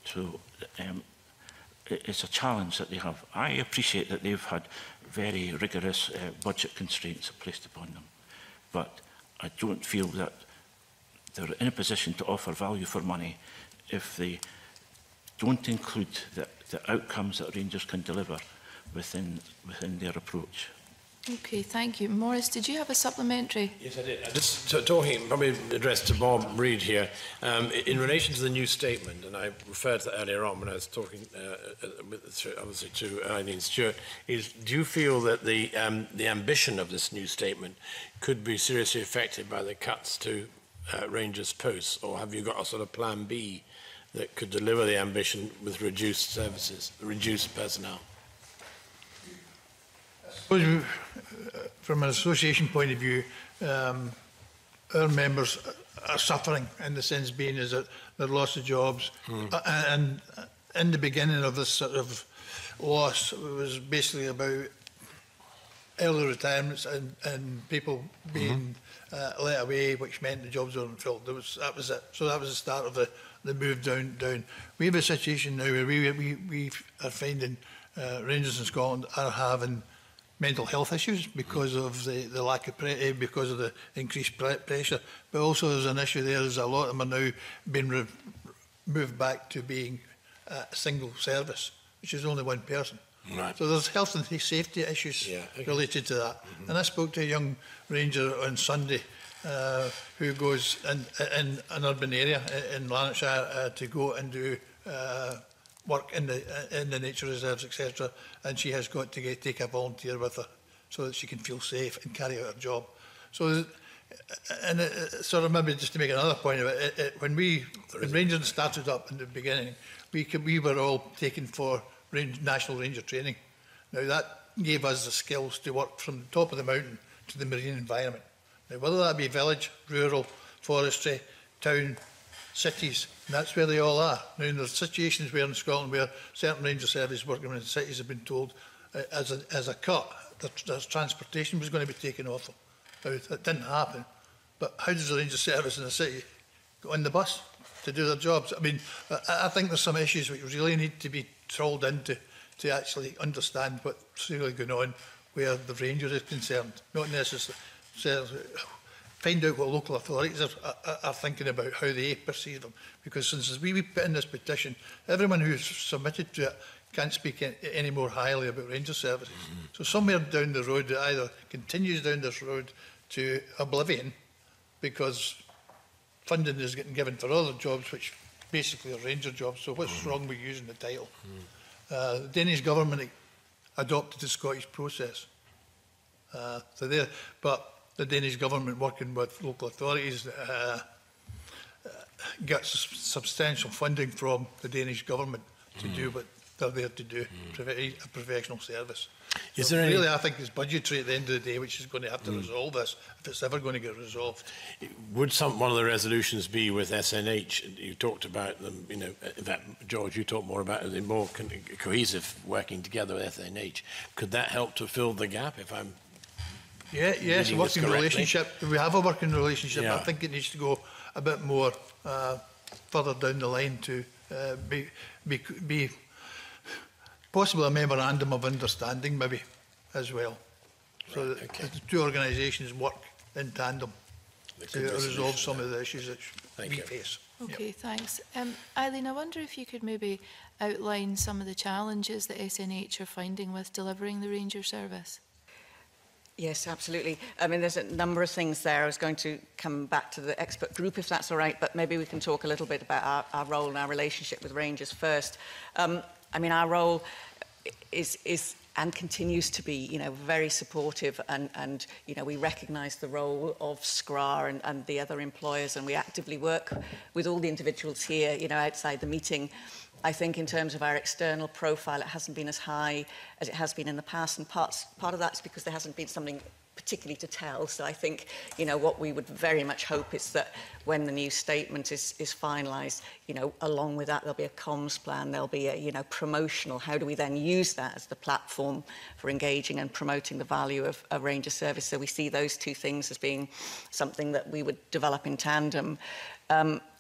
So it's a challenge that they have. I appreciate that they've had very rigorous budget constraints placed upon them, but I don't feel that they're in a position to offer value for money if they don't include the outcomes that Rangers can deliver within their approach. Okay, thank you. Maurice, did you have a supplementary? Yes, I did. Just talking, probably addressed to Bob Reid here, in relation to the new statement, and I referred to that earlier on when I was talking, obviously, to Eileen Stewart, is do you feel that the ambition of this new statement could be seriously affected by the cuts to Rangers posts, or have you got a sort of plan B that could deliver the ambition with reduced services, reduced personnel? From an association point of view, our members are suffering in the sense being is that they've lost the jobs. And in the beginning of this sort of loss, it was basically about early retirements and people being let away, which meant the jobs weren't filled. That was it. So that was the start of the move down. We have a situation now where we are finding Rangers in Scotland are having mental health issues because of the lack of because of the increased pressure, but also there's an issue there. There's a lot of them are now being moved back to being a single service, which is only one person. Right. So there's health and safety issues related to that. And I spoke to a young ranger on Sunday who goes in an urban area in Lanarkshire to go and do work in the nature reserves, etc. And she has got to take a volunteer with her so that she can feel safe and carry out her job. So, and sort of maybe just to make another point of it, when Rangers started up in the beginning, we were all taken for National Ranger training. Now that gave us the skills to work from the top of the mountain to the marine environment. Now whether that be village, rural, forestry, town, cities, and that's where they all are. Now there's situations where in Scotland where certain ranger services working in cities have been told as a cut that transportation was going to be taken off them. Now that didn't happen, but how does the ranger service in the city go on the bus to do their jobs? I mean, I think there's some issues which really need to be trawled into to actually understand what's really going on where the ranger is concerned, not necessarily find out what local authorities are thinking about how they perceive them. Because since we put in this petition, everyone who's submitted to it can't speak any more highly about ranger services. So somewhere down the road, it either continues down this road to oblivion because funding is getting given for other jobs, which basically are ranger jobs. So what's wrong with using the title? The Danish government adopted the Scottish process. But the Danish government, working with local authorities, gets substantial funding from the Danish government to do what they're there to do, provide a professional service. Is there any... I think it's budgetary at the end of the day, which is going to have to resolve this, if it's ever going to get resolved. Would one of the resolutions be with SNH? You talked about them, in fact, George, you talked more about the more cohesive working together with SNH. Could that help to fill the gap, if I'm yes, working relationship. We have a working relationship. I think it needs to go a bit more further down the line to be possibly a memorandum of understanding, maybe as well. So that the two organisations work in tandem to resolve some of the issues that we face. Okay, thanks. Eileen, I wonder if you could maybe outline some of the challenges that SNH are finding with delivering the Ranger service. Yes, absolutely. I mean, there's a number of things there. I was going to come back to the expert group, if that's all right, but maybe we can talk a little bit about our role and our relationship with Rangers first. I mean, our role is and continues to be, you know, very supportive, and you know, we recognise the role of SCRA and the other employers, and we actively work with all the individuals here, you know, outside the meeting. I think in terms of our external profile, it hasn't been as high as it has been in the past, and part of that's because there hasn't been something particularly to tell. So I think, you know, what we would very much hope is that when the new statement is finalised, you know, along with that there'll be a comms plan, there'll be a, you know, promotional. How do we then use that as the platform for engaging and promoting the value of a Ranger service? So we see those two things as being something that we would develop in tandem.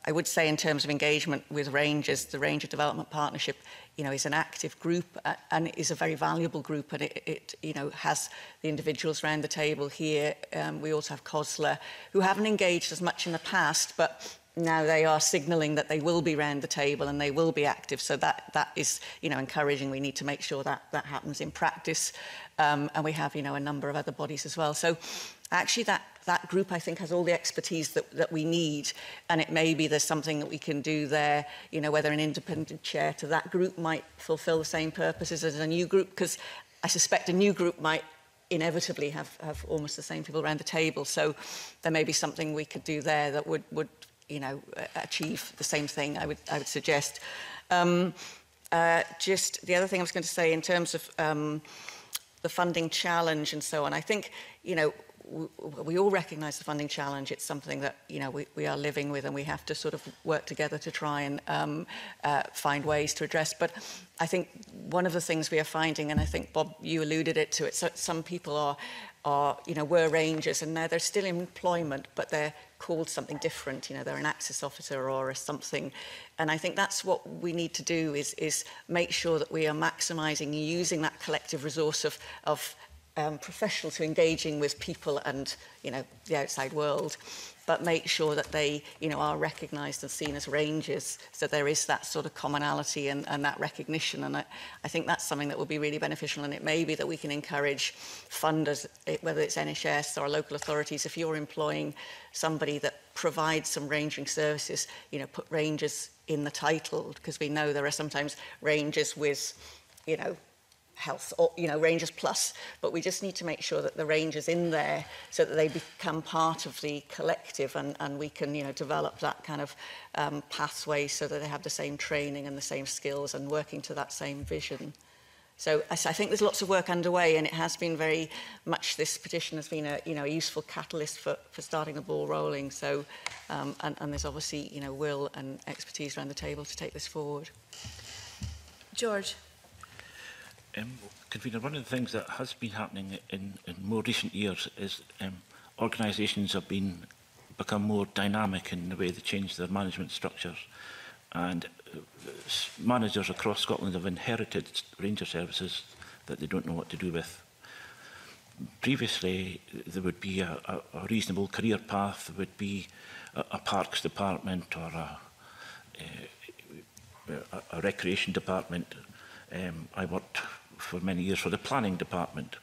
I would say in terms of engagement with Rangers, the Ranger Development Partnership, you know, is an active group and is a very valuable group, and it you know, has the individuals around the table here. We also have COSLA, who haven't engaged as much in the past, but now they are signalling that they will be round the table and they will be active. So that is, you know, encouraging. We need to make sure that that happens in practice. And we have, you know, a number of other bodies as well. So actually that group, I think, has all the expertise that we need, and it may be there's something that we can do there, you know, whether an independent chair to that group might fulfil the same purposes as a new group, because I suspect a new group might inevitably have almost the same people around the table. So there may be something we could do there that would you know, achieve the same thing, I would suggest. Just the other thing I was going to say in terms of the funding challenge and so on, I think, you know, we all recognise the funding challenge. It's something that, you know, we are living with, and we have to sort of work together to try and find ways to address. But I think one of the things we are finding, and I think, Bob, you alluded to it, so some people are, you know, were Rangers, and now they're still in employment, but they're called something different. You know, they're an access officer or something. And I think that's what we need to do is make sure that we are maximising and using that collective resource of professionals who are engaging with people and, you know, the outside world, but make sure that they, you know, are recognised and seen as Rangers, so there is that sort of commonality and that recognition. And I think that's something that will be really beneficial, and it may be that we can encourage funders, whether it's NHS or local authorities, if you're employing somebody that provides some rangering services, you know, put Rangers in the title, because we know there are sometimes Rangers with, you know, health or, you know, Rangers Plus, but we just need to make sure that the Rangers in there so that they become part of the collective, and we can, you know, develop that kind of pathway so that they have the same training and the same skills and working to that same vision. So I think there's lots of work underway, and it has been very much, this petition has been a, you know, a useful catalyst for starting the ball rolling. So and there's obviously, you know, will and expertise around the table to take this forward. George. Convener, one of the things that has been happening in more recent years is organisations have become more dynamic in the way they change their management structures, and managers across Scotland have inherited Ranger services that they don't know what to do with. Previously, there would be a reasonable career path, there would be a parks department or a recreation department. I worked for many years for the planning department,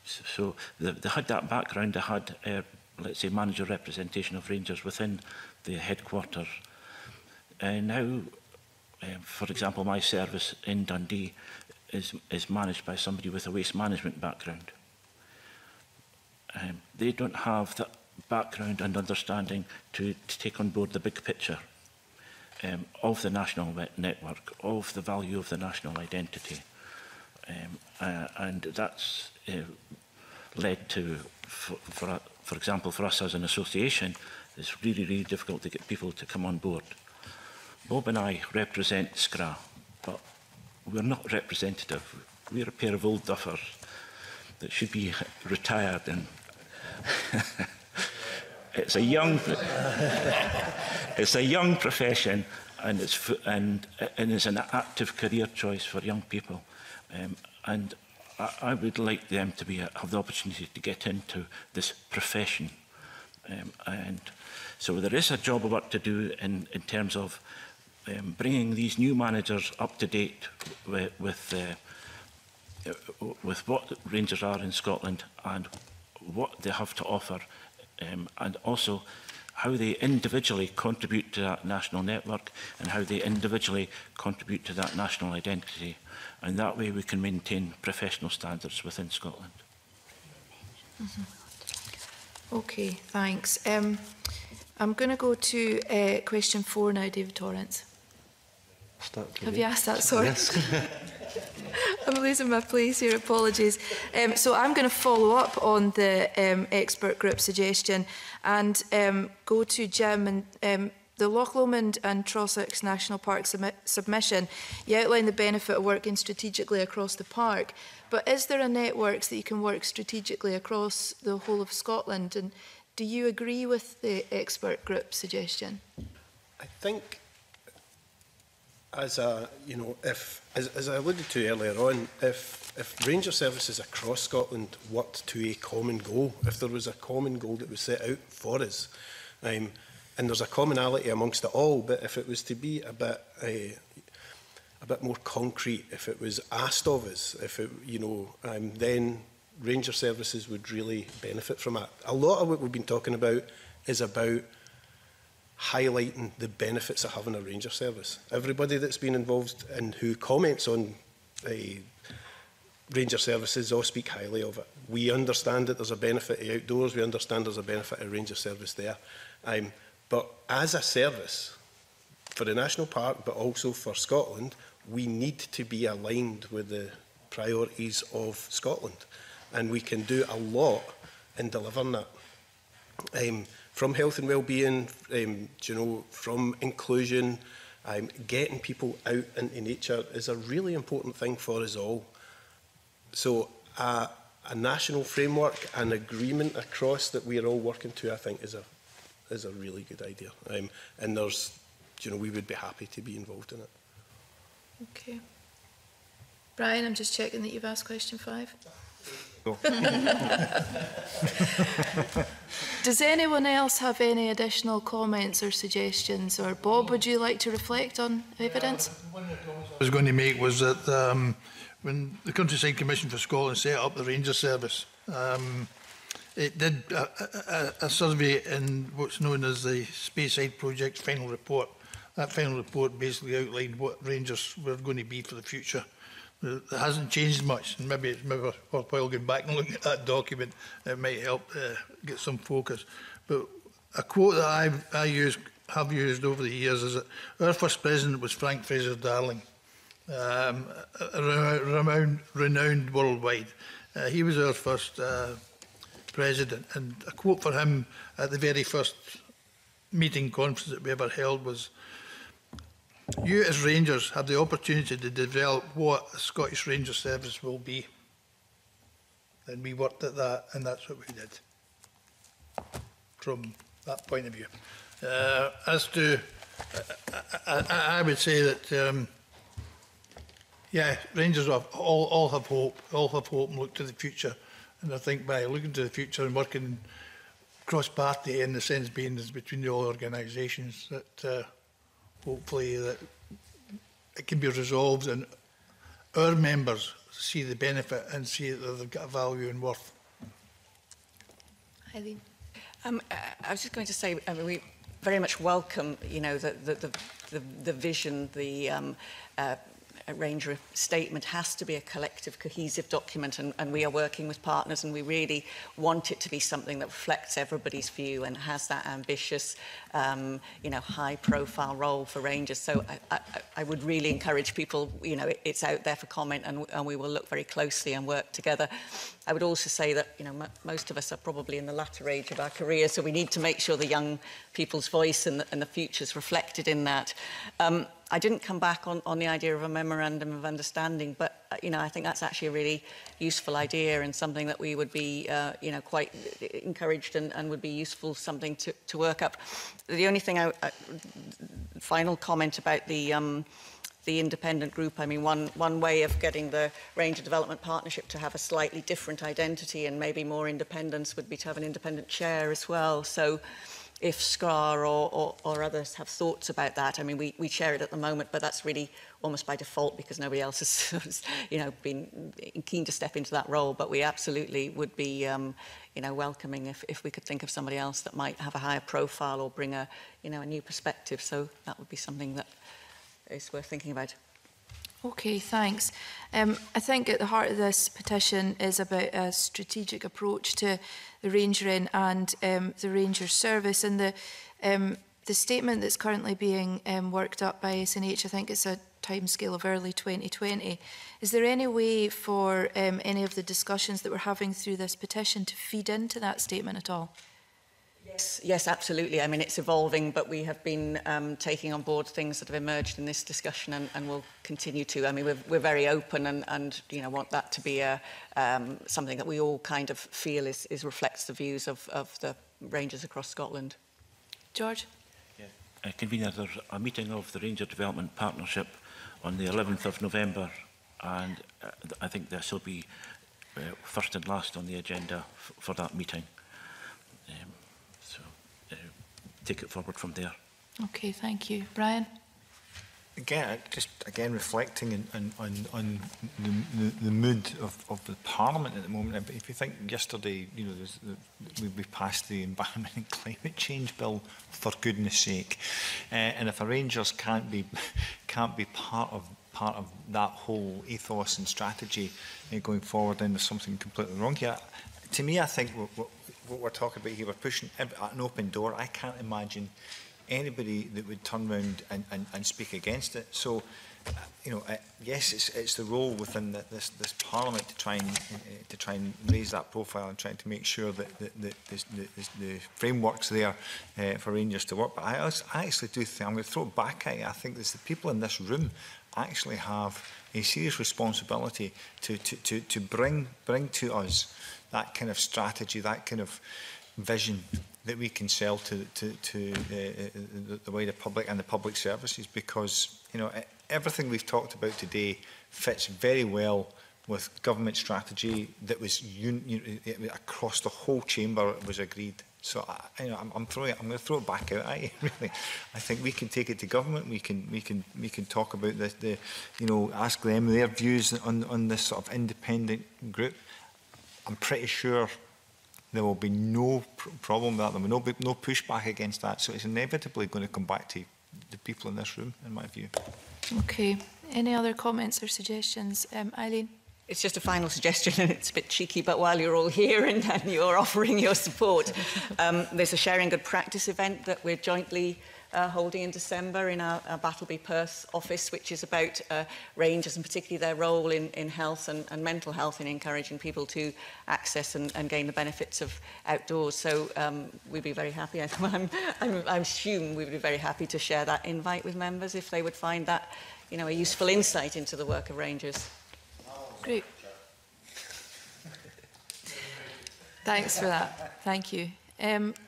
so they had that background. They had, let's say, manager representation of Rangers within the headquarters. Now, for example, my service in Dundee is managed by somebody with a waste management background. They don't have that background and understanding to take on board the big picture of the national network, of the value of the national identity. And that's led to, for example, for us as an association, it's really, really difficult to get people to come on board. Bob and I represent SCRA, but we're not representative. We're a pair of old duffers that should be retired, and it's a young profession, and it's an active career choice for young people. And I would like them to have the opportunity to get into this profession. And so there is a job of work to do in terms of bringing these new managers up to date with what Rangers are in Scotland and what they have to offer, and also how they individually contribute to that national network and how they individually contribute to that national identity. And that way we can maintain professional standards within Scotland. Okay, thanks. I'm going to go to question 4 now, David Torrance. Have you asked that? Sorry. Yes. I'm losing my place here, apologies. So I'm going to follow up on the expert group suggestion and go to Jim. And the Loch Lomond and Trossachs National Park submission, you outline the benefit of working strategically across the park, but is there a network that you can work strategically across the whole of Scotland? And do you agree with the expert group suggestion? I think, as I alluded to earlier on, if ranger services across Scotland worked to a common goal, if there was a common goal that was set out for us, and there's a commonality amongst it all, but if it was to be a bit more concrete, if it was asked of us, if it, then ranger services would really benefit from it. A lot of what we've been talking about is about highlighting the benefits of having a ranger service. Everybody that's been involved and who comments on ranger services all speak highly of it. We understand that there's a benefit of outdoors, we understand there's a benefit of ranger service there. But as a service, for the National Park, but also for Scotland, we need to be aligned with the priorities of Scotland. And we can do a lot in delivering that. From health and well-being, from inclusion, getting people out into nature is a really important thing for us all. So a national framework, an agreement across that we are all working to, I think is a really good idea. And there's, we would be happy to be involved in it. Okay. Brian, I'm just checking that you've asked question 5. Go. Does anyone else have any additional comments or suggestions? Or Bob, would you like to reflect on evidence? One of the comments I was going to make was that when the Countryside Commission for Scotland set up the Ranger Service, it did a survey in what's known as the Speyside Project's final report. That final report basically outlined what Rangers were going to be for the future. It hasn't changed much, and maybe it's worthwhile going back and looking at that document. It might help get some focus. But a quote that have used over the years is that our first president was Frank Fraser-Darling, renowned worldwide. He was our first president, and a quote for him at the very first meeting conference that we ever held was, "You as Rangers have the opportunity to develop what a Scottish Ranger Service will be." And we worked at that, and that's what we did from that point of view. As to, I would say that, yeah, Rangers all have hope and look to the future. And I think by looking to the future and working cross-party in the sense being as between all organisations, that hopefully that it can be resolved and our members see the benefit and see that they've got a value and worth. Eileen. I was just going to say, I mean, we very much welcome, the vision, the Ranger statement has to be a collective, cohesive document, and we are working with partners, and we really want it to be something that reflects everybody's view and has that ambitious, high-profile role for Rangers. So I would really encourage people, it's out there for comment, and we will look very closely and work together. I would also say that, most of us are probably in the latter age of our career, so we need to make sure the young people's voice and the future is reflected in that. I didn't come back on the idea of a memorandum of understanding, but I think that's actually a really useful idea and something that we would be quite encouraged and would be useful, something to work up. The only thing final comment about the the independent group. I mean, one way of getting the Ranger Development Partnership to have a slightly different identity and maybe more independence would be to have an independent chair as well. So if SCRAR or others have thoughts about that, I mean, we share it at the moment, but that's really almost by default because nobody else has, you know, been keen to step into that role. But we absolutely would be, you know, welcoming if we could think of somebody else that might have a higher profile or bring a, you know, a new perspective. So that would be something that is worth thinking about. Okay, thanks. I think at the heart of this petition is about a strategic approach to the rangering and the ranger service. And the statement that's currently being worked up by SNH, I think it's a timescale of early 2020. Is there any way for any of the discussions that we're having through this petition to feed into that statement at all? Yes, absolutely. I mean, it's evolving, but we have been taking on board things that have emerged in this discussion and will continue to. I mean, we're very open and you know, want that to be a, something that we all kind of feel is reflects the views of the rangers across Scotland. George? Yeah. Convener, there's a meeting of the Ranger Development Partnership on the 11th of November, and I think this will be first and last on the agenda for that meeting. Take it forward from there. Okay, thank you. Brian? Again, just again reflecting on the mood of the Parliament at the moment. If you think yesterday, you know, we passed the Environment and Climate Change Bill, for goodness sake, and if the Rangers can't be part of that whole ethos and strategy going forward, then there's something completely wrong here. To me, I think what we're talking about here, we're pushing an open door. I can't imagine anybody that would turn around and speak against it. So, you know, yes, it's the role within this Parliament to try and raise that profile and trying to make sure that the framework's there for Rangers to work. But I actually do think, I'm going to throw it back at you, I think there's the people in this room actually have a serious responsibility to bring to us that kind of strategy, that kind of vision that we can sell to the wider public and the public services, because, you know, everything we've talked about today fits very well with government strategy that was across the whole chamber. It was agreed. So you know, I'm going to throw it back out at you. Really, I think we can take it to government. We can talk about the you know, ask them their views on this sort of independent group. I'm pretty sure there will be no problem with that. There will be no pushback against that. So it's inevitably going to come back to the people in this room, in my view. Okay. Any other comments or suggestions? Eileen? It's just a final suggestion, and it's a bit cheeky, but while you're all here and you're offering your support, there's a Sharing Good Practice event that we're jointly holding in December in our Battleby Perth office, which is about rangers and particularly their role in health and mental health in encouraging people to access and gain the benefits of outdoors. So we'd be very happy, I'm assuming we'd be very happy to share that invite with members if they would find that, you know, a useful insight into the work of rangers. Great. Thanks for that. Thank you.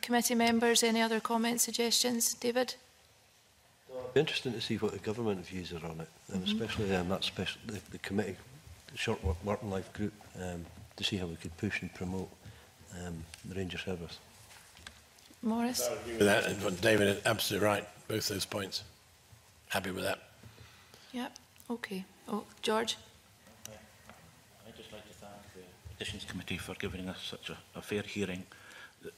Committee members, any other comments, suggestions? David? It'd be interesting to see what the government views are on it, and especially the committee, the short work and life group, to see how we could push and promote the Ranger service. Morris? I agree with that. David is absolutely right. Both those points. Happy with that. Yep. Okay. Oh, George? I'd just like to thank the Petitions Committee for giving us such a fair hearing.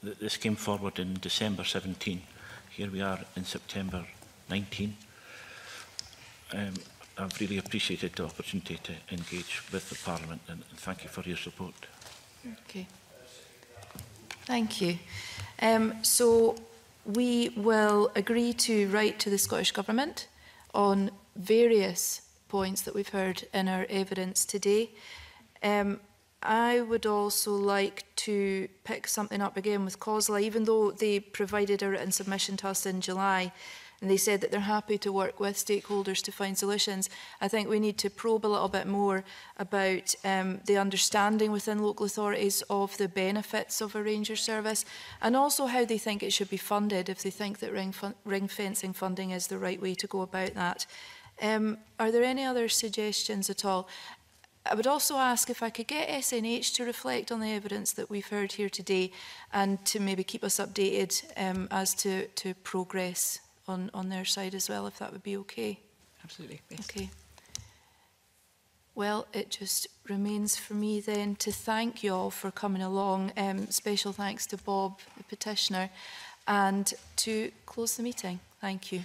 This came forward in December 17. Here we are in September 19. I've really appreciated the opportunity to engage with the Parliament, and thank you for your support. Okay. Thank you. So we will agree to write to the Scottish Government on various points that we've heard in our evidence today. I would also like to pick something up again with COSLA, even though they provided a written submission to us in July and they said that they're happy to work with stakeholders to find solutions. I think we need to probe a little bit more about the understanding within local authorities of the benefits of a ranger service, and also how they think it should be funded, if they think that ring fencing funding is the right way to go about that. Are there any other suggestions at all? I would also ask if I could get SNH to reflect on the evidence that we've heard here today and to maybe keep us updated as to progress on their side as well, if that would be okay. Absolutely, yes. Okay. Well, it just remains for me then to thank you all for coming along. Special thanks to Bob, the petitioner, and to close the meeting. Thank you.